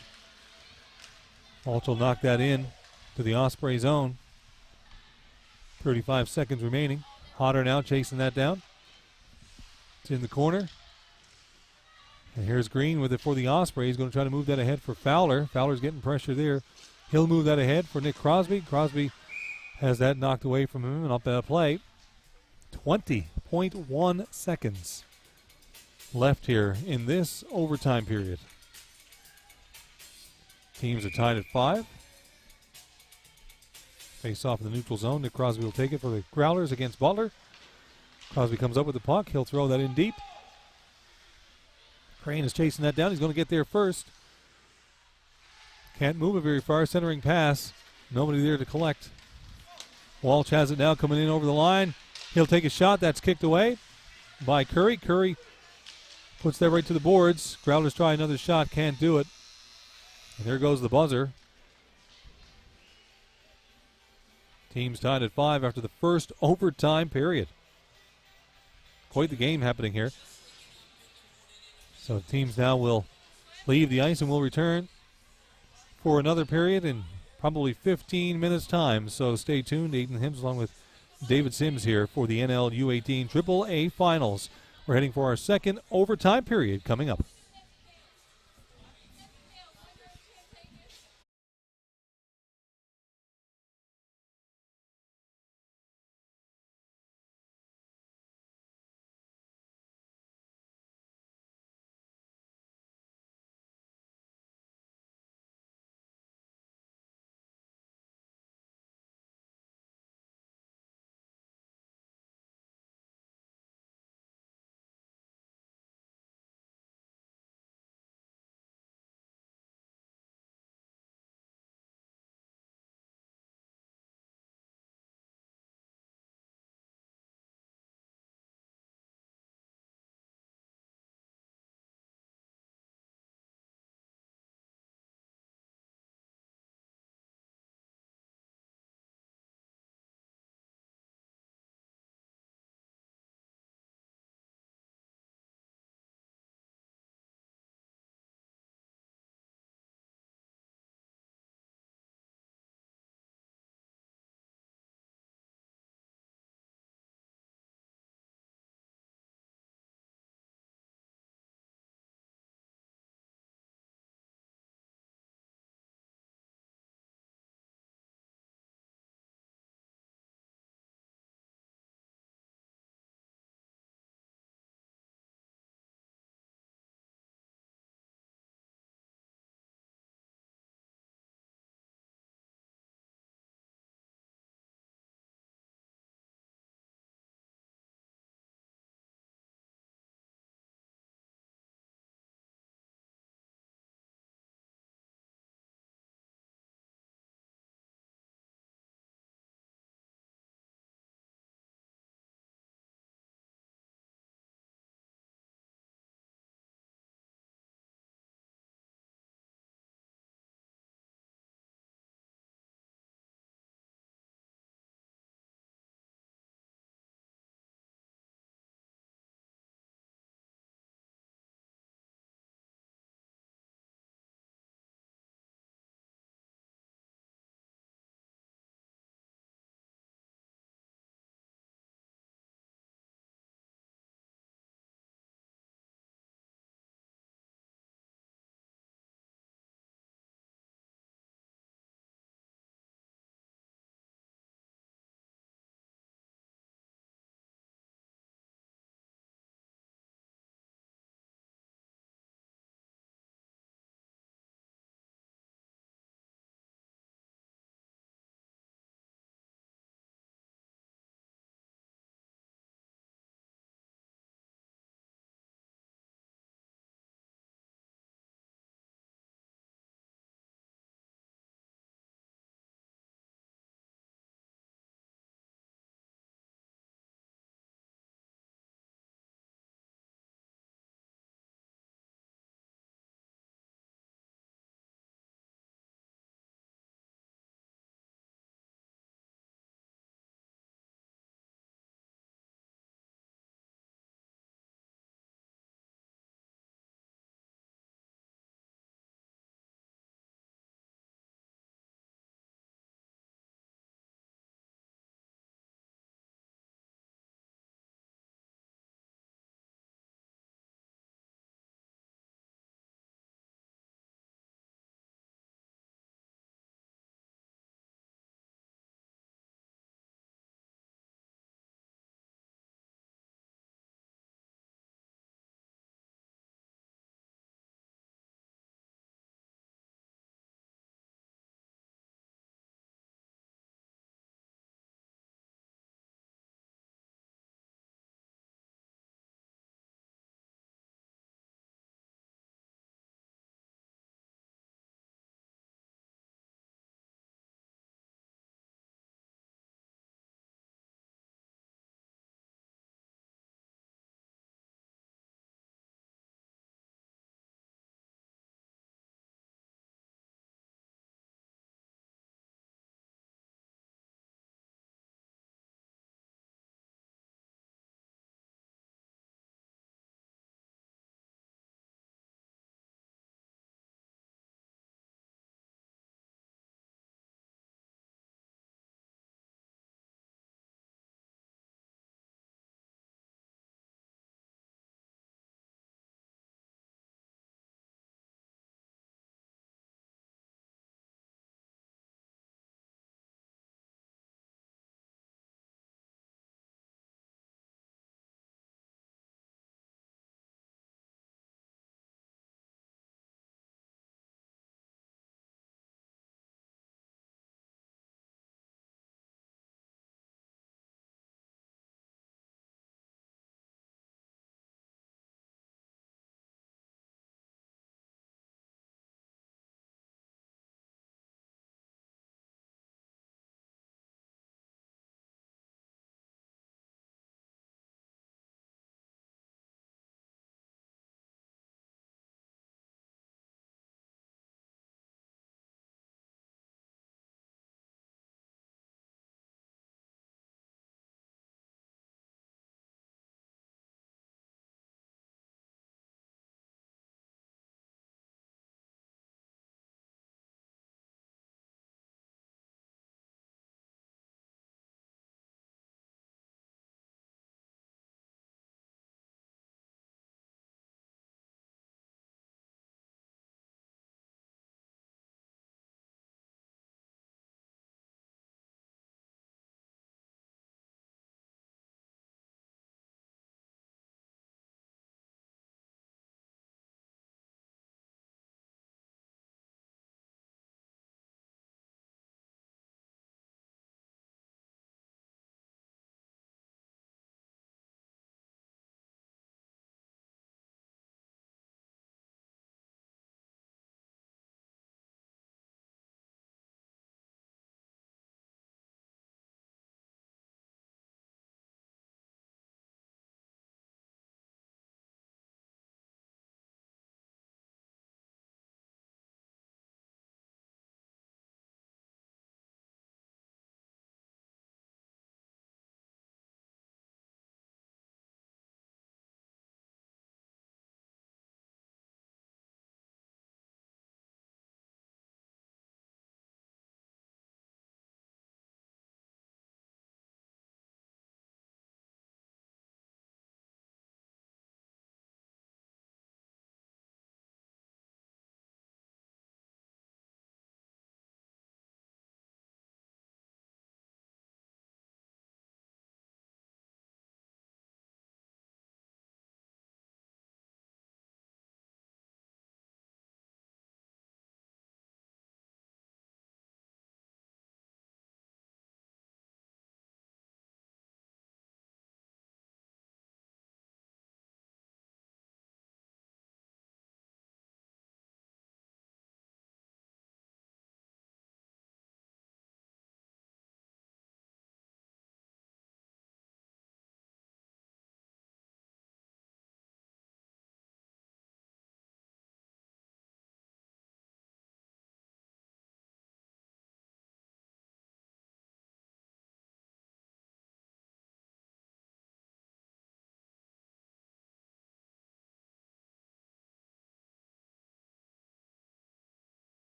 Walsh will knock that in to the Osprey zone. 35 seconds remaining. Hodder now chasing that down. It's in the corner. And here's Green with it for the Osprey. He's going to try to move that ahead for Fowler. Fowler's getting pressure there. He'll move that ahead for Nick Crosby. Crosby has that knocked away from him and up at a play. 20.1 seconds left here in this overtime period. Teams are tied at 5. Face off in the neutral zone. Nick Crosby will take it for the Growlers against Butler. Crosby comes up with the puck. He'll throw that in deep. Crane is chasing that down. He's going to get there first. Can't move it very far. Centering pass. Nobody there to collect. Walsh has it now coming in over the line. He'll take a shot. That's kicked away by Curry. Curry puts that right to the boards. Growlers try another shot. Can't do it. And there goes the buzzer. Teams tied at 5 after the first overtime period. Quite the game happening here. So teams now will leave the ice and will return for another period in probably 15 minutes time. So stay tuned. Aiden Hibbs along with David Sims here for the NL U18 AAA Finals. We're heading for our second overtime period coming up.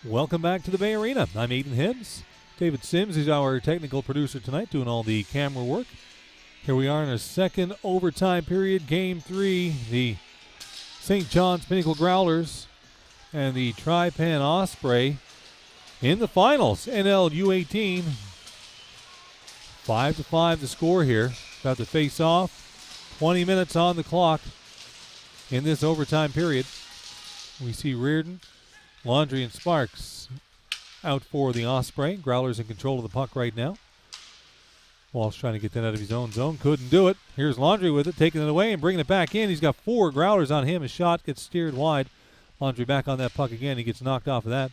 Welcome back to the Bay Arena. I'm Aiden Hibbs. David Sims is our technical producer tonight, doing all the camera work. Here we are in our second overtime period, Game 3. The St. John's Pinnacle Growlers and the Tripen Osprey in the finals. NL U18. 5-5 the score here. About to face off. 20 minutes on the clock in this overtime period. We see Reardon, Laundry, and Sparks out for the Osprey. Growlers in control of the puck right now. Walsh trying to get that out of his own zone. Couldn't do it. Here's Laundry with it, taking it away and bringing it back in. He's got 4 Growlers on him. His shot gets steered wide. Laundry back on that puck again. He gets knocked off of that.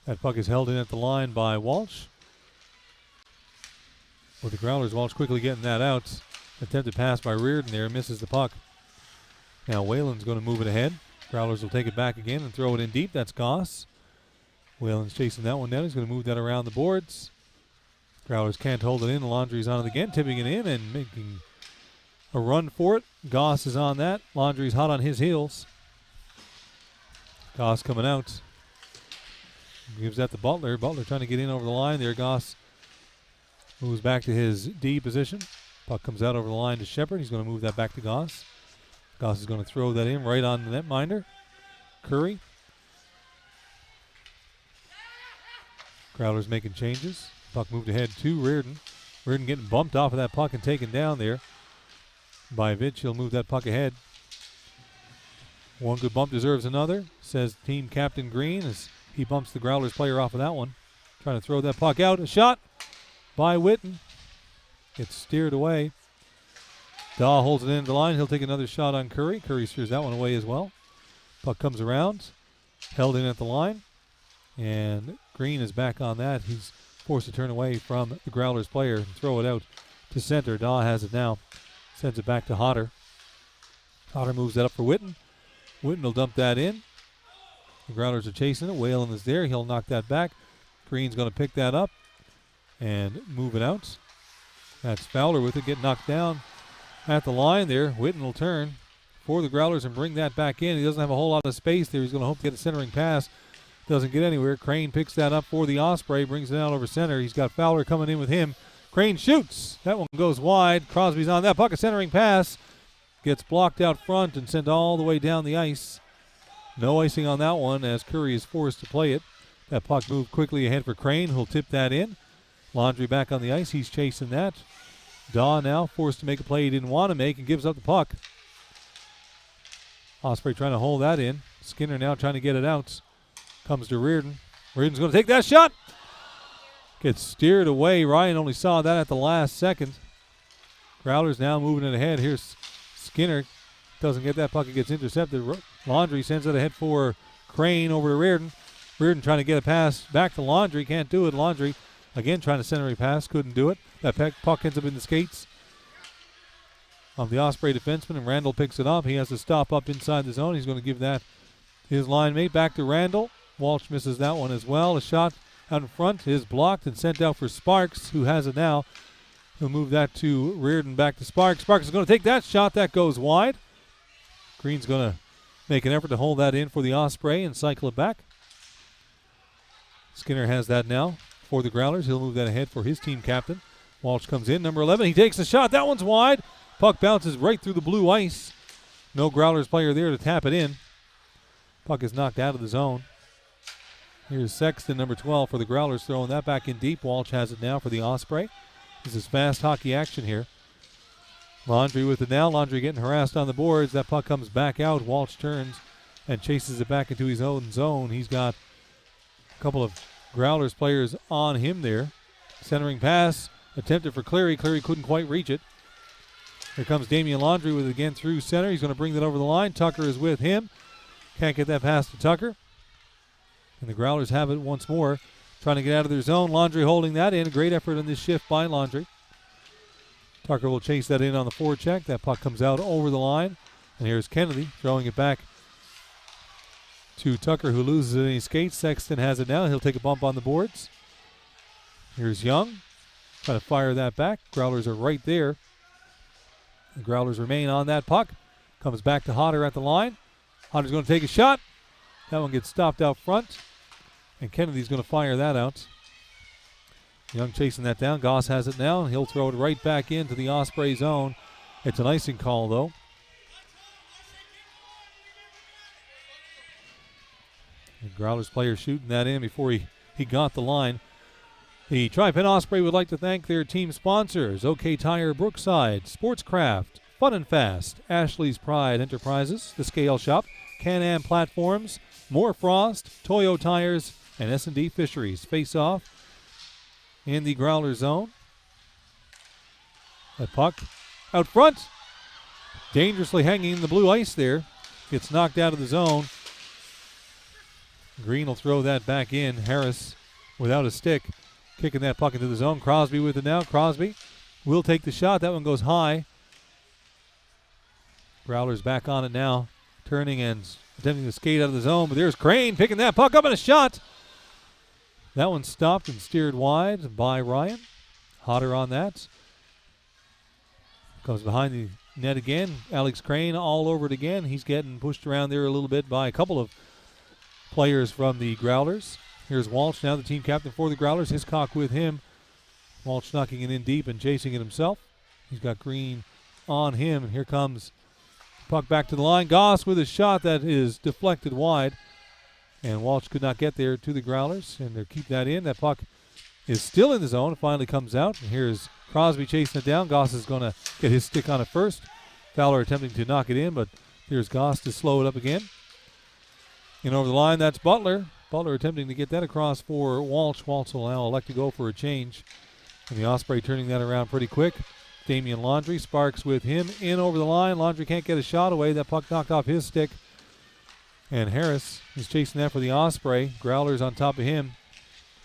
That puck is held in at the line by Walsh. With the Growlers, Walsh quickly getting that out. Attempted pass by Reardon there. Misses the puck. Now Whalen's going to move it ahead. Growlers will take it back again and throw it in deep. That's Goss. Whalen's chasing that one down. He's going to move that around the boards. Growlers can't hold it in. Laundry's on it again, tipping it in and making a run for it. Goss is on that. Laundry's hot on his heels. Goss coming out. Gives that to Butler. Butler trying to get in over the line there. Goss moves back to his D position. Puck comes out over the line to Shepard. He's going to move that back to Goss. Goss is going to throw that in right on the netminder. Curry. Growlers making changes. Puck moved ahead to Reardon. Reardon getting bumped off of that puck and taken down there by Vitch. He'll move that puck ahead. One good bump deserves another, says team captain Green as he bumps the Growlers player off of that one. Trying to throw that puck out. A shot by Witten. Gets steered away. Daw holds it into the line. He'll take another shot on Curry. Curry steers that one away as well. Puck comes around. Held in at the line. And Green is back on that. He's forced to turn away from the Growlers player and throw it out to center. Daw has it now. Sends it back to Hodder. Hodder moves that up for Witten. Witten will dump that in. The Growlers are chasing it. Whalen is there. He'll knock that back. Green's going to pick that up and move it out. That's Fowler with it. Get knocked down at the line there. Witten will turn for the Growlers and bring that back in. He doesn't have a whole lot of space there. He's going to hope to get a centering pass. Doesn't get anywhere. Crane picks that up for the Osprey, brings it out over center. He's got Fowler coming in with him. Crane shoots. That one goes wide. Crosby's on that puck. A centering pass. Gets blocked out front and sent all the way down the ice. No icing on that one as Curry is forced to play it. That puck moved quickly ahead for Crane, who'll tip that in. Laundry back on the ice. He's chasing that. Daw now forced to make a play he didn't want to make and gives up the puck. Osprey trying to hold that in. Skinner now trying to get it out. Comes to Reardon. Reardon's going to take that shot. Gets steered away. Ryan only saw that at the last second. Growlers now moving it ahead. Here's Skinner. Doesn't get that puck. It gets intercepted. Laundry sends it ahead for Crane over to Reardon. Reardon trying to get a pass back to Laundry. Can't do it. Laundry again trying to center a pass. Couldn't do it. That puck ends up in the skates of the Osprey defenseman, and Randall picks it up. He has to stop up inside the zone. He's going to give that his line mate back to Randall. Walsh misses that one as well. A shot out in front is blocked and sent out for Sparks, who has it now. He'll move that to Reardon, back to Sparks. Sparks is going to take that shot. That goes wide. Green's going to make an effort to hold that in for the Osprey and cycle it back. Skinner has that now for the Growlers. He'll move that ahead for his team captain. Walsh comes in, number 11. He takes the shot. That one's wide. Puck bounces right through the blue ice. No Growlers player there to tap it in. Puck is knocked out of the zone. Here's Sexton, number 12, for the Growlers, throwing that back in deep. Walsh has it now for the Osprey. This is fast hockey action here. Laundry with it now. Laundry getting harassed on the boards. That puck comes back out. Walsh turns and chases it back into his own zone. He's got a couple of Growlers players on him there. Centering pass attempted for Cleary. Cleary couldn't quite reach it. Here comes Damian Laundry with it again through center. He's going to bring that over the line. Tucker is with him. Can't get that pass to Tucker. And the Growlers have it once more, trying to get out of their zone. Laundry holding that in. A great effort on this shift by Laundry. Tucker will chase that in on the forecheck. That puck comes out over the line. And here's Kennedy throwing it back to Tucker, who loses it and he skates. Sexton has it now. He'll take a bump on the boards. Here's Young. Trying to fire that back. Growlers are right there. The Growlers remain on that puck. Comes back to Hodder at the line. Hodder's going to take a shot. That one gets stopped out front, and Kennedy's going to fire that out. Young chasing that down. Goss has it now, and he'll throw it right back into the Osprey zone. It's an icing call, though. The Growlers player shooting that in before he got the line. The Tripen Osprey would like to thank their team sponsors: OK Tire Brookside, Sportscraft, Fun and Fast, Ashley's Pride Enterprises, The Scale Shop, Can-Am Platforms, More Frost, Toyo Tires, and S&D Fisheries. Face off in the Growler zone. That puck out front, dangerously hanging in the blue ice there. Gets knocked out of the zone. Green will throw that back in. Harris without a stick, kicking that puck into the zone. Crosby with it now. Crosby will take the shot. That one goes high. Growlers back on it now, turning and attempting to skate out of the zone, but there's Crane picking that puck up and a shot. That one stopped and steered wide by Ryan. Hodder on that. Comes behind the net again. Alex Crane all over it again. He's getting pushed around there a little bit by a couple of players from the Growlers. Here's Walsh now, the team captain for the Growlers. Hiscock with him. Walsh knocking it in deep and chasing it himself. He's got Green on him. And here comes puck back to the line. Goss with a shot that is deflected wide. And Walsh could not get there to the Growlers. And they keep that in. That puck is still in the zone. It finally comes out. And here's Crosby chasing it down. Goss is going to get his stick on it first. Fowler attempting to knock it in, but here's Goss to slow it up again. In over the line, that's Butler. Butler attempting to get that across for Walsh. Walsh will now elect to go for a change. And the Osprey turning that around pretty quick. Damian Laundrie, Sparks with him in over the line. Laundrie can't get a shot away. That puck knocked off his stick. And Harris is chasing that for the Osprey. Growlers on top of him.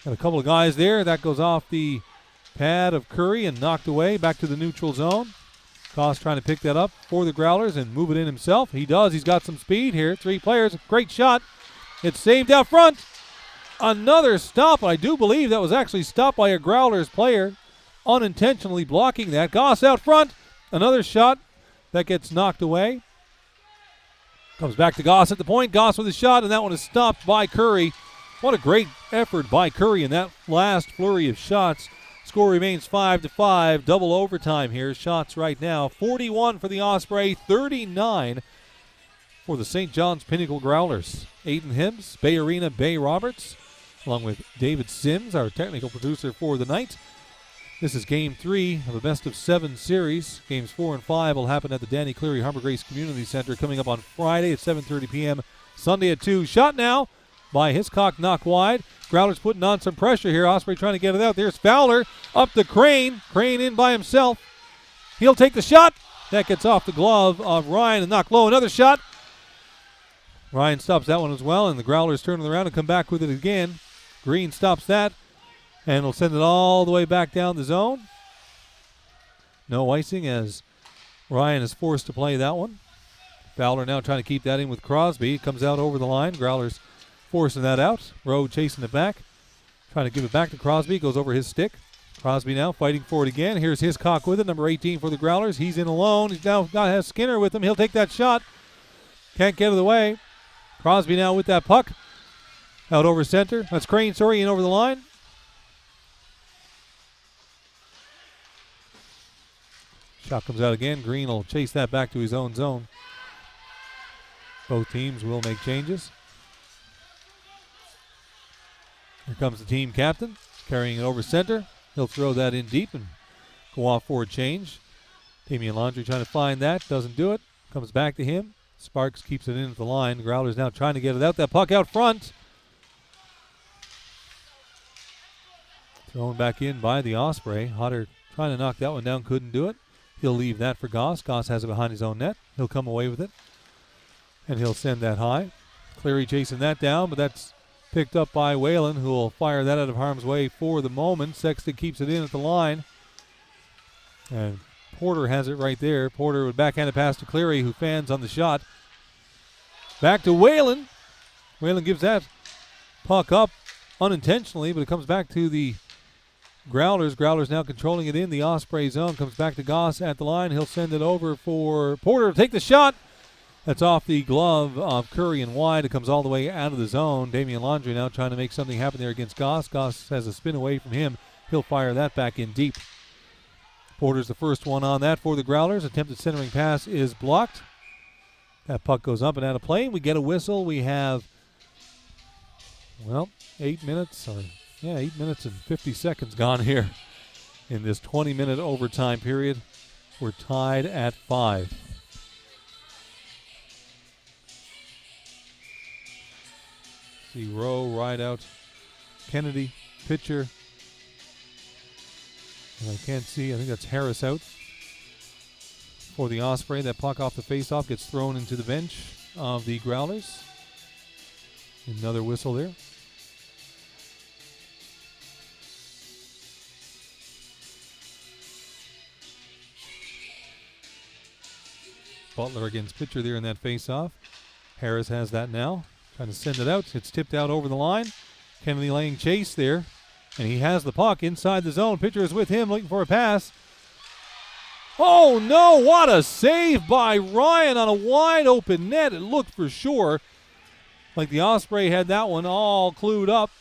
Got a couple of guys there. That goes off the pad of Curry and knocked away back to the neutral zone. Goss trying to pick that up for the Growlers and move it in himself. He does. He's got some speed here. Three players. Great shot. It's saved out front. Another stop. I do believe that was actually stopped by a Growlers player, unintentionally blocking that. Goss out front. Another shot that gets knocked away. Comes back to Goss at the point. Goss with a shot, and that one is stopped by Curry. What a great effort by Curry in that last flurry of shots. Score remains 5-5. Double overtime here. Shots right now. 41 for the Osprey, 39 for the St. John's Pinnacle Growlers. Aiden Hibbs, Bay Arena, Bay Roberts, along with David Sims, our technical producer for the night. This is Game 3 of a best-of-7 series. Games 4 and 5 will happen at the Danny Cleary Harbor Grace Community Center coming up on Friday at 7:30 p.m., Sunday at 2. Shot now by Hiscock, knocked wide. Growlers putting on some pressure here. Osprey trying to get it out. There's Fowler up to Crane. Crane in by himself. He'll take the shot. That gets off the glove of Ryan and knocked low. Another shot. Ryan stops that one as well, and the Growlers turn it around and come back with it again. Green stops that, and will send it all the way back down the zone. No icing as Ryan is forced to play that one. Fowler now trying to keep that in with Crosby. It comes out over the line. Growlers forcing that out. Rowe chasing it back. Trying to give it back to Crosby. Goes over his stick. Crosby now fighting for it again. Here's Hiscock with it. Number 18 for the Growlers. He's in alone. He's now got to have Skinner with him. He'll take that shot. Can't get it away. Crosby now with that puck. Out over center. That's Crane, in over the line. Shot comes out again. Green will chase that back to his own zone. Both teams will make changes. Here comes the team captain, carrying it over center. He'll throw that in deep and go off for a change. Damian Laundrie trying to find that. Doesn't do it. Comes back to him. Sparks keeps it in at the line. The Growlers now trying to get it out. That puck out front. Thrown back in by the Osprey. Hodder trying to knock that one down. Couldn't do it. He'll leave that for Goss. Goss has it behind his own net. He'll come away with it. And he'll send that high. Cleary chasing that down, but that's picked up by Whalen, who will fire that out of harm's way for the moment. Sexton keeps it in at the line. And Porter has it right there. Porter would backhand a pass to Cleary, who fans on the shot. Back to Whalen. Whalen gives that puck up unintentionally, but it comes back to the Growlers. Growlers now controlling it in the Osprey zone. Comes back to Goss at the line. He'll send it over for Porter to take the shot. That's off the glove of Curry and wide. It comes all the way out of the zone. Damian Laundrie now trying to make something happen there against Goss. Goss has a spin away from him. He'll fire that back in deep. Porter's the first one on that for the Growlers. Attempted centering pass is blocked. That puck goes up and out of play. We get a whistle. We have, 8 minutes and 50 seconds gone here in this 20-minute overtime period. We're tied at 5. See Rowe, Rideout, Kennedy, pitcher. And I can't see, I think that's Harris out for the Osprey. That puck off the faceoff gets thrown into the bench of the Growlers. Another whistle there. Butler against pitcher there in that faceoff. Harris has that now. Trying to send it out. It's tipped out over the line. Kennedy laying chase there. And he has the puck inside the zone. Pitcher is with him looking for a pass. Oh, no. What a save by Ryan on a wide open net. It looked for sure like the Osprey had that one all clued up.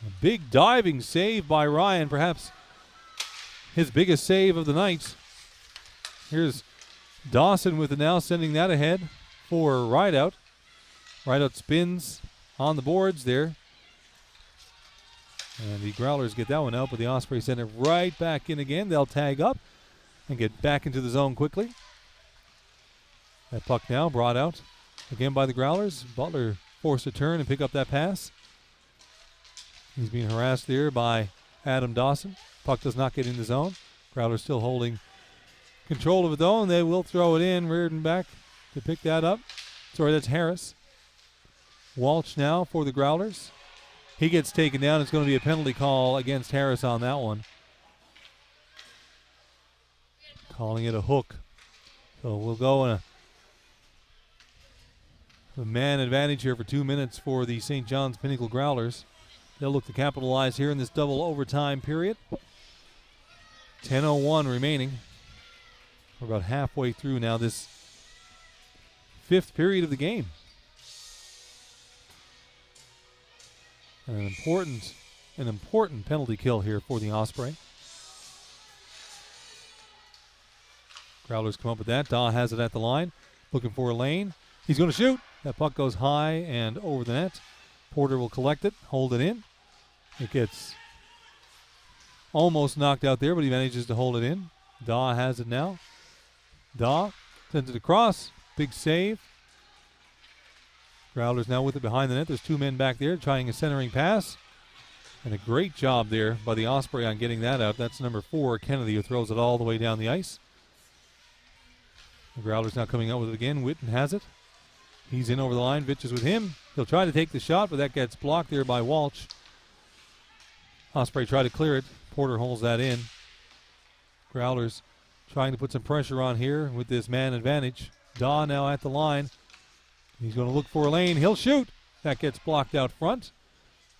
A big diving save by Ryan. Perhaps his biggest save of the night. Here's Dawson with it now, sending that ahead for Rideout. Rideout spins on the boards there. And the Growlers get that one out, but the Ospreys send it right back in again. They'll tag up and get back into the zone quickly. That puck now brought out again by the Growlers. Butler forced to turn and pick up that pass. He's being harassed there by Adam Dawson. Puck does not get in the zone. Growlers still holding control of it though, and they will throw it in. Reardon back to pick that up. Sorry, that's Harris. Walsh now for the Growlers. He gets taken down. It's going to be a penalty call against Harris on that one. Calling it a hook. So we'll go in a man advantage here for 2 minutes for the St. John's Pinnacle Growlers. They'll look to capitalize here in this double overtime period. 10:01 remaining. We're about halfway through now this 5th period of the game. An important penalty kill here for the Osprey. Growlers come up with that. Daw has it at the line. Looking for a lane. He's going to shoot. That puck goes high and over the net. Porter will collect it, hold it in. It gets almost knocked out there, but he manages to hold it in. Daw has it now. Daw sends it across. Big save. Growlers now with it behind the net. There's 2 men back there trying a centering pass. And a great job there by the Osprey on getting that out. That's number 4, Kennedy, who throws it all the way down the ice. The Growlers now coming out with it again. Witten has it. He's in over the line. Vitch is with him. He'll try to take the shot, but that gets blocked there by Walsh. Osprey try to clear it. Porter holds that in. Growlers trying to put some pressure on here with this man advantage. Daw now at the line. He's going to look for a lane. He'll shoot. That gets blocked out front.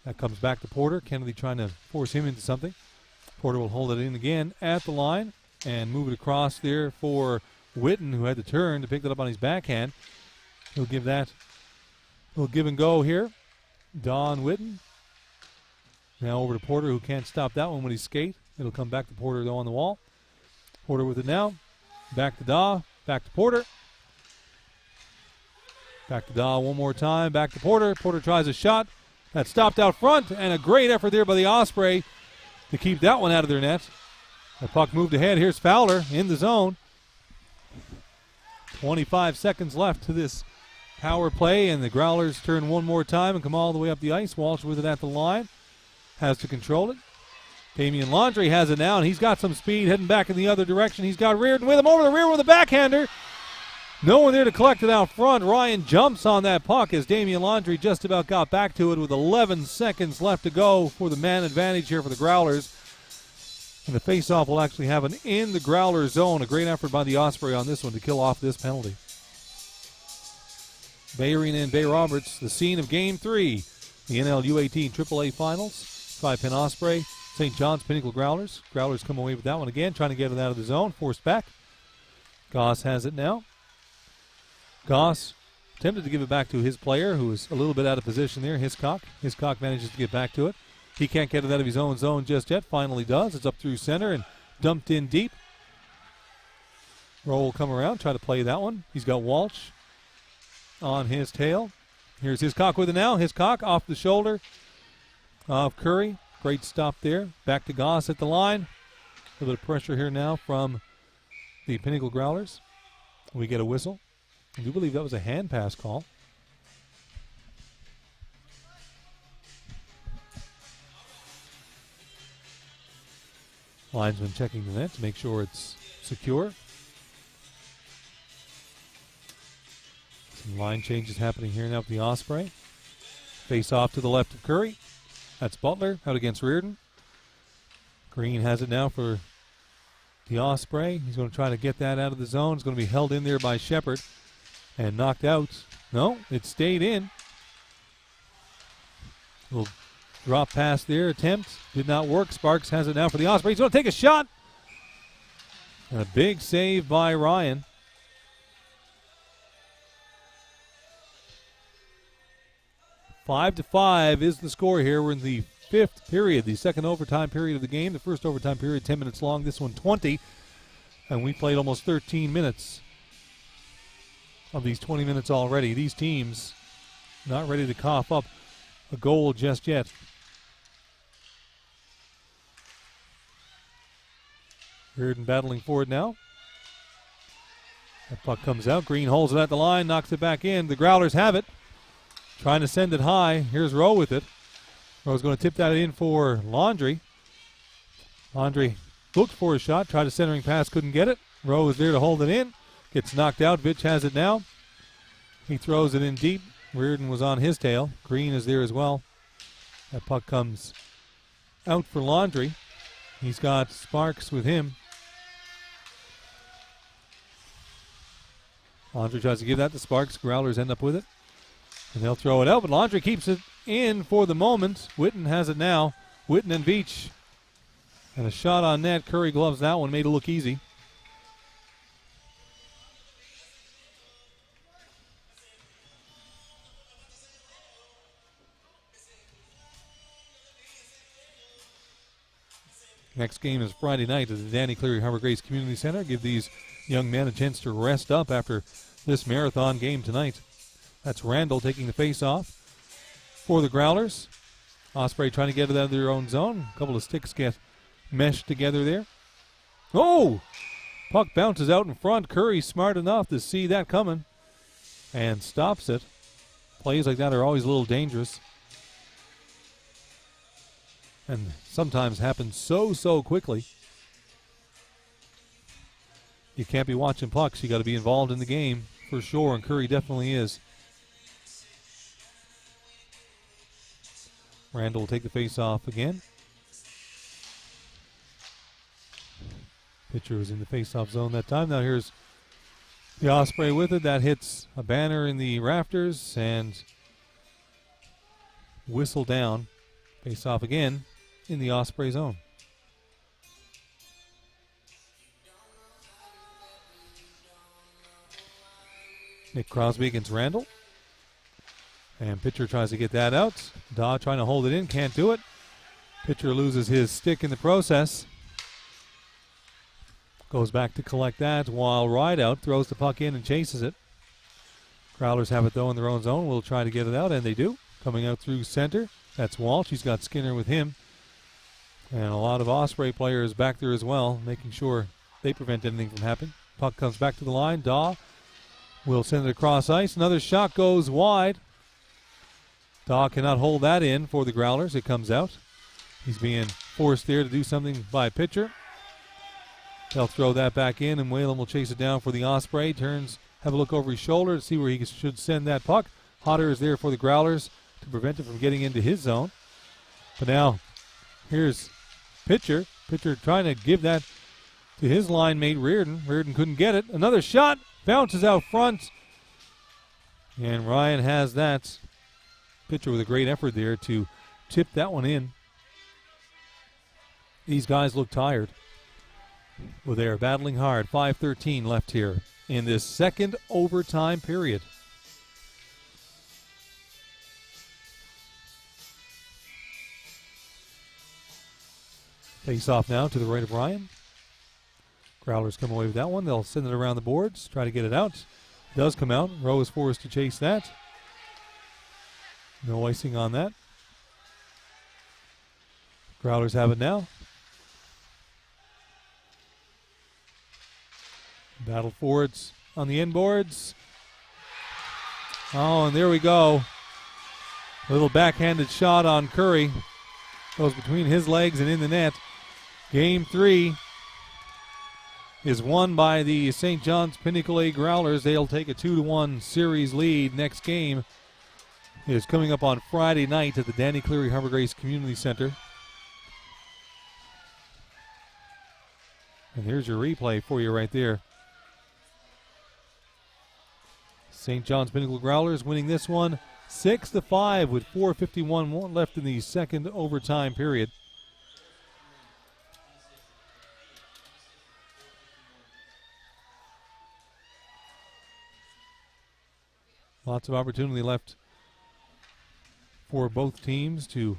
That comes back to Porter. Kennedy trying to force him into something. Porter will hold it in again at the line and move it across there for Witten, who had to turn to pick that up on his backhand. He'll give that a little give and go here. Daw and Witten. Now over to Porter, who can't stop that one when he skate. It'll come back to Porter, though, on the wall. Porter with it now. Back to Daw. Back to Porter. Back to Daw one more time. Back to Porter. Porter tries a shot. That stopped out front, and a great effort there by the Osprey to keep that one out of their net. The puck moved ahead. Here's Fowler in the zone. 25 seconds left to this power play, and the Growlers turn one more time and come all the way up the ice. Walsh with it at the line. Has to control it. Damian Laundrie has it now, and he's got some speed heading back in the other direction. He's got Reardon with him over the rear with a backhander. No one there to collect it out front. Ryan jumps on that puck as Damian Laundrie just about got back to it with 11 seconds left to go for the man advantage here for the Growlers. And the faceoff will actually have an in the Growler zone. A great effort by the Osprey on this one to kill off this penalty. Bay Arena and Bay Roberts, the scene of Game 3. The NL U18 AAA Finals. Tripen Osprey, St. John's Pinnacle Growlers. Growlers come away with that one again, trying to get it out of the zone. Forced back. Goss has it now. Goss attempted to give it back to his player, who was a little bit out of position there, Hiscock. Hiscock manages to get back to it. He can't get it out of his own zone just yet. Finally does. It's up through center and dumped in deep. Rowe will come around, try to play that one. He's got Walsh on his tail. Here's Hiscock with it now. Hiscock off the shoulder of Curry. Great stop there. Back to Goss at the line. A little bit of pressure here now from the Pinnacle Growlers. We get a whistle. I do believe that was a hand pass call. Linesman checking the net to make sure it's secure. Some line changes happening here now with the Osprey. Face off to the left of Curry. That's Butler out against Reardon. Green has it now for the Osprey. He's going to try to get that out of the zone. It's going to be held in there by Shepard and knocked out. No, it stayed in. Little drop pass there, attempt. Did not work. Sparks has it now for the Osprey. He's going to take a shot. And a big save by Ryan. Five to 5 is the score here. We're in the fifth period, the second overtime period of the game. The first overtime period, 10 minutes long. This one, 20. And we played almost 13 minutes of these 20 minutes already. These teams not ready to cough up a goal just yet. Reardon battling for it now. That puck comes out. Green holds it at the line, knocks it back in. The Growlers have it. Trying to send it high. Here's Rowe with it. Rowe's going to tip that in for Laundry. Laundry looked for a shot, tried a centering pass, couldn't get it. Rowe is there to hold it in. Gets knocked out. Vitch has it now. He throws it in deep. Reardon was on his tail. Green is there as well. That puck comes out for Laundry. He's got Sparks with him. Laundry tries to give that to Sparks. Growlers end up with it. And they'll throw it out, but Laundry keeps it in for the moment. Witten has it now. Witten and Veach. And a shot on net. Curry gloves that one, made it look easy. Next game is Friday night at the Danny Cleary Harbor Grace Community Center. Give these young men a chance to rest up after this marathon game tonight. That's Randall taking the face-off for the Growlers. Osprey trying to get it out of their own zone. A couple of sticks get meshed together there. Oh! Puck bounces out in front. Curry smart enough to see that coming and stops it. Plays like that are always a little dangerous. And sometimes happen so quickly. You can't be watching pucks. You got to be involved in the game for sure, and Curry definitely is. Randall will take the face-off again. Pitcher was in the face-off zone that time. Now here's the Osprey with it. That hits a banner in the rafters and whistle down. Face-off again in the Osprey zone. Nick Crosby against Randall. And pitcher tries to get that out. Daw trying to hold it in, can't do it. Pitcher loses his stick in the process. Goes back to collect that while Rideout throws the puck in and chases it. Growlers have it though in their own zone. Will try to get it out, and they do. Coming out through center. That's Walsh. He's got Skinner with him. And a lot of Osprey players back there as well, making sure they prevent anything from happening. Puck comes back to the line. Daw will send it across ice. Another shot goes wide. Daw cannot hold that in for the Growlers. It comes out. He's being forced there to do something by pitcher. They'll throw that back in, and Whalen will chase it down for the Osprey. Turns, have a look over his shoulder to see where he should send that puck. Hodder is there for the Growlers to prevent it from getting into his zone. But now, here's pitcher. Pitcher trying to give that to his line mate, Reardon. Reardon couldn't get it. Another shot. Bounces out front. And Ryan has that. Pitcher with a great effort there to tip that one in. These guys look tired. Well, they are battling hard. 5:13 left here in this second overtime period. Face off now to the right of Ryan. Growlers come away with that one. They'll send it around the boards, try to get it out. It does come out. Rowe is forced to chase that. No icing on that. Growlers have it now. Battle forwards on the inboards. Oh, and there we go. A little backhanded shot on Curry. Goes between his legs and in the net. Game 3 is won by the St. John's Pinnacle A Growlers. They'll take a 2-1 series lead. Next game is coming up on Friday night at the Danny Cleary Harbor Grace Community Center. And here's your replay for you right there. St. John's Pinnacle Growlers winning this one 6-5 with 4:51 left in the second overtime period. Lots of opportunity left for both teams to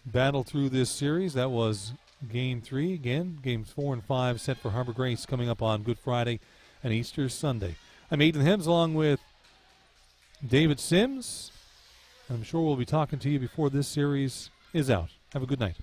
battle through this series. That was Game 3. Again, Games 4 and 5 set for Harbor Grace coming up on Good Friday and Easter Sunday. I'm Aiden Hibbs along with David Sims. I'm sure we'll be talking to you before this series is out. Have a good night.